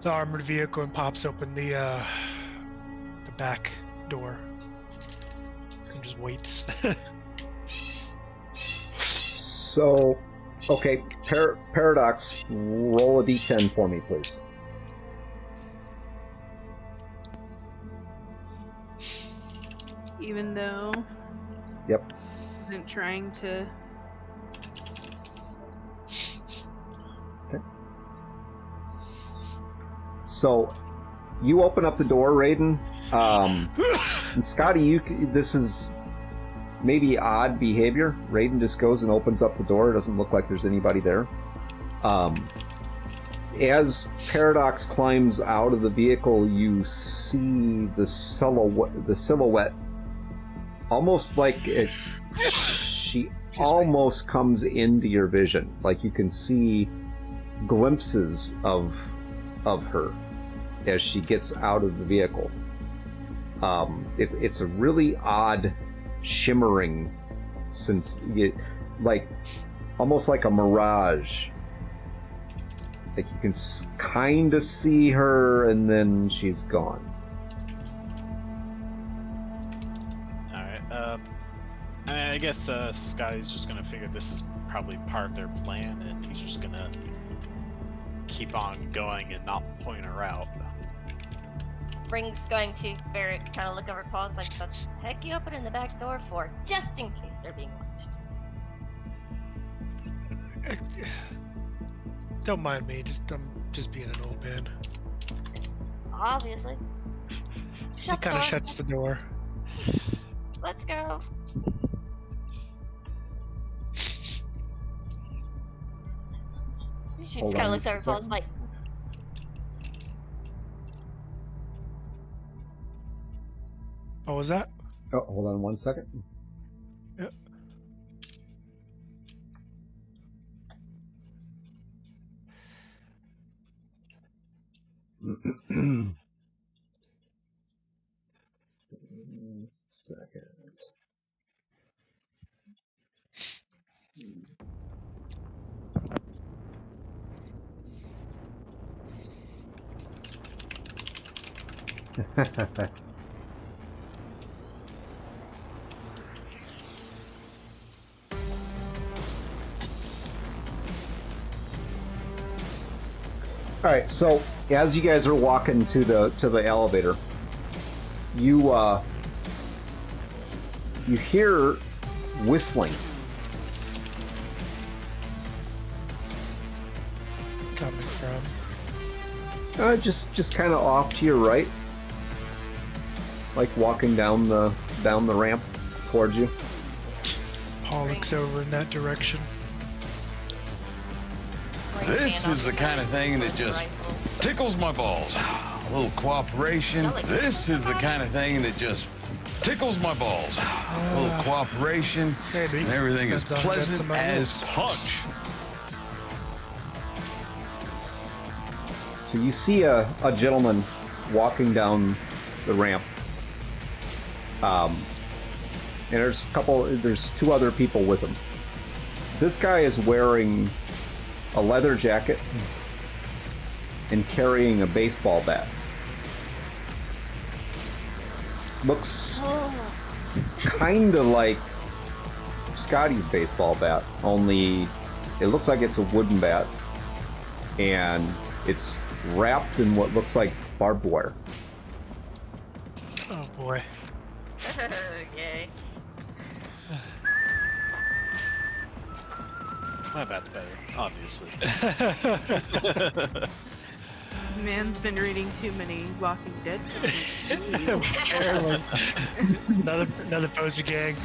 armored vehicle and pops open the back door and just waits. So, okay, Paradox, roll a d10 for me, please. Even though... Yep. Isn't trying to... Okay. So, you open up the door, Raiden. And Scotty, this is maybe odd behavior. Raiden just goes and opens up the door. It doesn't look like there's anybody there. As Paradox climbs out of the vehicle, you see the silhouette, almost like she almost comes into your vision. Like you can see glimpses of her as she gets out of the vehicle. It's a really odd shimmering, like almost like a mirage. Like you can kind of see her, and then she's gone. All right. I guess Scotty's just gonna figure this is probably part of their plan, and he's just gonna keep on going and not point her out. Ring's going to kind of look over Paul's like, "What the heck you opening the back door for?" Just in case they're being watched. Don't mind me. I'm just being an old man. Obviously. He Shut the kind of door. shuts the door. Let's go. She just Hold kind on of looks just a over Paul's second. like, What was that? Oh, hold on 1 second. Yep. Second. All right, so as you guys are walking to the elevator, you hear whistling. Coming from. Just kind of off to your right, like walking down the ramp towards you. Paul looks over in that direction. Ring's This hand is on the kind of thing that just rifle. tickles my balls. A little cooperation. Alex, This is the kind of thing that just tickles my balls. A little cooperation. Maybe. And everything is Depends on if that's pleasant somebody as else. punch. So you see a gentleman walking down the ramp. And there's two other people with him. This guy is wearing a leather jacket and carrying a baseball bat. Looks kind of like Scotty's baseball bat, only it looks like it's a wooden bat, and it's wrapped in what looks like barbed wire. Oh boy. Yay. My bat's better, obviously. Man's been reading too many Walking Dead comics. Apparently. another poster gang.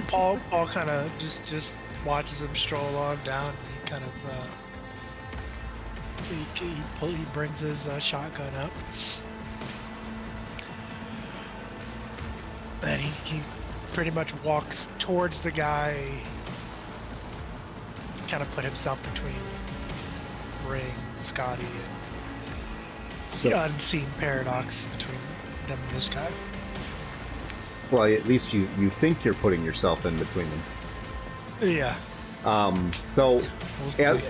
Paul kind of just watches him stroll on down. And he kind of he brings his shotgun up. Then he pretty much walks towards the guy. Kind of put himself between Ring, Scotty, and So, the unseen paradox between them and this guy. well, at least you think you're putting yourself in between them. Yeah. So Mostly.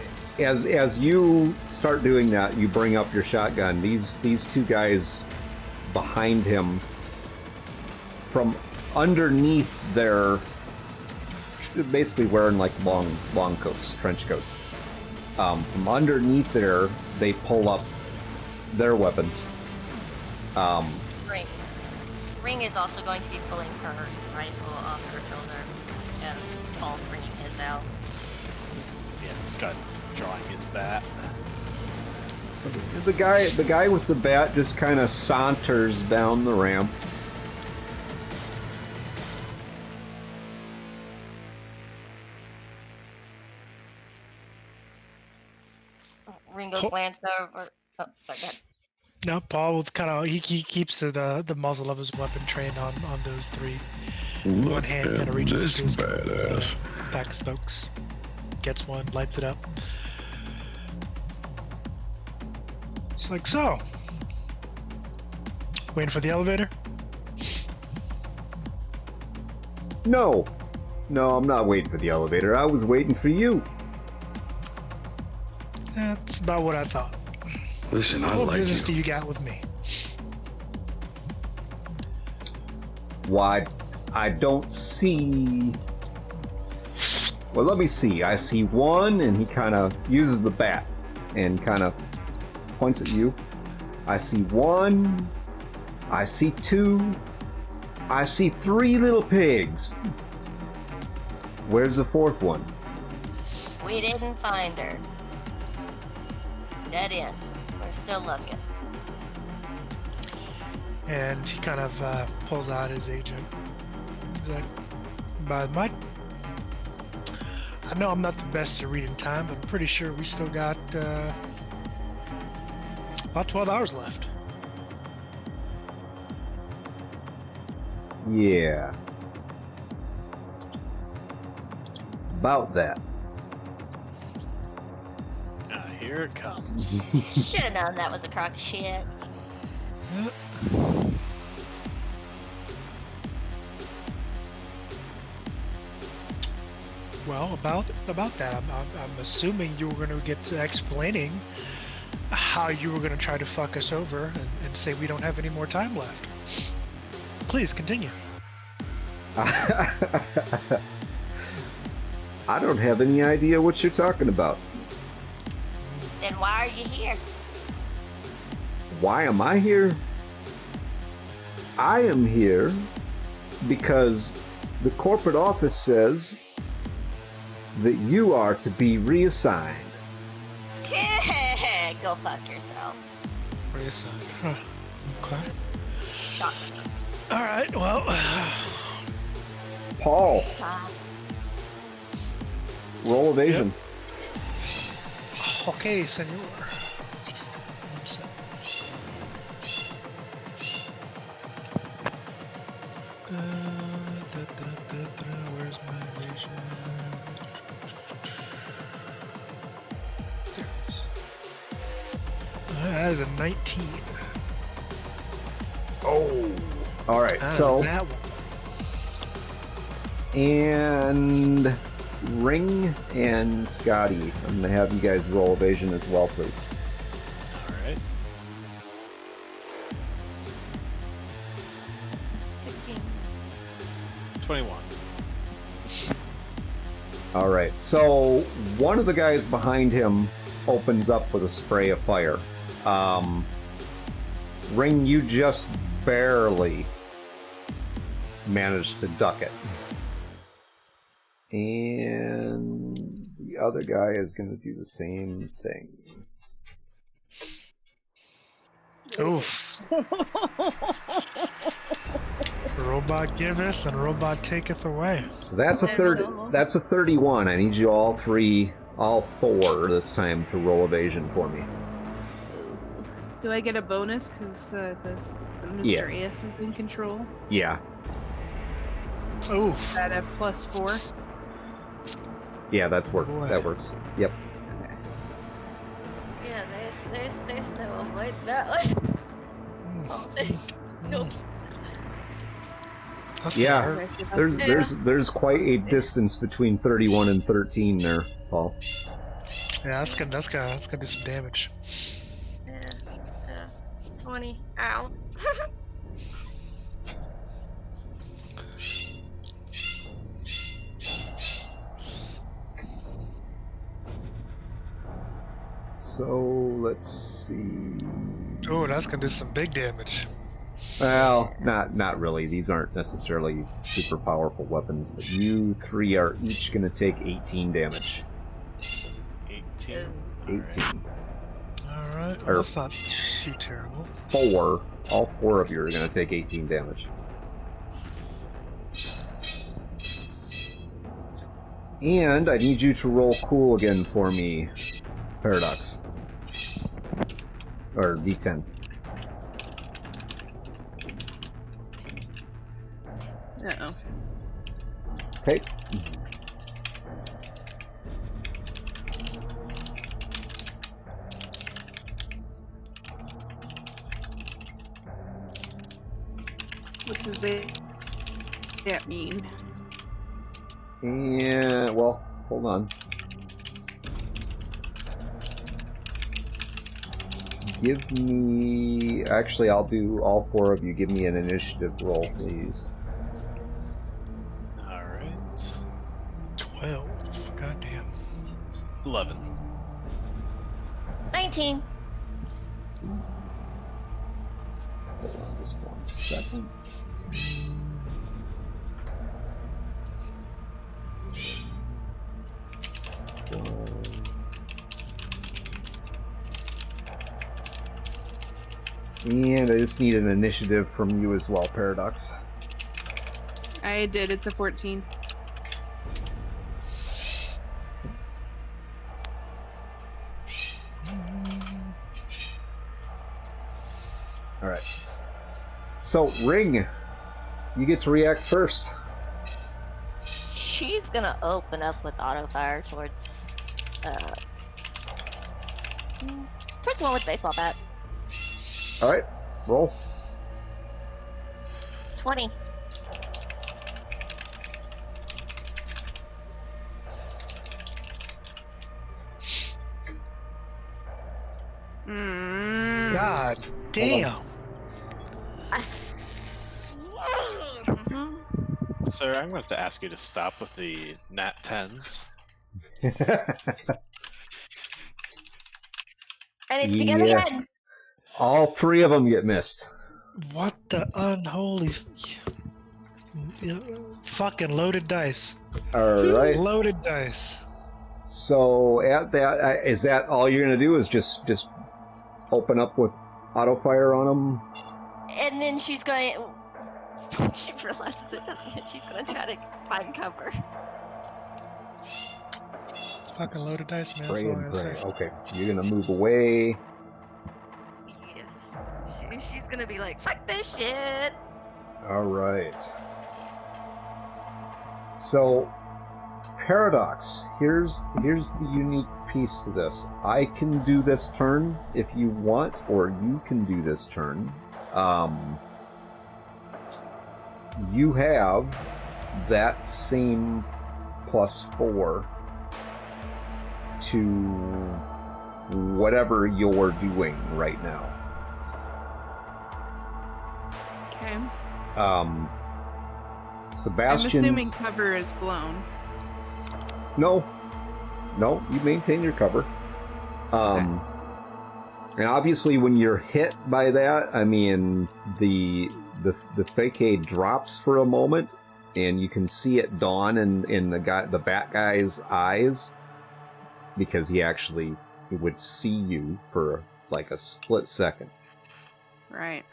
as you start doing that, you bring up your shotgun. These two guys behind him, from underneath their, basically wearing like long coats, trench coats. From underneath there, they pull up their weapons. Ring. Ring is also going to be pulling her rifle off her shoulder as Paul's bringing his out. Yeah, Scotty's drawing his bat. The guy with the bat just kind of saunters down the ramp. Ringo Ho- glanced over. Oh, sorry, go ahead. No, Paul will kind of he keeps the muzzle of his weapon trained on those three. One hand kind of reaches this into his badass. pack of smokes, gets one, lights it up. It's like so. Waiting for the elevator. No. No, I'm not waiting for the elevator. I was waiting for you. That's about what I thought. Listen, I What like business do you. you got with me? Why, I don't see... Well, let me see. I see one, and he kind of uses the bat and kind of points at you. I see one. I see two. I see three little pigs. Where's the fourth one? We didn't find her. Dead end. We're still looking. And he kind of pulls out his agent. He's like, I know I'm not the best at reading time, but I'm pretty sure we still got about 12 hours left. Yeah. About that. Here it comes. Should have known that was a crock of shit. Well, about that, I'm assuming you were going to get to explaining how you were going to try to fuck us over and say we don't have any more time left. Please continue. I don't have any idea what you're talking about. Then why are you here? Why am I here? I am here because the corporate office says that you are to be reassigned. Go fuck yourself. Reassigned. Huh. Okay. Shocking. All right. Well, Paul, Tom. roll evasion. okay, senor. Where's my evasion? There it is. That is a 19. Oh. All right. That is So, that one. and Ring and Scotty, I'm gonna have you guys roll evasion as well, please. Alright. 16. 21. All right. So one of the guys behind him opens up with a spray of fire. Ring, you just barely managed to duck it. And the other guy is going to do the same thing. Oof. Robot giveth and robot taketh away. So that's a third. That's a 31. I need you all four this time to roll evasion for me. Do I get a bonus because the Mr. Ace is in control? Yeah. Oof. Is that a +4? Yeah, that's worked. Boy. That works. Yep. Okay. Yeah, there's no avoid that one. Oh, nope. That's Yeah. gonna hurt. There's quite a distance between 31 and 13 there, Paul. Yeah, that's gonna do some damage. Yeah. 20. Ow. So let's see. Oh, that's gonna do some big damage. Well, not really. These aren't necessarily super powerful weapons, but you three are each going to take 18 damage. 18. 18. Alright, Or- well, that's not too terrible. All four of you are going to take 18 damage. And I need you to roll cool again for me, Paradox. Or D10. Uh-oh. Okay. What does that mean? And, well, hold on. Give me... Actually, I'll do all 4 of you. Give me an initiative roll, please. Alright. 12. Goddamn. 11. 19. Hold on just 1 second. And I just need an initiative from you as well, Paradox. I did. It's a 14. Alright. So, Ring, you get to react first. She's gonna open up with auto fire towards the one with the baseball bat. Alright, roll. 20. God damn. Sir, I'm going to ask you to stop with the nat 10s. And it's begun again. All 3 of them get missed. What the unholy... Fucking loaded dice. Alright. Loaded dice. So, at that, is that all you're going to do is just open up with auto fire on them? And then she's going... She realizes it doesn't hit. She's going to try to find cover. It's fucking loaded dice, man. Pray That's all I and gotta pray. say. Okay, so you're going to move away. Yes. She's going to be like, fuck this shit. Alright. So, Paradox, here's the unique piece to this. I can do this turn if you want, or you can do this turn. You have that same +4 to whatever you're doing right now. Okay. Sebastian's... I'm assuming cover is blown. No, you maintain your cover. And obviously, when you're hit by that, I mean, the facade drops for a moment, and you can see it dawn in the bat guy's eyes, because he would see you for like a split second. Right.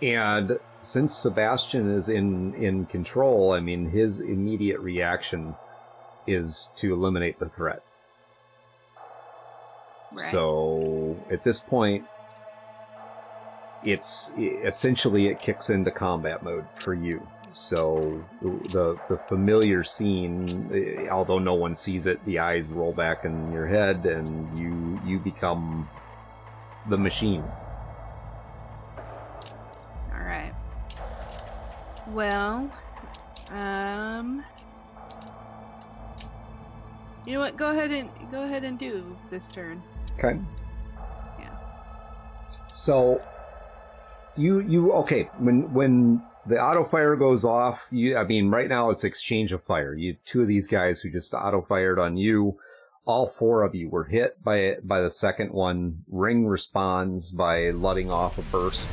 And since Sebastian is in control, I mean, his immediate reaction is to eliminate the threat. Right. So at this point, it's essentially it kicks into combat mode for you. So the familiar scene, although no one sees it, the eyes roll back in your head, and you become the machine. All right. Well, you know what? Go ahead and do this turn. Okay. Yeah. So you okay, when the auto fire goes off, I mean, right now it's exchange of fire. Two of these guys who just auto fired on you, all 4 of you were hit by the second one. Ring responds by letting off a burst,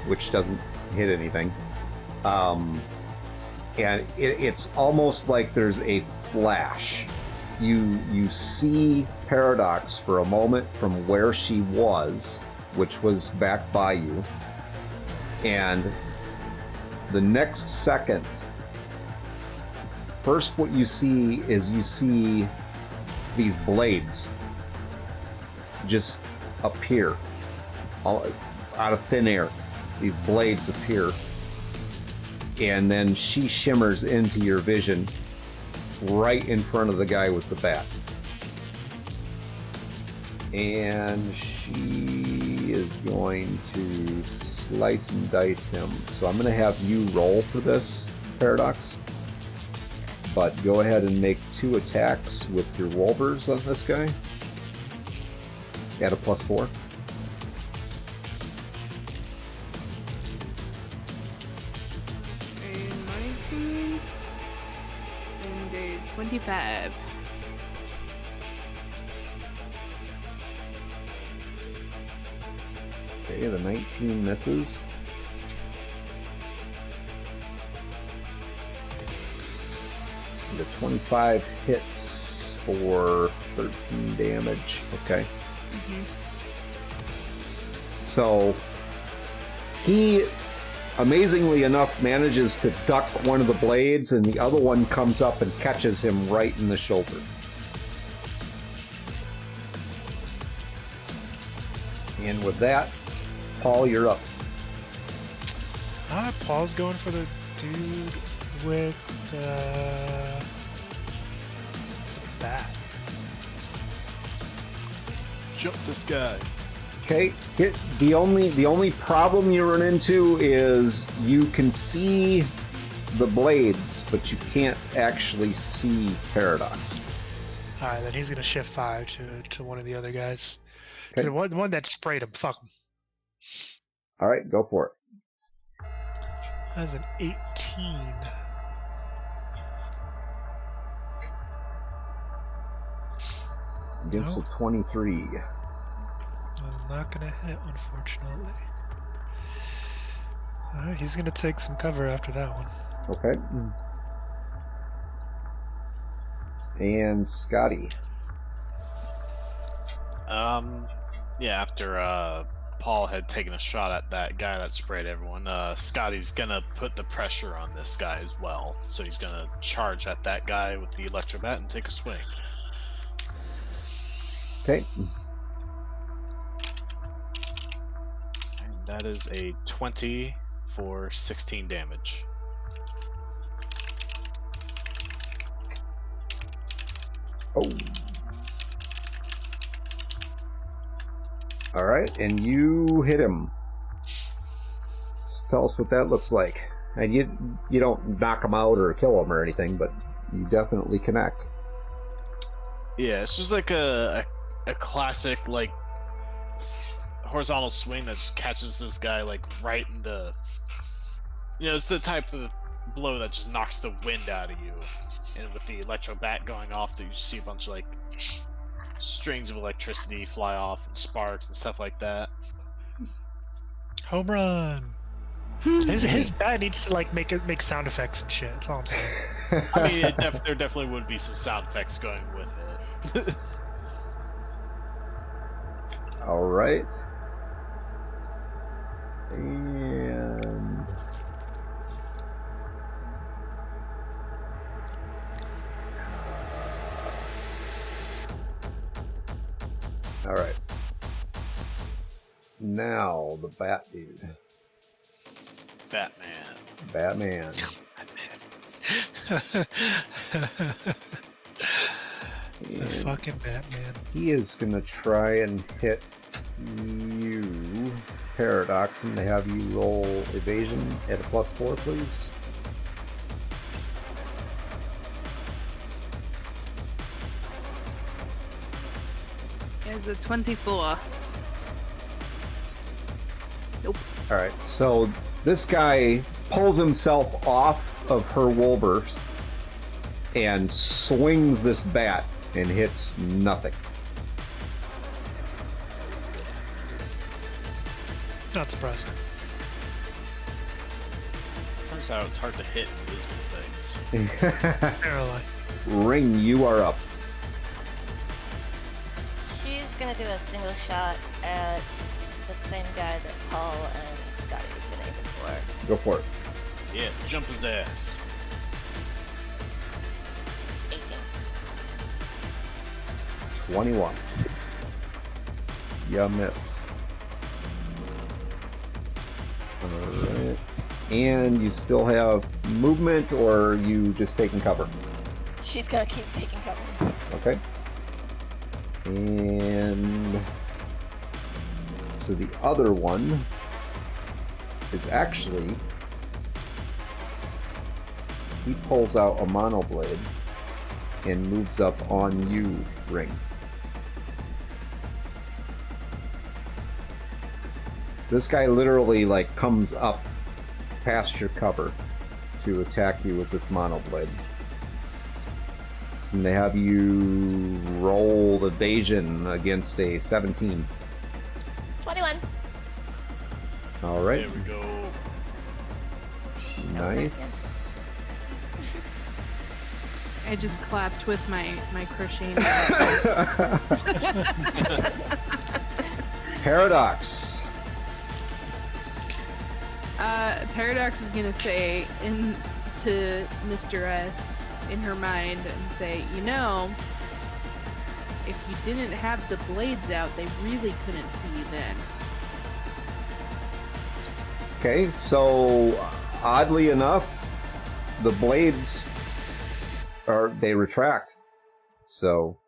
which doesn't hit anything. And it's almost like there's a flash. You see Paradox for a moment from where she was, which was back by you, and the next second, first what you see is these blades just appear all out of thin air. These blades appear, and then she shimmers into your vision right in front of the guy with the bat. And she is going to slice and dice him. So I'm going to have you roll for this, Paradox. But go ahead and make 2 attacks with your Wolvers on this guy. Add a +4. A 19 and a 25. Okay, the 19 misses. The 25 hits for 13 damage. Okay. So he, amazingly enough, manages to duck one of the blades, and the other one comes up and catches him right in the shoulder. And with that, Paul, you're up. Paul's going for the dude with the bat. Jump this guy. Okay. The only problem you run into is you can see the blades, but you can't actually see Paradox. Alright, then he's gonna shift 5 to one of the other guys. Okay. The one that sprayed him, fuck him. All right, go for it. That's an 18. Against Nope. a 23. I'm not gonna hit, unfortunately. Alright, he's gonna take some cover after that one. Okay. And Scotty. Yeah, after Paul had taken a shot at that guy that sprayed everyone, Scotty's gonna put the pressure on this guy as well. So he's gonna charge at that guy with the electrobat and take a swing. Okay. And that is a 20 for 16 damage. Oh. All right, and you hit him. So tell us what that looks like. And you don't knock him out or kill him or anything, but you definitely connect. Yeah, it's just like a classic like horizontal swing that just catches this guy like right in the. It's the type of blow that just knocks the wind out of you. And with the electro bat going off, that you see a bunch of like strings of electricity fly off and sparks and stuff like that. Home run! His bat needs to like make sound effects and shit. That's all I'm saying. I mean, there definitely would be some sound effects going with it. All right. And all right. Now the bat dude. Batman. The And fucking Batman. he is gonna try and hit you, Paradox, and have you roll evasion at a +4, please. It's a 24. Nope. All right, so this guy pulls himself off of her Wolvers and swings this bat and hits nothing. Not surprising. Turns out it's hard to hit invisible things. Apparently. Ring, you are up. She's gonna do a single shot at the same guy that Paul and Scotty have been aiming for. Go for it. Yeah, jump his ass. 18. 21. You missed. Alright. And you still have movement, or are you just taking cover? She's gonna keep taking cover. So the other one is actually, he pulls out a mono blade and moves up on you, Ring. This guy literally like comes up past your cover to attack you with this mono blade. So I'm gonna have you roll evasion against a 17. 21. All right. There we go. Nice. I just clapped with my crocheting. Paradox. Paradox is gonna say to Mr. S in her mind and say, you know, if you didn't have the blades out, they really couldn't see you then. Okay, so oddly enough, the blades they retract. So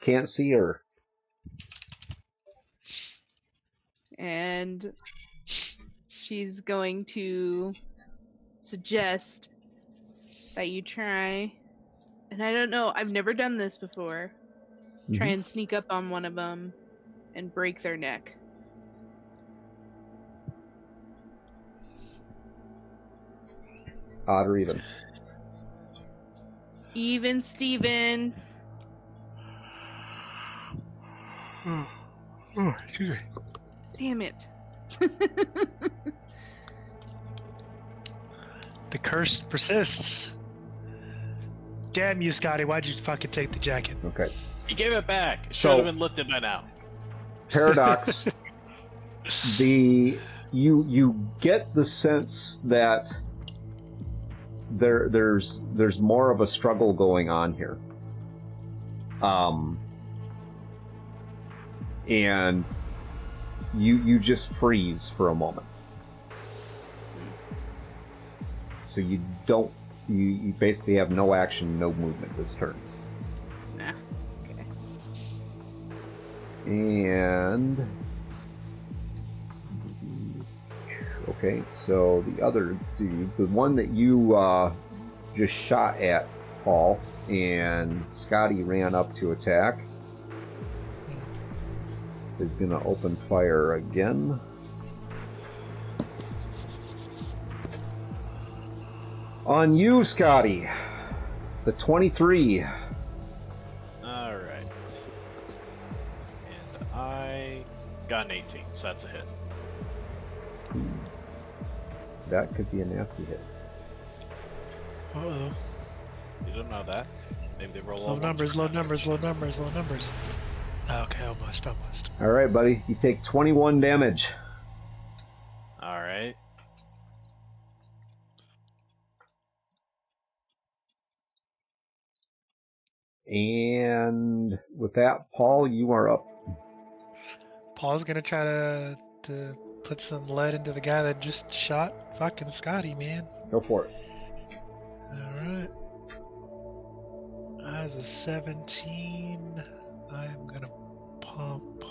can't see her. And she's going to suggest that you try, and I don't know, I've never done this before, try and sneak up on one of them and break their neck. Odd or even? Even, Steven. Excuse me. Damn it. The curse persists. Damn you, Scotty. Why'd you fucking take the jacket? Okay. He gave it back. Should So- have been lifted by now. Paradox. You get the sense that there's more of a struggle going on here. And you just freeze for a moment. So you basically have no action, no movement this turn. Nah. Okay. And okay, so the other dude, the one that you just shot at, Paul, and Scotty ran up to attack, is gonna open fire again. On you, Scotty. The 23. Alright. And I got an 18, so that's a hit. That could be a nasty hit. Uh-oh. You don't know that. Maybe they roll Low all numbers, low numbers, low numbers, low numbers. Okay, almost. All right, buddy. You take 21 damage. Alright. And with that, Paul, you are up. Paul's gonna try to put some lead into the guy that just shot fucking Scotty, man. Go for it. Alright. As a 17, I'm gonna pump.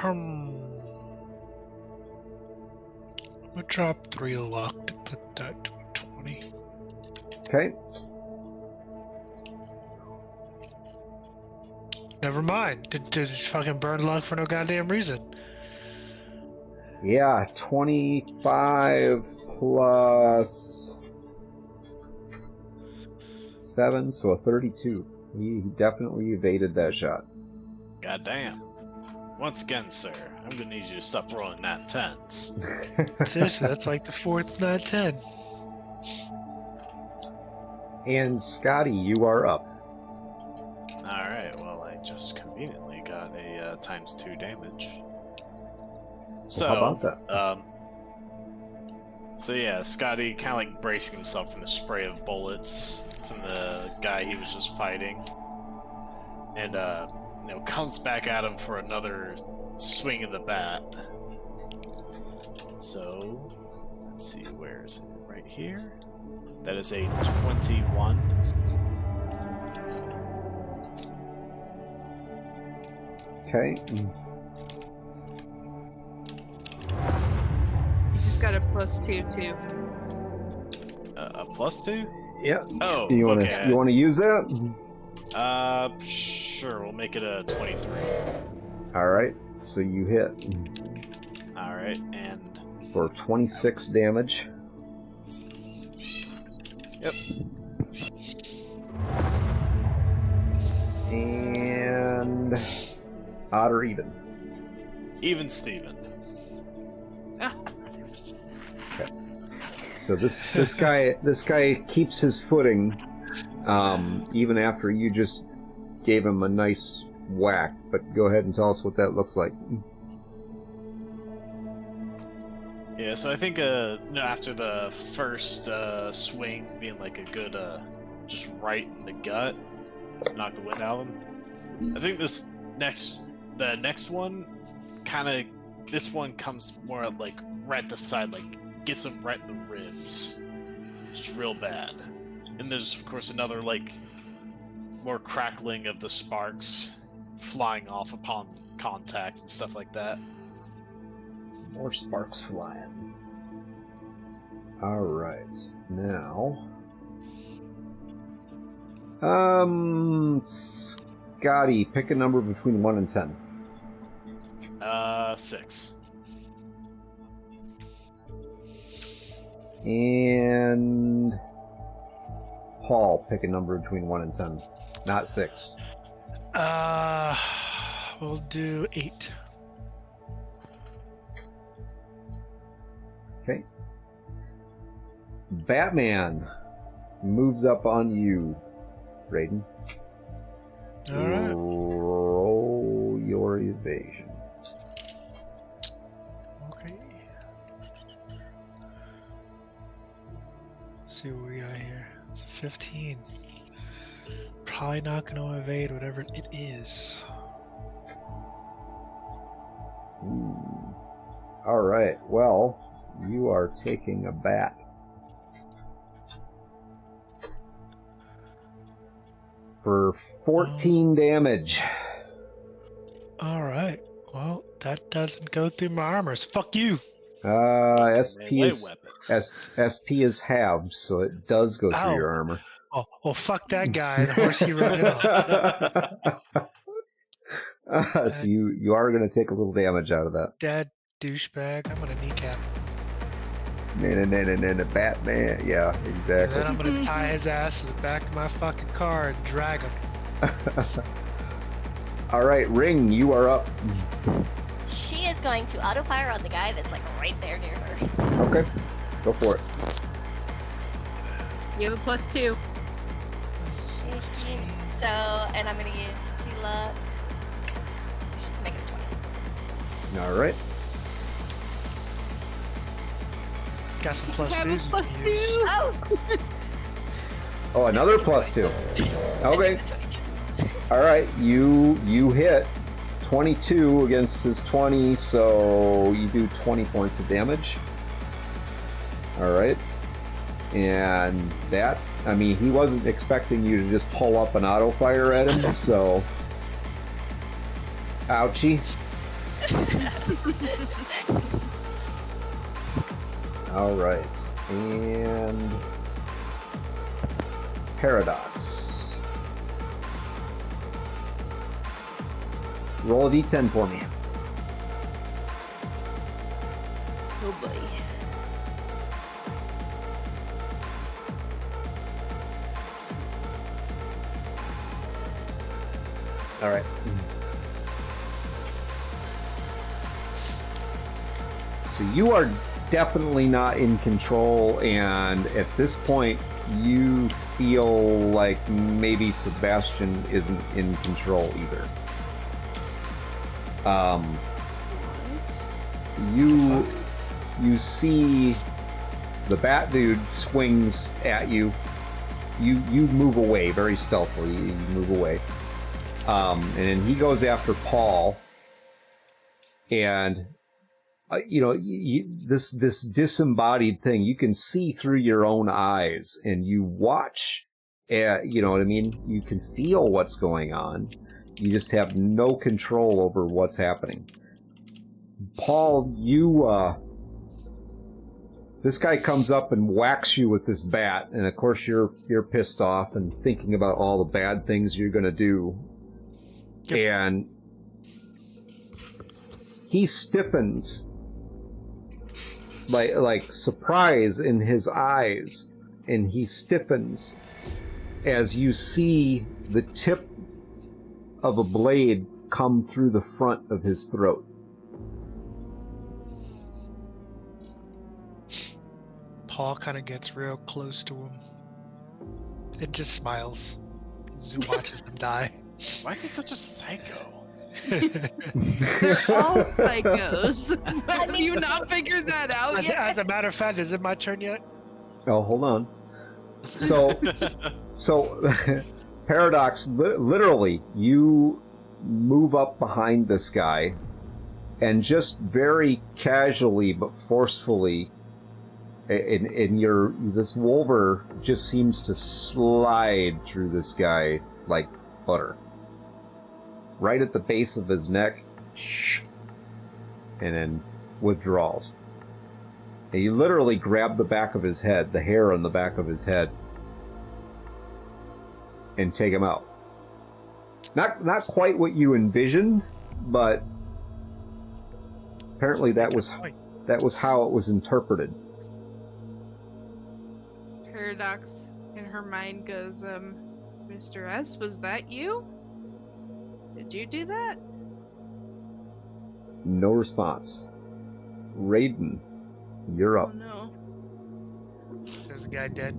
I'm gonna drop 3 luck to put that to a 20. Okay. Never mind. Did fucking burn luck for no goddamn reason. Yeah, 25 plus 7, so a 32. He definitely evaded that shot. Goddamn. Once again, sir, I'm gonna need you to stop rolling nat tens. Seriously, that's like the 4th not 10. And Scotty, you are up. Alright, well, I just conveniently got a times 2 damage. So, how about that? So yeah, Scotty kind of like bracing himself from the spray of bullets from the guy he was just fighting. And, comes back at him for another swing of the bat. So, let's see, where is it? Right here? That is a 21. Okay. You just got a +2 too. A +2? Yeah. Oh, You want to okay. you want to use that? Sure. We'll make it a 23. All right. So you hit All right, and for 26 damage. yep. And odd or even? Even Steven. So this guy keeps his footing, even after you just gave him a nice whack. But go ahead and tell us what that looks like. Yeah, so I think after the first swing being like a good just right in the gut, knock the wind out of him. I think the next one this one comes more like right at the side, like gets him right in the ribs. It's real bad. And there's of course another like more crackling of the sparks flying off upon contact and stuff like that. More sparks flying. All right, now, Scotty, pick a number between 1 and 10. 6. And Paul, pick a number between 1 and 10. Not 6. We'll do 8. Okay. Batman moves up on you, Raiden. All right. Roll your evasion. Okay. Let's see what we got here. It's a 15. Probably not going to evade whatever it is. All right. Well, you are taking a bat. For 14 damage. All right. Well, that doesn't go through my armor. So fuck you. SP Melee is weapon. SP is halved, so it does go through Ow. your armor. Oh, well, fuck that guy. The horse he rode in on. So you are going to take a little damage out of that. Dead douchebag. I'm gonna kneecap. Nah, Batman. Yeah, And exactly. then I'm gonna tie his ass to the back of my fucking car and drag him. All right, Ring, you are up. She is going to auto fire on the guy that's like right there near her. Okay, go for it. You have a +2. 15. So, and I'm gonna use 2 luck to make it a 20. All right. Got some plus Have a twos. you can +2. use. Oh! Oh, another +2. I Okay. make it 22. All right, you hit 22 against his 20, so you do 20 points of damage. All right. And that, I mean, he wasn't expecting you to just pull up an auto fire at him, so. Ouchie. All right. And. Paradox. Roll a d10 for me. Oh boy. All right. So you are definitely not in control, and at this point, you feel like maybe Sebastian isn't in control either. You see the bat dude swings at you. You move away very stealthily. You move away. And then he goes after Paul, and this disembodied thing, you can see through your own eyes, and you watch. You know what I mean? You can feel what's going on, You just have no control over what's happening. Paul, this guy comes up and whacks you with this bat, and of course you're pissed off and thinking about all the bad things you're going to do. Yep. And he stiffens, like surprise in his eyes, and he stiffens as you see the tip of a blade come through the front of his throat. Paul kind of gets real close to him and just smiles as he watches him die. Why is he such a psycho? They're all psychos. Have you not figured that out yet? As a matter of fact, is it my turn yet? Oh, hold on. So Paradox, literally, you move up behind this guy and just very casually but forcefully, this Wolver just seems to slide through this guy like butter. Right at the base of his neck, and then withdrawals. And you literally grab the back of his head, the hair on the back of his head, and take him out. Not quite what you envisioned, but apparently that was how it was interpreted. Paradox in her mind goes, Mr. S, was that you? Did you do that? No response. Raiden, you're up. Oh no. Is the guy dead?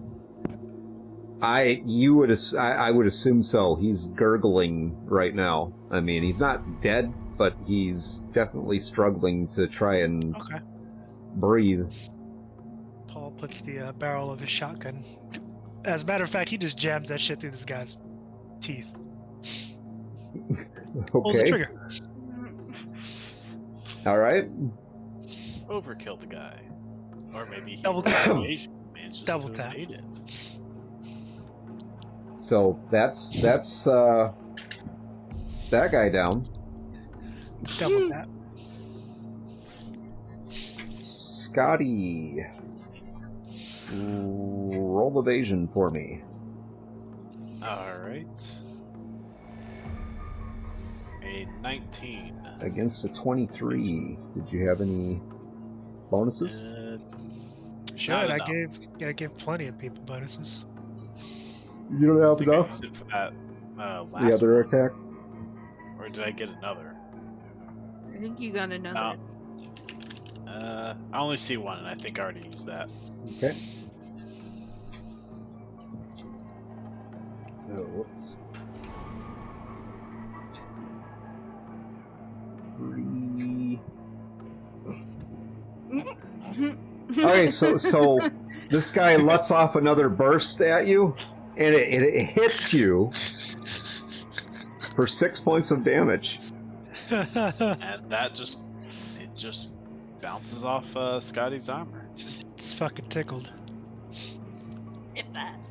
I would assume so. He's gurgling right now. I mean, he's not dead, but he's definitely struggling to try and breathe. Paul puts the barrel of his shotgun. As a matter of fact, he just jams that shit through this guy's teeth. Pulls the Okay. trigger. All right. Overkill the guy. Or maybe he Double tap. manages Double to tap. evade it. So that's that guy down. Double tap. Scotty, roll evasion for me. Alright. A 19. Against a 23. Did you have any bonuses? Sure, Not I enough. gave plenty of people bonuses. You don't I have think I enough? used it for that last The other one. attack? Or did I get another? I think you got another. I only see one, and I think I already used that. Okay. Oh, whoops. 3. Okay, so this guy lets off another burst at you, and it hits you for 6 points of damage. And that just bounces off Scotty's armor. It's fucking tickled. If that.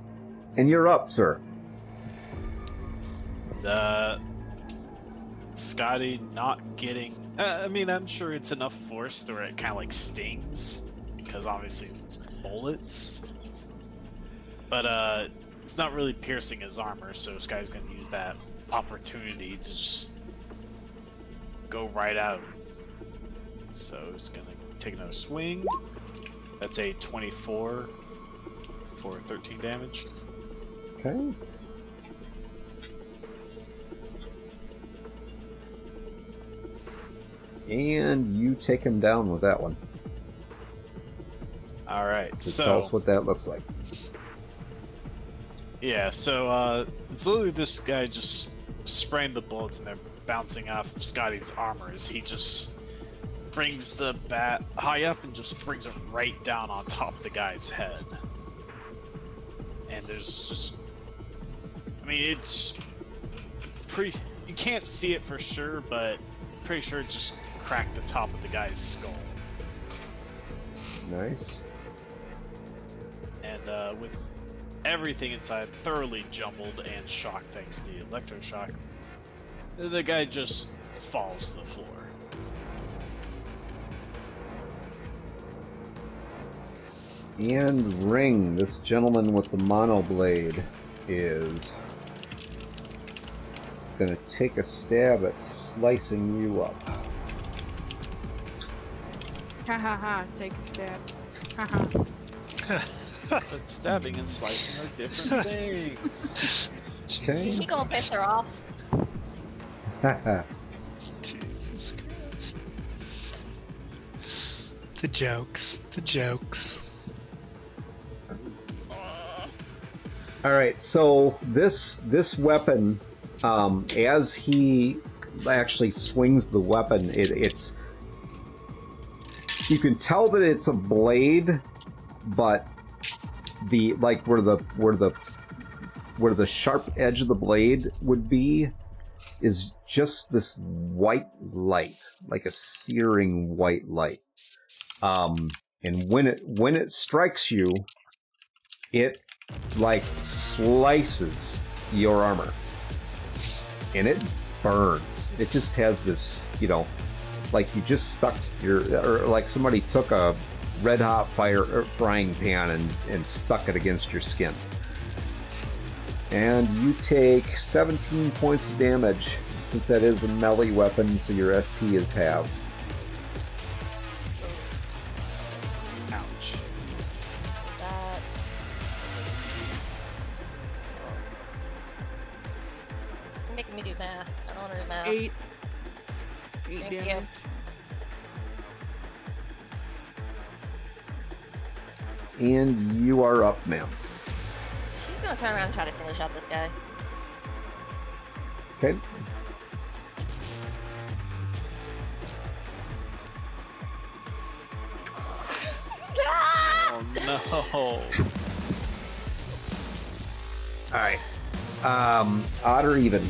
And you're up, sir. Scotty not getting. I mean, I'm sure it's enough force to where it kind of like stings, because obviously it's bullets. But it's not really piercing his armor, so Scotty's gonna use that opportunity to just go right at him. So he's gonna take another swing. That's a 24 for 13 damage. Okay. And you take him down with that one. All right. So tell us what that looks like. Yeah, so it's literally this guy just spraying the bullets and they're bouncing off Scotty's armor as he just brings the bat high up and just brings it right down on top of the guy's head. And there's just... I mean, it's pretty... You can't see it for sure, but pretty sure it just cracked the top of the guy's skull. Nice. And with everything inside thoroughly jumbled and shocked thanks to the electroshock, The guy just falls to the floor. And Ring, this gentleman with the monoblade, is gonna take a stab at slicing you up. Ha ha ha, take a stab. Ha ha. But stabbing and slicing are different things. Okay. Is he gonna piss her off? Jesus Christ. The jokes. The jokes. All right, so this weapon, as he actually swings the weapon, it's you can tell that it's a blade, but the where the sharp edge of the blade would be is just this white light, like a searing white light. And when it strikes you, it like slices your armor, and it burns. It just has this, like you just stuck or like somebody took a red hot frying pan and stuck it against your skin. And you take 17 points of damage, since that is a melee weapon, so your SP is halved. Ouch. That's... You're making me do math. I don't want to do math. 8 Thank you. damage. And you are up, ma'am. She's gonna turn around and try to single shot this guy. Okay. Oh no. Alright. Odd or even?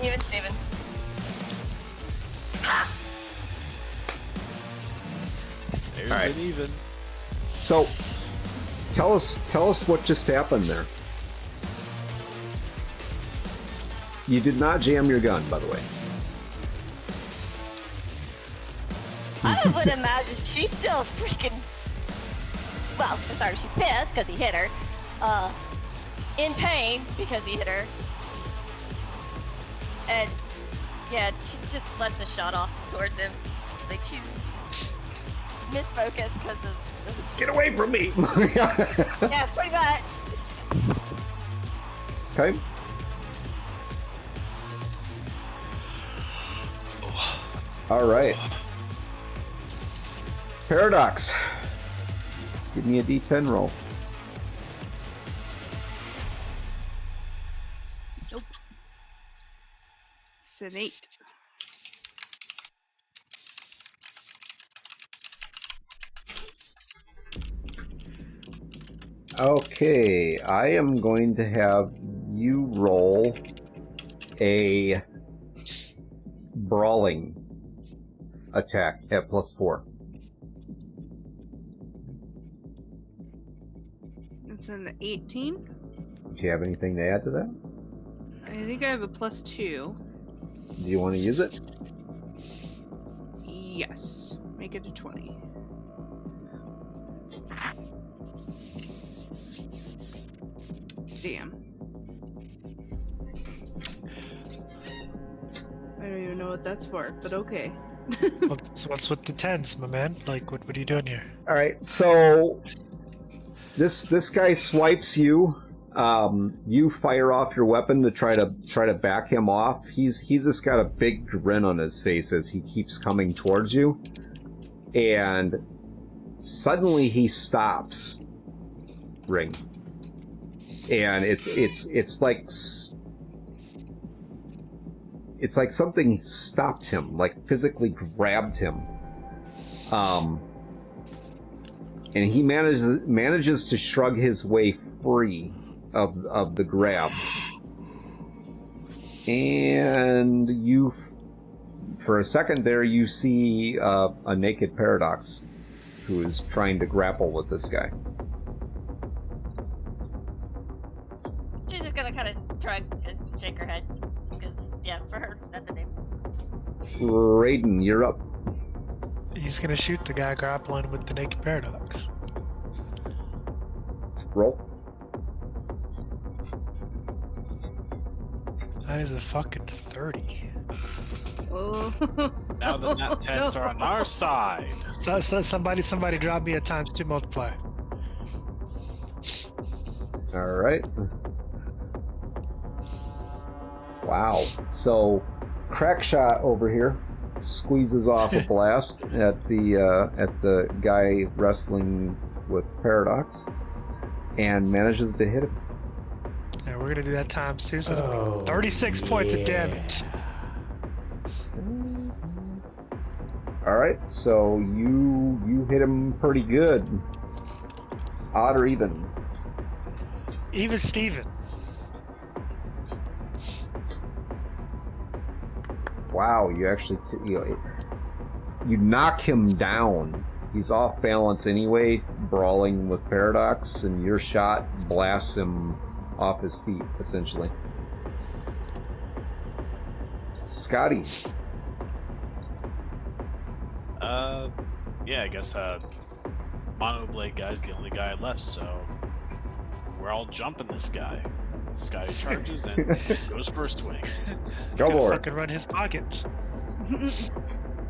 Even Steven. There's Alright. an even. So, tell us what just happened there. You did not jam your gun, by the way. I would imagine she's still freaking. Well, I'm sorry, she's pissed because he hit her. In pain because he hit her. And yeah, she just lets a shot off towards him. Like she's misfocused because of. Get away from me! Yeah, pretty much. Okay. Alright. Paradox. Give me a D10 roll. Nope. It's an 8. Okay, I am going to have you roll a brawling attack at +4. It's an 18. Do you have anything to add to that? I think I have a +2. Do you want to use it? Yes. Make it a 20. Damn. I don't even know what that's for, but okay. What's with the tens, my man? Like, what are you doing here? All right, so this guy swipes you. You fire off your weapon to try to back him off. He's just got a big grin on his face as he keeps coming towards you, and suddenly he stops. Ring. And it's like something stopped him, like physically grabbed him. And he manages to shrug his way free of the grab. And you, for a second there, you see a naked Paradox who is trying to grapple with this guy. She's just gonna kind of shrug and shake her head. Because, yeah, for her, Raiden, you're up. He's gonna shoot the guy grappling with the naked paradox. Roll. That is a fucking 30. Oh. Now the nat 10s are on our side. So somebody drop me a ×2 multiplier. All right. Wow. So, Crackshot over here squeezes off a blast at the guy wrestling with Paradox, and manages to hit him. Yeah, we're gonna do that ×2, so it's gonna be 36 points of damage. All right. So you hit him pretty good. Odd or even? Even Steven. Wow, you actually you knock him down. He's off balance anyway, brawling with Paradox, and your shot blasts him off his feet, essentially. Scotty. Yeah, I guess Monoblade guy's the only guy left, so we're all jumping this guy. This guy charges and goes for a swing. Go Gonna for it. fucking run his pockets.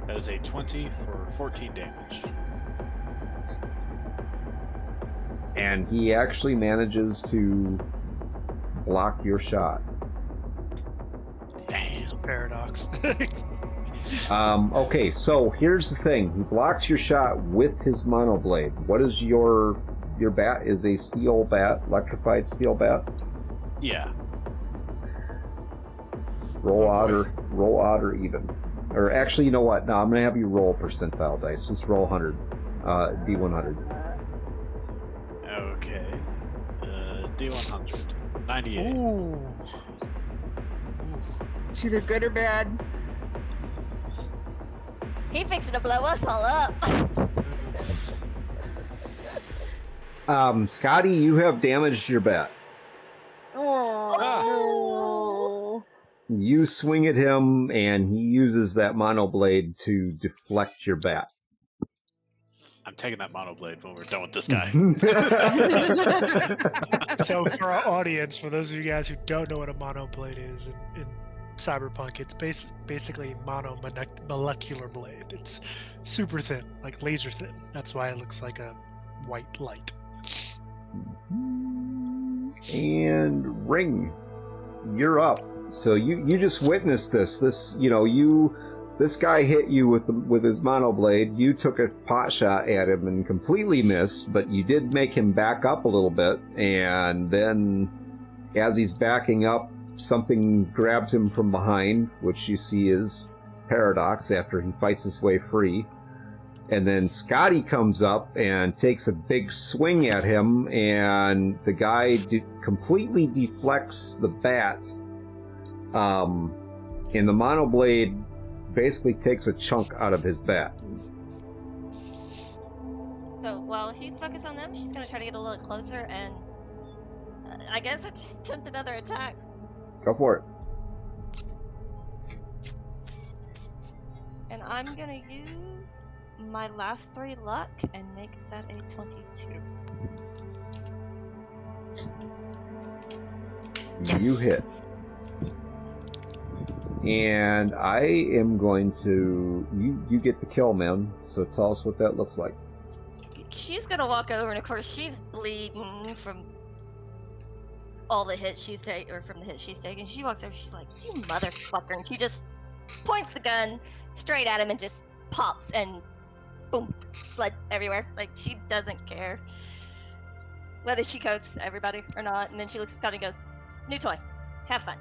That is a 20 for 14 damage. And he actually manages to block your shot. Damn. Paradox. Okay, so here's the thing. He blocks your shot with his monoblade. What is your bat? Is a steel bat, electrified steel bat? Yeah. Roll odd or even. Or actually, you know what? No, I'm gonna have you roll percentile dice. Just roll 100. D100. Okay. D100. 98. Ooh. It's either good or bad. He fixing to blow us all up. Scotty, you have damaged your bat. Oh. You swing at him, and he uses that monoblade to deflect your bat. I'm taking that monoblade when we're done with this guy. So for our audience, for those of you guys who don't know what a monoblade is in Cyberpunk, it's basically monomolecular blade. It's super thin, like laser thin. That's why it looks like a white light. And Ring, you're up. So you just witnessed this. This guy hit you with his monoblade. You took a pot shot at him and completely missed, but you did make him back up a little bit. And then, as he's backing up, something grabs him from behind, which you see is Paradox after he fights his way free. And then Scotty comes up and takes a big swing at him, and the guy completely deflects the bat. And the monoblade basically takes a chunk out of his bat. So while he's focused on them, she's gonna try to get a little closer and I guess attempt another attack. Go for it. And I'm gonna use my last 3 luck and make that a 22. You hit. And I am going to... You get the kill, man. So tell us what that looks like. She's gonna walk over, and of course she's bleeding from all the hits she's taken, or from the hits she's taken. She walks over, she's like, "You motherfucker!" And she just points the gun straight at him and just pops, and boom, blood everywhere. Like, she doesn't care whether she coats everybody or not. And then she looks at Scotty and goes, "New toy, have fun."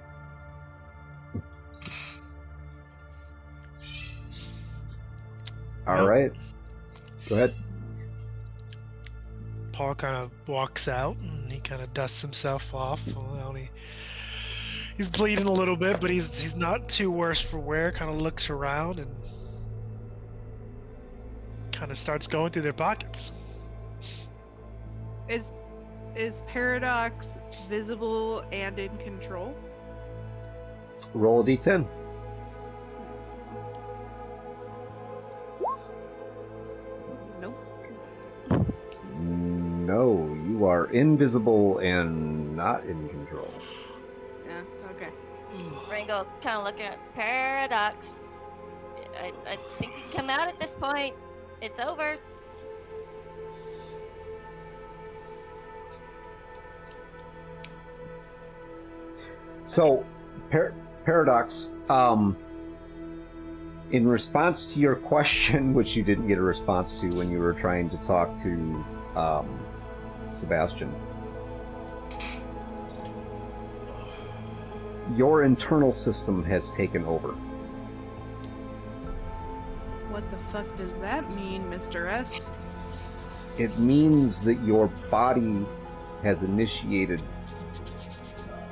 All right. Go ahead. Paul kind of walks out and he kind of dusts himself off. Well, he's bleeding a little bit, but he's not too worse for wear. Kind of looks around and kind of starts going through their pockets. Is Paradox visible and in control? Roll a d10. invisible and not in control. Yeah. Okay. Ringo kind of looking at Paradox. I think you can come out at this point. It's over. So, Paradox, in response to your question, which you didn't get a response to when you were trying to talk to Sebastian, your internal system has taken over. What the fuck does that mean, Mr. S? It means that your body has initiated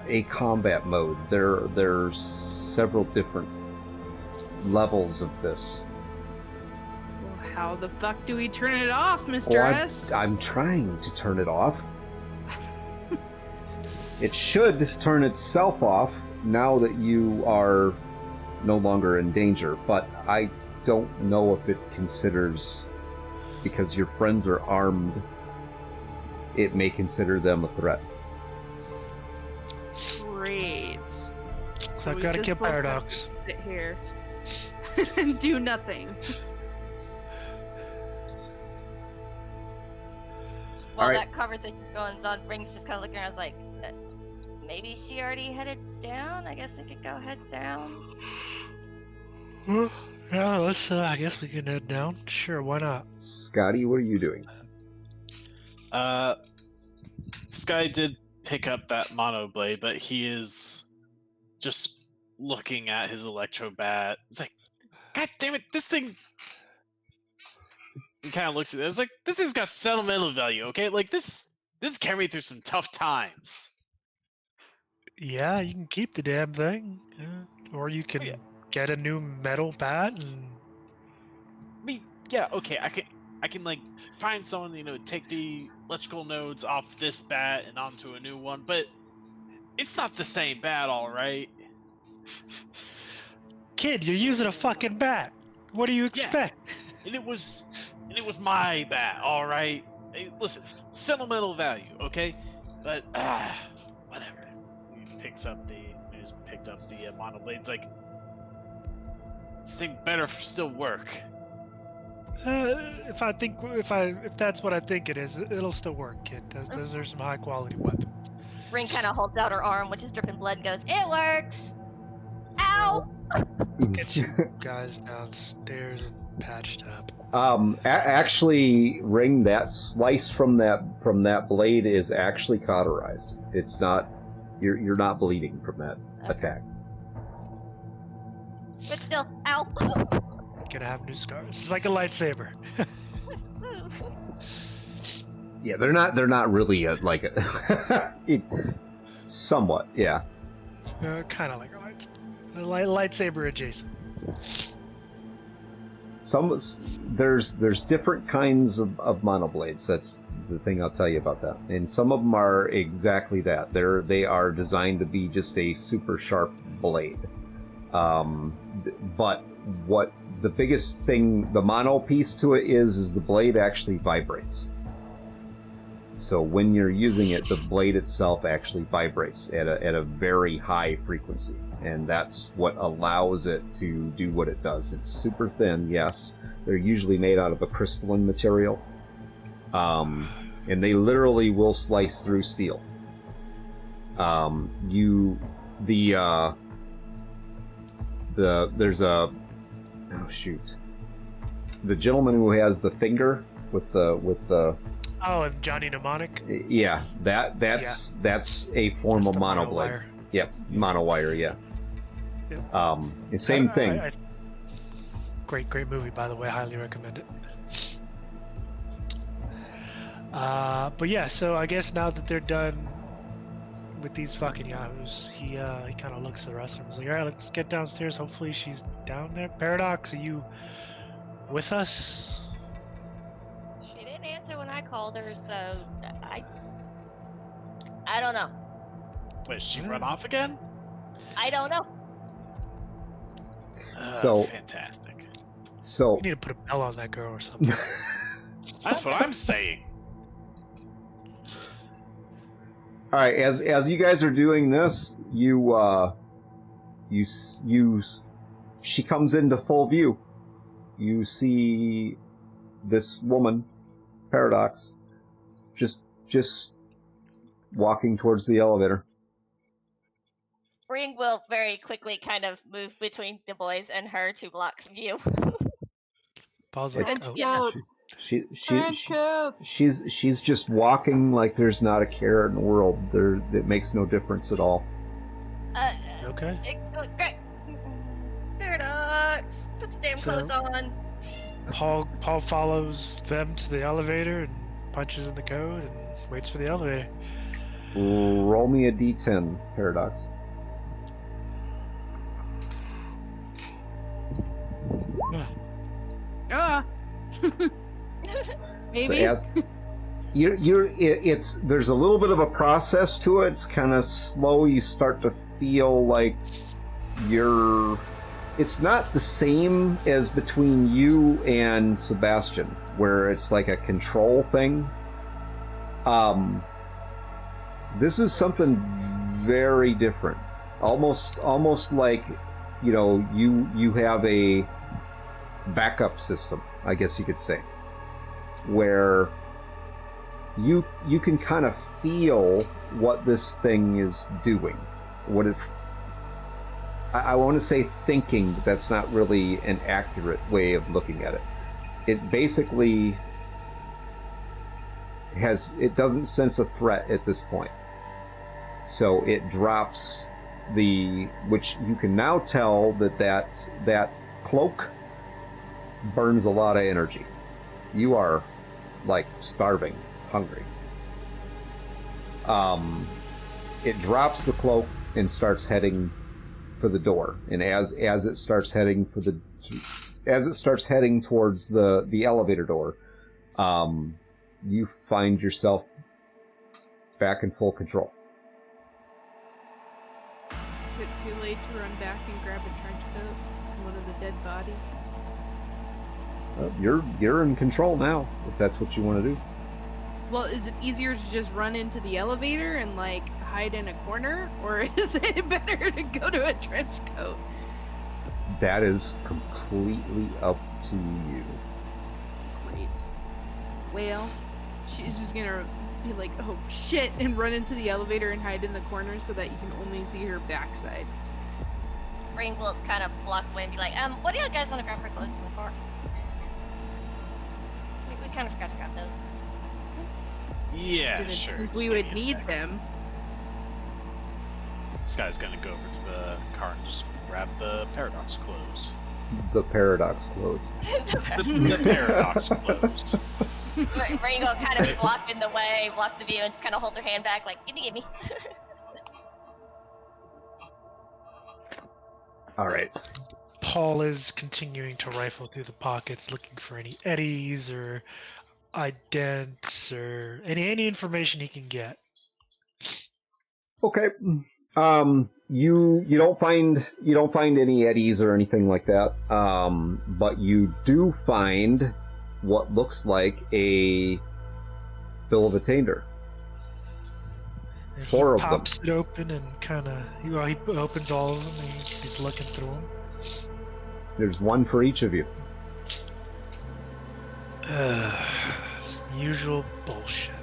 a combat mode. There's several different levels of this. Well, how the fuck do we turn it off, Mr. Oh, S? I'm trying to turn it off. It should turn itself off now that you are no longer in danger, but I don't know if it considers, because your friends are armed, it may consider them a threat. Great. So I've we got to just kill both have to Paradox. Sit here and do nothing. While Alright. that conversation's going on, Ring's just kind of looking around. Like, maybe she already headed down. I guess we could go head down. Well, yeah, let's. I guess we can head down. Sure, why not? Scotty, what are you doing? Sky did pick up that mono blade, but he is just looking at his electro bat. It's like, God damn it, this thing. He kind of looks at it. It's like, this thing's got sentimental value, okay? Like this carried me through some tough times. Yeah, you can keep the damn thing, or you can get a new metal bat and. I mean, yeah, okay, I can like find someone, take the electrical nodes off this bat and onto a new one, but it's not the same bat, all right? Kid, you're using a fucking bat. What do you expect? And it was my bat, all right? Hey, listen, sentimental value, okay? But whatever. He picked up the monoblade. It's like, this thing better still work. If that's what I think it is, it'll still work, kid. Those are some high quality weapons. Ring kind of holds out her arm, which is dripping blood, and goes, "It works." Ow! Get you guys downstairs and patched up. Actually, Ring, that slice from that blade is actually cauterized. It's not. You're not bleeding from that attack. But still, ow! Gonna have new scars. It's like a lightsaber. Yeah, they're not really somewhat, yeah. Kind of like a lightsaber adjacent. There's different kinds of monoblades. That's the thing I'll tell you about that. And some of them are exactly that. They are designed to be just a super sharp blade. But what the biggest thing, the mono piece to it is the blade actually vibrates. So when you're using it, the blade itself actually vibrates at a very high frequency. And that's what allows it to do what it does. It's super thin, yes. They're usually made out of a crystalline material. And they literally will slice through steel. There's a... Oh, shoot. The gentleman who has the finger with the Oh, and Johnny Mnemonic? yeah, that's a form of monoblade. Yep, monowire, yeah. The same thing. Great movie, by the way. Highly recommend it. But yeah, so I guess now that they're done with these fucking yahoos, he kind of looks at the rest of them. He's like, all right, let's get downstairs. Hopefully she's down there. Paradox, are you with us? She didn't answer when I called her, so I don't know. Wait, she run off again? I don't know. So- fantastic. So You need to put a bell on that girl or something. That's what I'm saying. All right, as you guys are doing this, she comes into full view. You see this woman, Paradox, just walking towards the elevator. Ring will very quickly kind of move between the boys and her to block view. Paul's like, Trench oh, coat. Trench coat. She's just walking like there's not a care in the world. It makes no difference at all. okay. Paradox, put the damn clothes on. Paul follows them to the elevator and punches in the code and waits for the elevator. Roll me a d10, Paradox. Maybe. So as there's a little bit of a process to it. It's kind of slow. You start to feel like it's not the same as between you and Sebastian, where it's like a control thing. This is something very different. Almost like, you have a backup system, I guess you could say, where you can kind of feel what this thing is doing, what it's, I want to say thinking, but that's not really an accurate way of looking at it. It basically it doesn't sense a threat at this point, so it drops which you can now tell that cloak burns a lot of energy. You are like starving, hungry. It drops the cloak and starts heading for the door, and as it starts heading towards the elevator door, you find yourself back in full control. Is it too late to run back and grab a trench coat from one of the dead bodies? You're in control now, if that's what you want to do. Well, is it easier to just run into the elevator and like hide in a corner, or is it better to go to a trench coat? That is completely up to you. Great. Well, she's just gonna be like, oh shit, and run into the elevator and hide in the corner so that you can only see her backside. Ring will kind of block away and be like, what do you guys want to grab her clothes from the car? We kind of forgot to grab those. Yeah, Didn't sure. think just we give would me a need sec. them. This guy's gonna go over to the car and just grab the Paradox clothes. The Paradox clothes. The Paradox clothes. Ring will kind of block in the way, block the view, and just kind of hold her hand back, like, give me. All right. Paul is continuing to rifle through the pockets, looking for any eddies or idents or any information he can get. Okay. You don't find any eddies or anything like that. But you do find what looks like a bill of attainder. And Four he of them. pops it open and kind of he opens all of them and he's looking through them. There's one for each of you. Usual bullshit.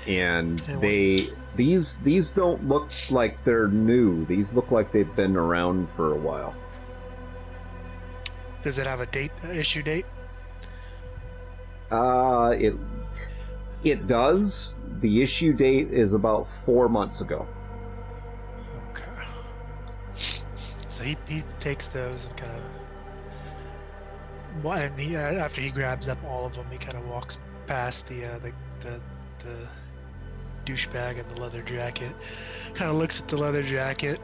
And these don't look like they're new. These look like they've been around for a while. Does it have a date, issue date? It does. The issue date is about 4 months ago. Okay. So he takes those and kind of, and after he grabs up all of them, he kind of walks past the douchebag in the leather jacket. Kind of looks at the leather jacket.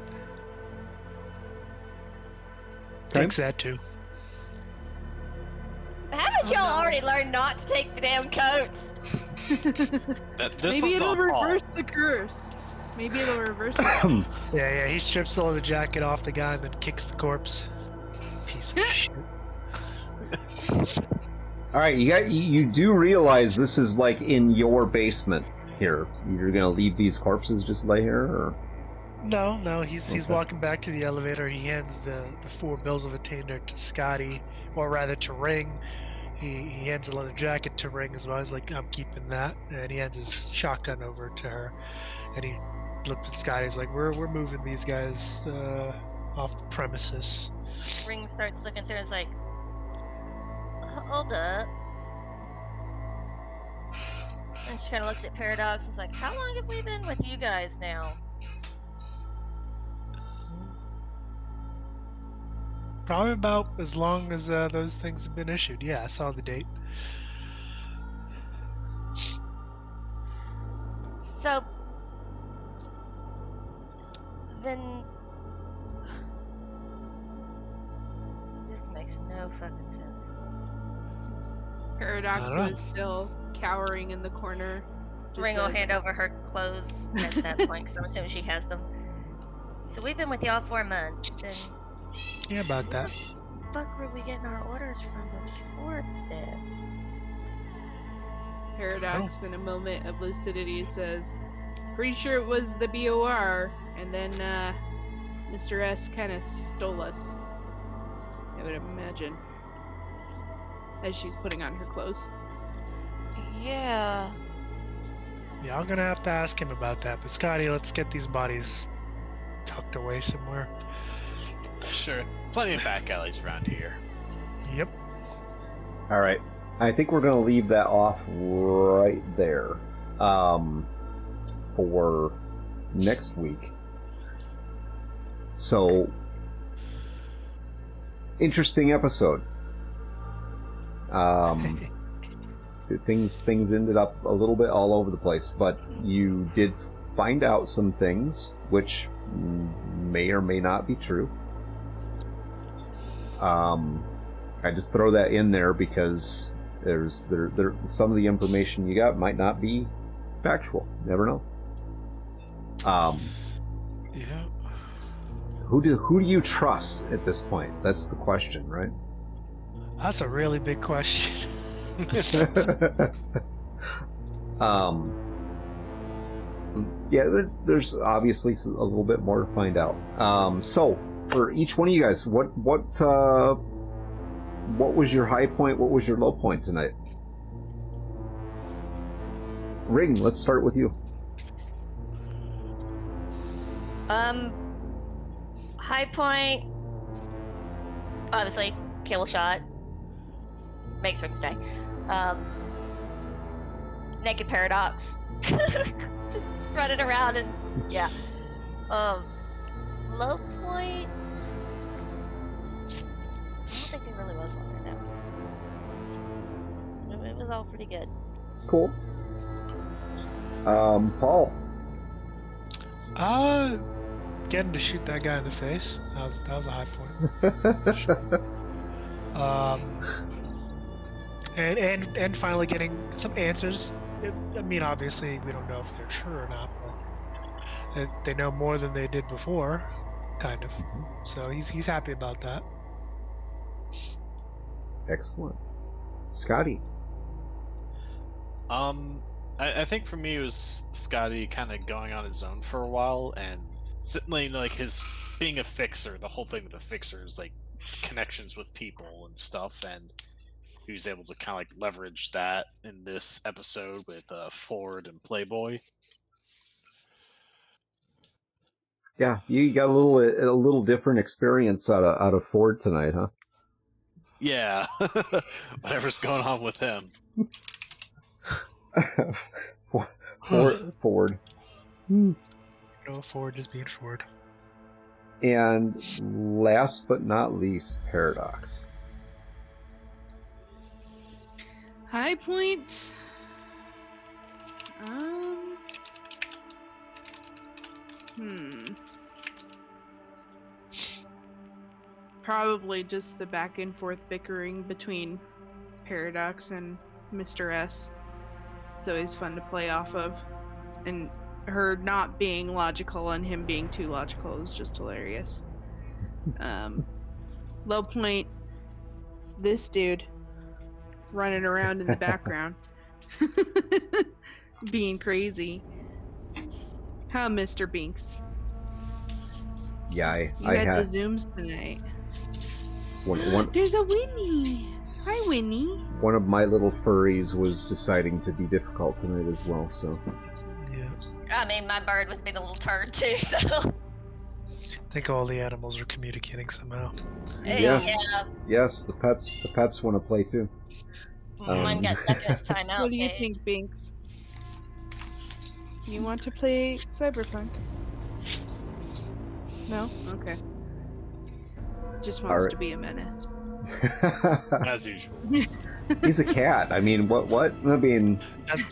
Okay. Takes that too. Haven't y'all already learned not to take the damn coats? This Maybe one's it'll on Paul. reverse the curse. Maybe it'll reverse it. Yeah, he strips the leather jacket off the guy and then kicks the corpse. Piece of shit. All right, you do realize this is like in your basement. here? You're gonna leave these corpses just lay here, or? No, he's Okay. walking back to the elevator. He hands the 4 bills of attainder to Scotty, or rather to Ring. He hands a leather jacket to Ring as well. He's like, I'm keeping that. And he hands his shotgun over to her. And he looks at Scotty. He's like, we're moving these guys off the premises. Ring starts looking through and is like, hold up. And she kind of looks at Paradox and is like, how long have we been with you guys now? Probably about as long as those things have been issued. Yeah, I saw the date. So, then... This makes no fucking sense. Paradox I don't know. was still cowering in the corner. just Ring will says, hand over her clothes at that point, because I'm assuming she has them. So we've been with y'all 4 months, then Yeah, about that. the fuck were we getting our orders from before this? Paradox, in a moment of lucidity, says, pretty sure it was the BOR, and then Mr. S kind of stole us, I would imagine, as she's putting on her clothes. Yeah. Yeah, I'm gonna have to ask him about that. But Scotty, let's get these bodies tucked away somewhere. Sure. Plenty of back alleys around here. Yep. All right. I think we're going to leave that off right there for next week. So, interesting episode. Things ended up a little bit all over the place, but you did find out some things which may or may not be true. I just throw that in there because there's some of the information you got might not be factual. Never know. Yeah. Who do you trust at this point? That's the question, right? That's a really big question. Yeah, there's obviously a little bit more to find out. So for each one of you guys, what was your high point? What was your low point tonight? Ring, let's start with you. High point, obviously, kill shot. Makes Ring's day. Naked Paradox. Just running around and, yeah. Low point, I don't think there really was one right now. It was all pretty good. Cool. Paul. Getting to shoot that guy in the face. That was a high point. And finally getting some answers. I mean, obviously we don't know if they're true or not, but they know more than they did before, kind of. So he's happy about that. Excellent. Scotty. I think for me it was Scotty kind of going on his own for a while and like his being a fixer. The whole thing with the fixer is like connections with people and stuff, and he was able to kind of like leverage that in this episode with Ford and Playboy. Yeah, you got a little different experience out of Ford tonight, huh? Yeah, whatever's going on with him. Ford. No, Ford just being Ford. And last but not least, Paradox. High point. Probably just the back and forth bickering between Paradox and Mr. S. It's always fun to play off of. And her not being logical and him being too logical is just hilarious. Low point, this dude running around in the background. being crazy. Huh, Mr. Binks? Yeah, You I had had the Zooms tonight. one There's a Winnie. Hi, Winnie. one of my little furries was deciding to be difficult tonight as well. So Yeah. I mean, my bird was being a little turd too, so. I think all the animals are communicating somehow. yes, the pets want to play too. Mine got stuck in his timeout What do you page. think, Binks? You want to play Cyberpunk? No? Okay. Just wants Alright. to be a menace. As usual. He's a cat. I mean, what? I mean,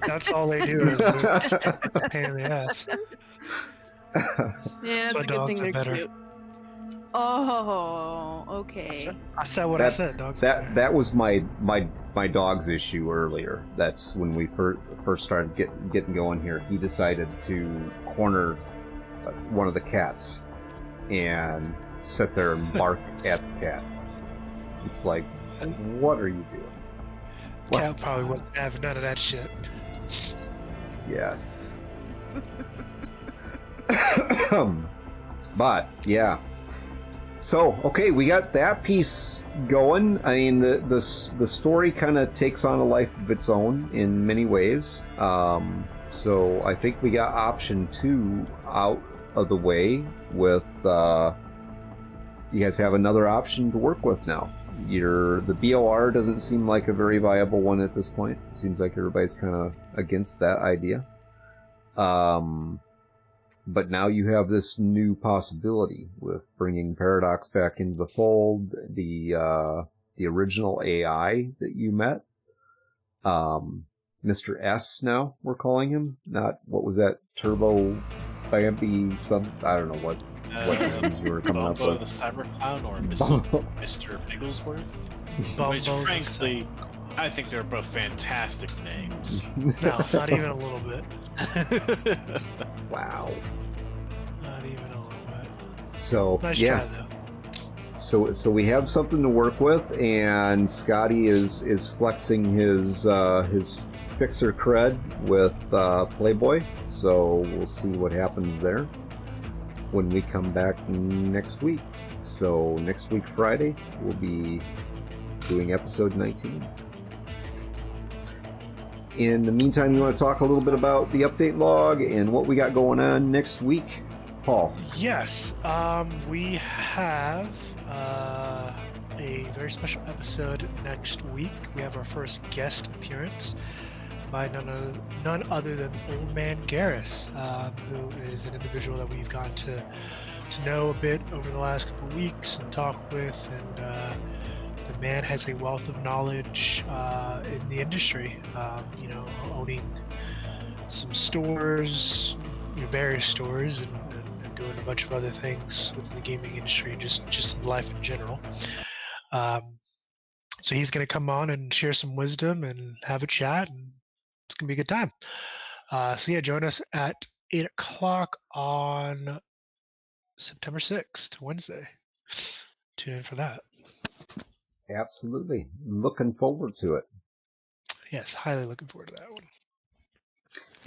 That's all they do is they're just a pain in the ass. Yeah, So it's a good dogs thing are they're better. cute. Oh, okay. I said what I said. Dogs are better. that was my dog's issue earlier. That's when we first started getting going here. He decided to corner one of the cats and sit there and bark at the cat. It's like, what are you doing? Cat probably wasn't having none of that shit. Yes. But yeah. So okay, we got that piece going. I mean, the story kind of takes on a life of its own in many ways. So I think we got option 2 out of the way. With you guys have another option to work with now. The BOR doesn't seem like a very viable one at this point. It seems like everybody's kind of against that idea. But now you have this new possibility with bringing Paradox back into the fold. The original AI that you met, Mr. S. Now we're calling him. Not what was that? Turbo Bambi? I don't know what names you were coming up Bumbo with. the Cyber Clown or Mr. Bigglesworth? Which, frankly, I think they're both fantastic names. No, not even a little bit. Wow. Not even a little bit. So Nice yeah. try, though. So we have something to work with, and Scotty is flexing his fixer cred with Playboy. So we'll see what happens there when we come back next week. So next week Friday we'll be doing episode 19. In the meantime, you want to talk a little bit about the update log and what we got going on next week, Paul? Yes, we have a very special episode next week. We have our first guest appearance by none other than Old Man Garrus, who is an individual that we've gotten to know a bit over the last couple of weeks and talk with, and the man has a wealth of knowledge in the industry, owning some stores, various stores, and doing a bunch of other things within the gaming industry, just in life in general. So he's going to come on and share some wisdom and have a chat, and it's going to be a good time. So yeah, join us at 8 o'clock on September 6th, Wednesday. Tune in for that. Absolutely. Looking forward to it. Yes, highly looking forward to that one.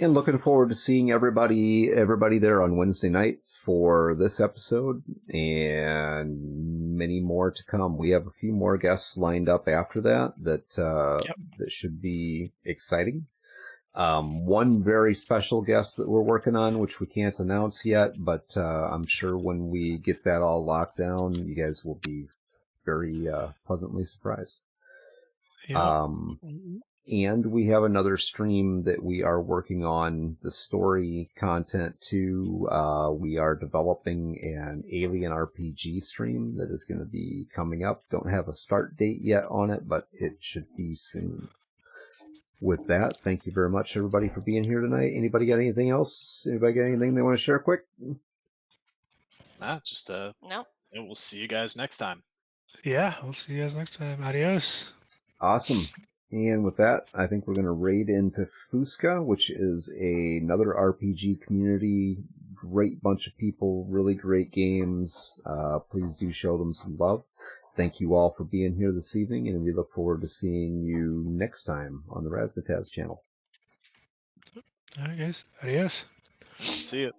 And looking forward to seeing everybody there on Wednesday nights for this episode and many more to come. We have a few more guests lined up after that that should be exciting. One very special guest that we're working on, which we can't announce yet, but I'm sure when we get that all locked down, you guys will be very pleasantly surprised. Yeah. And we have another stream that we are working on the story content to. We are developing an Alien RPG stream that is going to be coming up. Don't have a start date yet on it, but it should be soon. With that, thank you very much, everybody, for being here tonight. Anybody got anything else? Anybody got anything they want to share quick? No. We'll see you guys next time. Yeah, we'll see you guys next time. Adios. Awesome. And with that, I think we're going to raid into Fusca, which is another RPG community. Great bunch of people, really great games. Please do show them some love. Thank you all for being here this evening, and we look forward to seeing you next time on the Razzmatazz channel. All right, guys. Adios. See it.